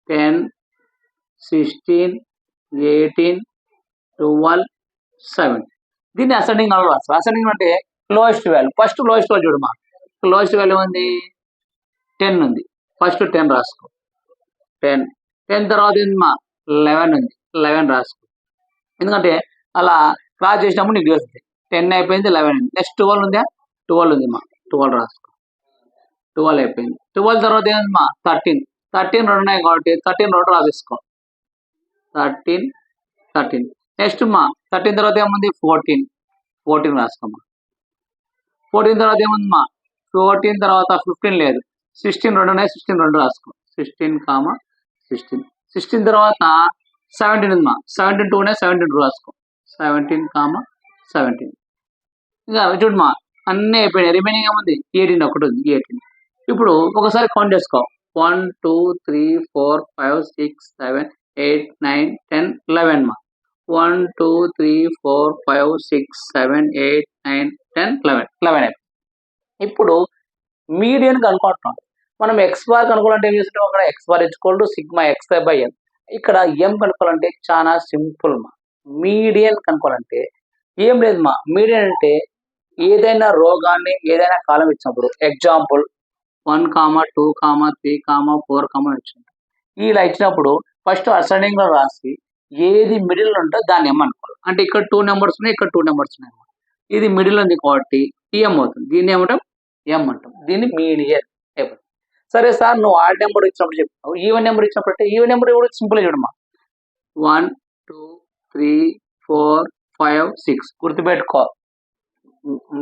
10, 16, 18, 12, 7. దీన్ని అసెండింగ్ ఆర్డర్ రాస్తారు. అసెండింగ్ అంటే lowest value, first lowest value చూడమా, లోయెస్ట్ వాల్యూ ఉంది 10 ఉంది, ఫస్ట్ 10 రాసుకో, 10 తర్వాత ఏందమ్మా 11 ఉంది, 11 రాసుకో. ఎందుకంటే అలా క్రాస్ చేసినప్పుడు నీకు తెలుస్తుంది. 10 అయిపోయింది, 11 అయింది, నెక్స్ట్ 12 ఉందా, 12 ఉంది మా, 12 రాసుకో, 12 అయిపోయింది. 12 తర్వాత ఏందమ్మా 13 రెండు ఉన్నాయి కాబట్టి 13 రెండు రాసేసుకో, 13. నెక్స్ట్ మా 13 తర్వాత ఏముంది 14 రాసుకోమ్మా. 14 తర్వాత ఏముందమ్మా 14 తర్వాత 15 లేదు, 16 రెండు ఉన్నాయి, 16 రెండు రాసుకో, 16, 16 తర్వాత 17 ఉందమ్మా, 17 2 ఉన్నాయి, 17 2 రాసుకో, 17. ఇంకా చూడమ్మా అన్నీ అయిపోయినాయి, రిమైనింగ్ ఏముంది 18 ఒకటి ఉంది, 18. ఇప్పుడు ఒకసారి కౌంట్ చేసుకో, 1 2 3 4 5 6 7 8 9 10 11 మా, 1 2 3 4 5 6 7 8 9 10 11 అయిపోయింది. ఇప్పుడు మీడియన్ కనుక్కుంటున్నాం మనం, ఎక్స్ బార్ కనుక్కోవాలంటే ఏం చేస్తుంటాం, అక్కడ ఎక్స్ బార్ ఇచ్చుకోల్డ్ సిగ్మా ఎక్స్ బై ఎన్. ఇక్కడ ఎం కనుక్కోవాలంటే చాలా సింపుల్ మా. మీడియన్ కనుక్కోవాలంటే ఏం లేదు మా, మీడియన్ అంటే ఏదైనా రోగాన్ని ఏదైనా కాలం ఇచ్చినప్పుడు, ఎగ్జాంపుల్ 1, 2, 3, 4 ఇచ్చినప్పుడు, ఇలా ఇచ్చినప్పుడు ఫస్ట్ అసెండింగ్ లో రాసి ఏది మిడిల్ ఉంటుందో దాన్ని ఎం అనుకోవాలి. అంటే ఇక్కడ 2 నెంబర్స్ ఉన్నాయి, ఇక్కడ 2 నెంబర్స్ ఉన్నాయి, ఇది మిడిల్ ఉంది కాబట్టి ఎం అవుతుంది, దీన్ని ఏమంటాం ఎం అంటాం, దీన్ని మీడియన్ అయిపోతుంది. సరే సార్ నువ్వు ఆడ్ నెంబర్ ఇచ్చినప్పుడు చెప్తావు, ఈవెన్ నెంబర్ ఇచ్చినప్పుడు అంటే ఈవెన్ నెంబర్ కూడా సింపుల్ చూడమ్మా, 1 2 3 4 5 6 గుర్తుపెట్టుకో.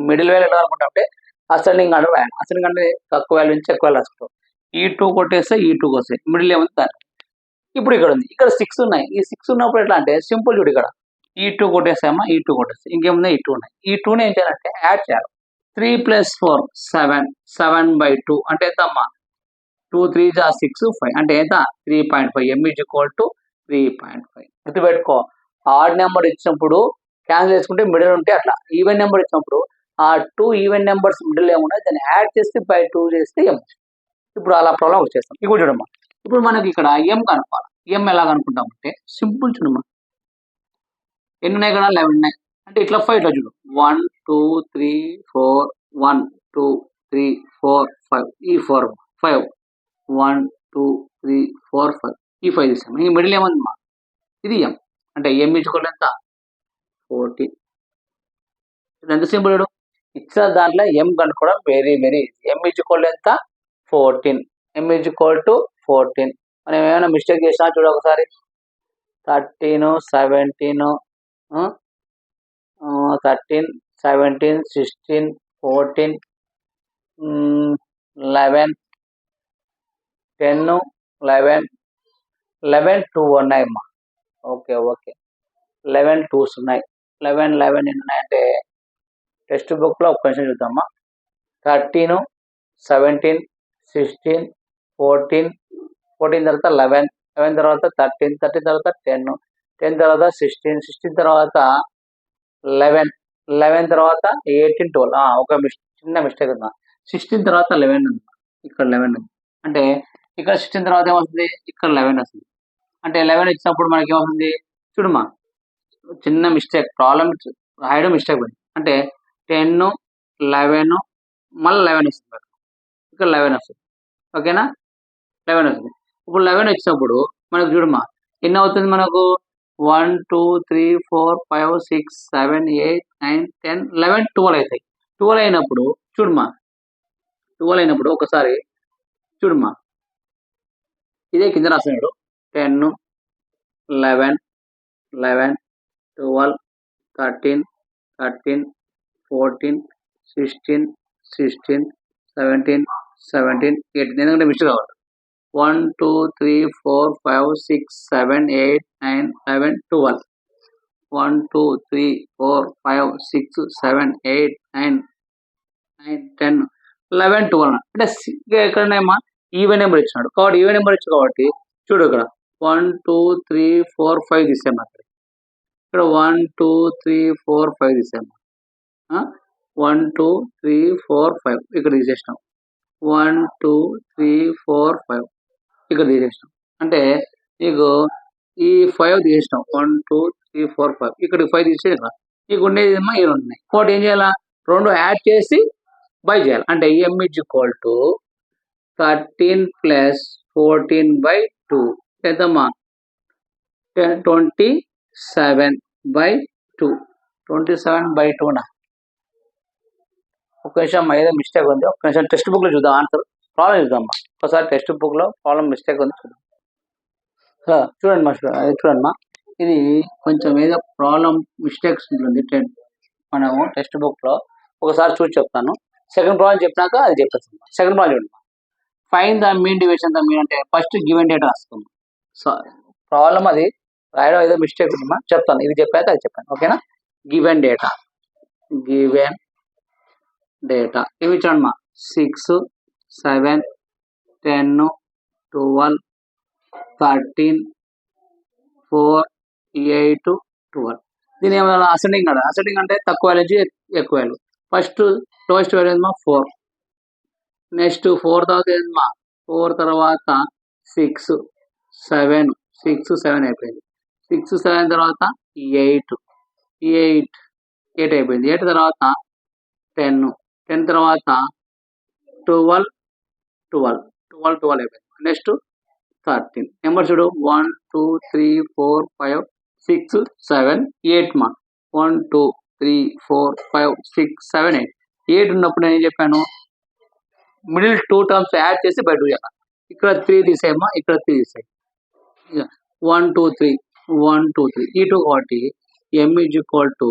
మిడిల్ వాల్యూ ఎలా అనుకుంటా అంటే అసెండింగ్ ఆర్డర్ రాయాలి. అసెండింగ్ అంటే తక్కువ వాల్యూ నుంచి ఎక్కువ వాల్యూ రాసుకో, ఈ 2 కొట్టేస్తే ఈ 2 వస్తాయి, మిడిల్ ఏముంది దాన్ని. ఇప్పుడు ఇక్కడ ఉంది, ఇక్కడ 6 ఉన్నాయి, ఈ 6 ఉన్నప్పుడు ఎట్లా అంటే సింపుల్ చూడు, ఇక్కడ ఈ 2 కొట్టేస్తామా, ఈ 2 కొట్టేస్తాయి, ఇంకేముంది ఈ 2 ఉన్నాయి, ఈ 2ని ఏం చేయాలంటే యాడ్ చేయాలి. 3 + 4 7/2 అంటే ఎంత అమ్మా, 2 3 6 5 అంటే ఎంత 3.5. m = 3.5. గుర్తుపెట్టుకో, ఆడ్ నెంబర్ ఇచ్చినప్పుడు క్యాన్సిల్ చేసుకుంటే మిడిల్ ఉంటే అట్లా, ఈవెన్ నెంబర్ ఇచ్చినప్పుడు ఆ 2 ఈవెన్ నెంబర్స్ మిడిల్ ఏమున్నాయి దాన్ని యాడ్ చేస్తే బై 2 చేస్తే ఎం. ఇప్పుడు అలా ప్రాబ్లం వచ్చేస్తాం. ఇప్పుడు చూడమ్మా, ఇప్పుడు మనకి ఇక్కడ ఎం కనుక్కోవాలి. ఎం ఎలా కనుక్కుంటామంటే సింపుల్ చూడమ్మా, ఎన్ని ఉన్నాయి కదా 11 ఉన్నాయి, అంటే ఇట్లా 5 ఇట్లా చూడు, 1 2 3 4 1 2 3 4 5 ఈ 4 5 1 2 3 4 5 ఈ 5 తీసాము, ఈ మిడిల్ ఏముందమ్మా ఇది ఎం, అంటే ఎం = ఎంత 14. ఎంత సింపుల్ చూడు, ఇచ్చిన దాంట్లో ఎం కనుక్కోవడం వెరీ వెరీ ఈజీ. ఎం = ఎంత 14, m = 14. మనం ఏమైనా మిస్టేక్ చేసినా చూడ ఒకసారి, 13 17 13 17 16 14 11 10 11 2 ఉన్నాయమ్మా. ఓకే 11 2s ఉన్నాయి, 11 ఎన్ని ఉన్నాయంటే టెక్స్ట్ బుక్ లో ఒక క్వశ్చన్ చూద్దామా, 13 17 16 14 తర్వాత 11 తర్వాత 13 తర్వాత 10 తర్వాత 16 తర్వాత 11 తర్వాత 18 12. ఒక చిన్న మిస్టేక్ ఉందా, 16 తర్వాత 11 ఉంది, ఇక్కడ 11 ఉంది, అంటే ఇక్కడ 16 తర్వాత ఏమవుతుంది, ఇక్కడ 11 వస్తుంది, అంటే 11 ఇచ్చినప్పుడు మనకి ఏమవుతుంది చూడమ్మా, చిన్న మిస్టేక్, ప్రాబ్లం రాయడం మిస్టేక్ ఉంది, అంటే 10 11 మళ్ళీ 11 వస్తుంది, ఇక్కడ 11 వస్తుంది, ఓకేనా 11 వస్తుంది. ఇప్పుడు 11 వచ్చినప్పుడు మనకు చూడమ్మా ఎన్ని అవుతుంది మనకు 1 2 3 4 5 6 7 8 9 10 11 12 అవుతాయి. 12 అయినప్పుడు చూడమ్మా, 12 అయినప్పుడు ఒకసారి చూడమ్మా, ఇదే కింద రాస్తున్నాడు 10 11 11 12 13 13 14 16 16 17 17 18 ఎందుకంటే మిస్టేక్ కావాలి. 1 2 3 4 5 6 7 8 9 11 12 1 2 3 4 5 6 7 8 9 9 10 11 12 అంటే ఎక్కడనేమో ఈవెన్ నెంబర్ ఇచ్చినాడు కాబట్టి ఈవెన్ నెంబర్ ఇచ్చాడు కాబట్టి చూడు ఇక్కడ 1 2 3 4 5 తీసాము అక్కడ. ఇక్కడ 1 2 3 4 5 తీసాము. 1 2 3 4 5 ఇక్కడ తీసేసినాం. 1 2 3 4 5 ఇక్కడ తీసేసినాం. అంటే నీకు ఈ 5 తీసేసినాం. 1 2 3 4 5 ఇక్కడ 5 తీసే నీకు ఉండేది ఏమో ఈ 2 ఉన్నాయి. కాబట్టి ఏం చేయాలా, 2 యాడ్ చేసి బై చేయాలి. అంటే m is equal to 13 plus 14 by 2 ఎంతమ్మా 27 బై 2 27 బై 2 నా. ఒక నిమిషం ఏదో మిస్టేక్ ఉంది, ఒక నిమిషం టెక్స్ట్ బుక్ లో చూద్దాం, ఆన్సర్ ప్రాబ్లం చూద్దామా ఒకసారి. టెక్స్ట్ బుక్ లో ప్రాబ్లం మిస్టేక్ ఉంది చూద్దాం. చూడండి మా చూడండి మా, ఇది కొంచెం ఏదో ప్రాబ్లం మిస్టేక్స్ ఉంటుంది మనము టెక్స్ట్ బుక్ లో ఒకసారి చూసి చెప్తాను. సెకండ్ ప్రాబ్లం చెప్పినాక అది చెప్పేస్తాం. సెకండ్ ప్రాబ్లం చూడండి, find the mean division the mean అంటే ఫస్ట్ గివెన్ డేటా రాసుకుందాం. సో ప్రాబ్లం అది రాయడం ఏదో మిస్టేక్ ఉందమ్మా, చెప్తాను. ఇది చెప్పాక అది చెప్పాను, ఓకేనా. గివెన్ డేటా ఇవి చూడమ్మా 6 7 10 12 13 4 8 12. దీని ఏమైనా అసెండింగ్ కదా, అసెండింగ్ అంటే తక్కువ వాల్యూ నుంచి ఎక్కువ వాల్యూ. ఫస్ట్ లోయెస్ట్ వాల్యూ ఏమో 4, నెక్స్ట్ 4 తర్వాత ఏమో 4 తర్వాత 6 7 6 7 అయిపోయింది. 6 7 తర్వాత 8 అయిపోయింది. 8 తర్వాత 10 తర్వాత 12 అయిపోయింది. నెక్స్ట్ 13 నెంబర్ చూడు 1 2 3 4 5 6 7 8 మా 1 2 3 4 5 6 7 8 8 ఉన్నప్పుడు నేను ఏం చెప్పాను, మిడిల్ 2 టర్మ్స్ యాడ్ చేసి బయట చేయాలి. ఇక్కడ 3 తీసేయమ్మా, ఇక్కడ 3 తీసేయి. 1 2 3 1 2 3 ఈ 2 కాబట్టి m is equal to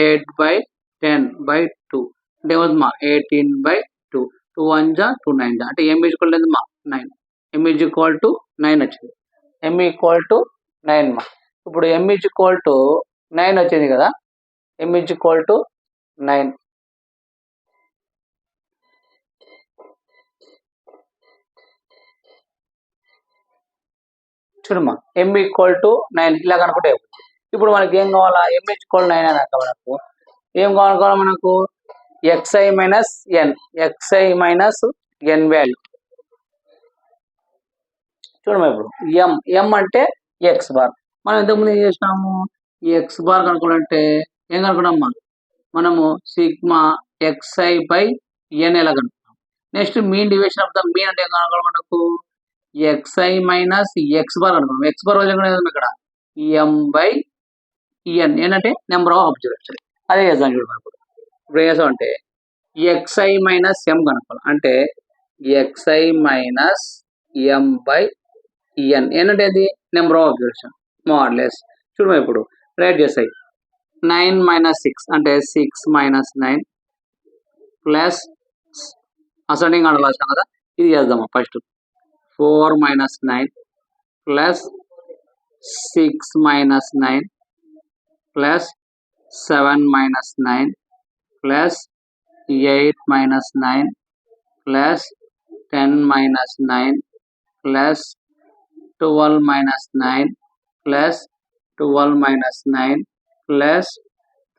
8 by 10 by 2 అంటే ఏమవుతుందమ్మా 18 బై 2 2 1 జా 2 9 జా అంటే m is equal to 9. m is equal to 9 వచ్చింది. m ఈక్వల్ టు 9 మా. ఇప్పుడు m ఈజ్ ఈక్వల్ టు 9 వచ్చింది కదా, m ఈజ్ ఈక్వల్ టు 9. చూడమ్మా m ఈక్వల్ టు 9 ఇలా కనుకుంటే ఇప్పుడు మనకి ఏం కావాలా, m ఈక్వల్ 9 అన్నాక మనకు ఏం కావాలి, మనకు xi మైనస్ n వాల్యూ. చూడమ్మా ఇప్పుడు m అంటే x బార్. మనం ఇంతకుముందు ఏం చేసినాము, ఈ x బార్ కనుక్కోవాలంటే ఏం కనుక్కున్నామా, మనము సిగ్మా xi బై n ఎలా కనుక్కున్నాం. Next mean division of the mean అంటే ఏం కనుక్కోవాలి మనకు, xi మైనస్ x బార్ అనుకున్నాం. x బార్ వల్ల ఇక్కడ m బై n ఏంటంటే నెంబర్ ఆఫ్ అబ్జర్వేషన్. అదే చేద్దాం చూడండి. ఇప్పుడు ఏం చేస్తాం అంటే xi మైనస్ m కనుక్కోవాలి. అంటే xi minus m by n ఏంటంటే అది నెంబర్ ఆఫ్ అబ్జర్వేషన్ మోడ్లెస్. చూడమా ఇప్పుడు రైట్ చేస్తాయి 9 మైనస్ 6 అంటే 6 మైనస్ 9 ప్లస్ అసెండింగ్ ఆర్డర్ రాసాం కదా, ఇది చేద్దామా first 4 minus 9 plus 6 minus 9 plus 7 minus 9 plus 8 minus 9 plus 10 minus 9 plus 12 minus 9 plus 12 minus 9 plus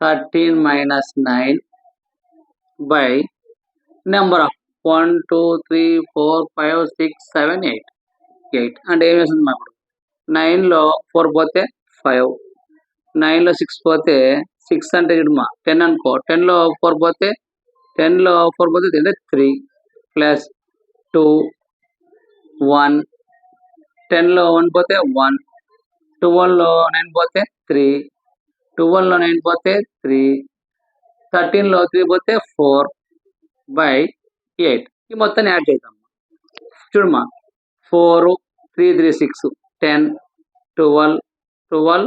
13 minus 9 by number of 1 2 3 4 5 6 7 8 అంటే ఏం వేస్తుంది మా ఇప్పుడు 9లో 4 పోతే 5, 9లో 6 పోతే 6 అంటే చూడమ్మా 10 అనుకో, 10లో 4 పోతే 3 ప్లస్ 2 1 10లో 1 పోతే 1 12 లో 9 పోతే 3, 12 లో 9 పోతే 3, 13 లో 3 పోతే 4/8. ఈ మొత్తాన్ని యాడ్ చేద్దాం. చూడమ్మా 4, 3, 3, 6, 10, 12, 12,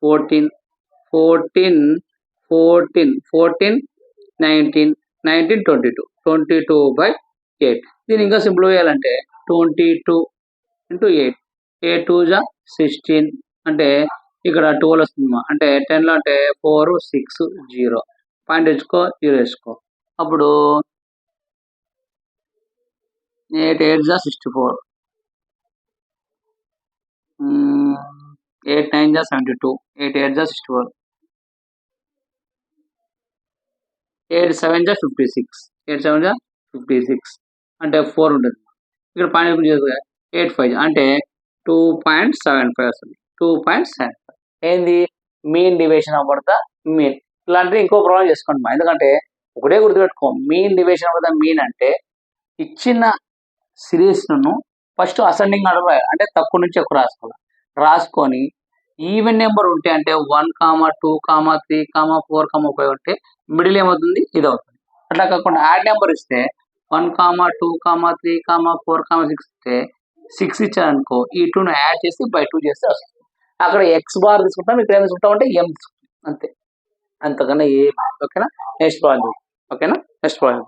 14, 14, 14, 14, 19, 19, 22, 22/8. దీన్ని ఇంకా సింపుల్ చేయాలంటే 22 into 8, 8 2 జా 16, అంటే ఇక్కడ 12 వస్తుందమ్మా. అంటే 10 లో అంటే 4, 6, 0. పాయింట్ తెచ్చుకో, 0 వేసుకో. అప్పుడు 8 8 జా 64, 8 9 జా 72, 8 8 జా 64, 8 7 జా 56, 8 7 జా 56, అంటే 4 ఉంటుంది. ఇక్కడ పాయింట్ చేసుకో, 8 5 అంటే 2.75 వస్తుంది. 2.75 ఏంది mean division of the mean. ఇలాంటివి ఇంకో ప్రాబ్లం చేసుకోండి మా. ఎందుకంటే ఒకటే గుర్తుపెట్టుకో, mean division of the mean అంటే ఇచ్చిన సిరీస్ ను ఫస్ట్ అసెండింగ్ ఆర్డర్ రాయాలి. అంటే తక్కువ నుంచి ఎక్కువ రాసుకోవాలి. రాసుకొని ఈవెన్ నెంబర్ ఉంటే అంటే 1, 2, 3, 4, 5 ఉంటే మిడిల్ ఏమవుతుంది, ఇది అవుతుంది. అట్లా కాకుండా యాడ్ నెంబర్ ఇస్తే 1, 2, 3, 4, 6 ఇస్తే 6 ఇచ్చారనుకో, ఈ 2ను యాడ్ చేసి బై 2 చేస్తే వస్తుంది. అక్కడ ఎక్స్ బార్ తీసుకుంటాం, ఇక్కడ ఏం తీసుకుంటాం అంటే ఎం తీసుకుంటాం, అంతే. అంతకన్నా ఏ. ఓకేనా? Next problem. ఓకేనా? Next problem.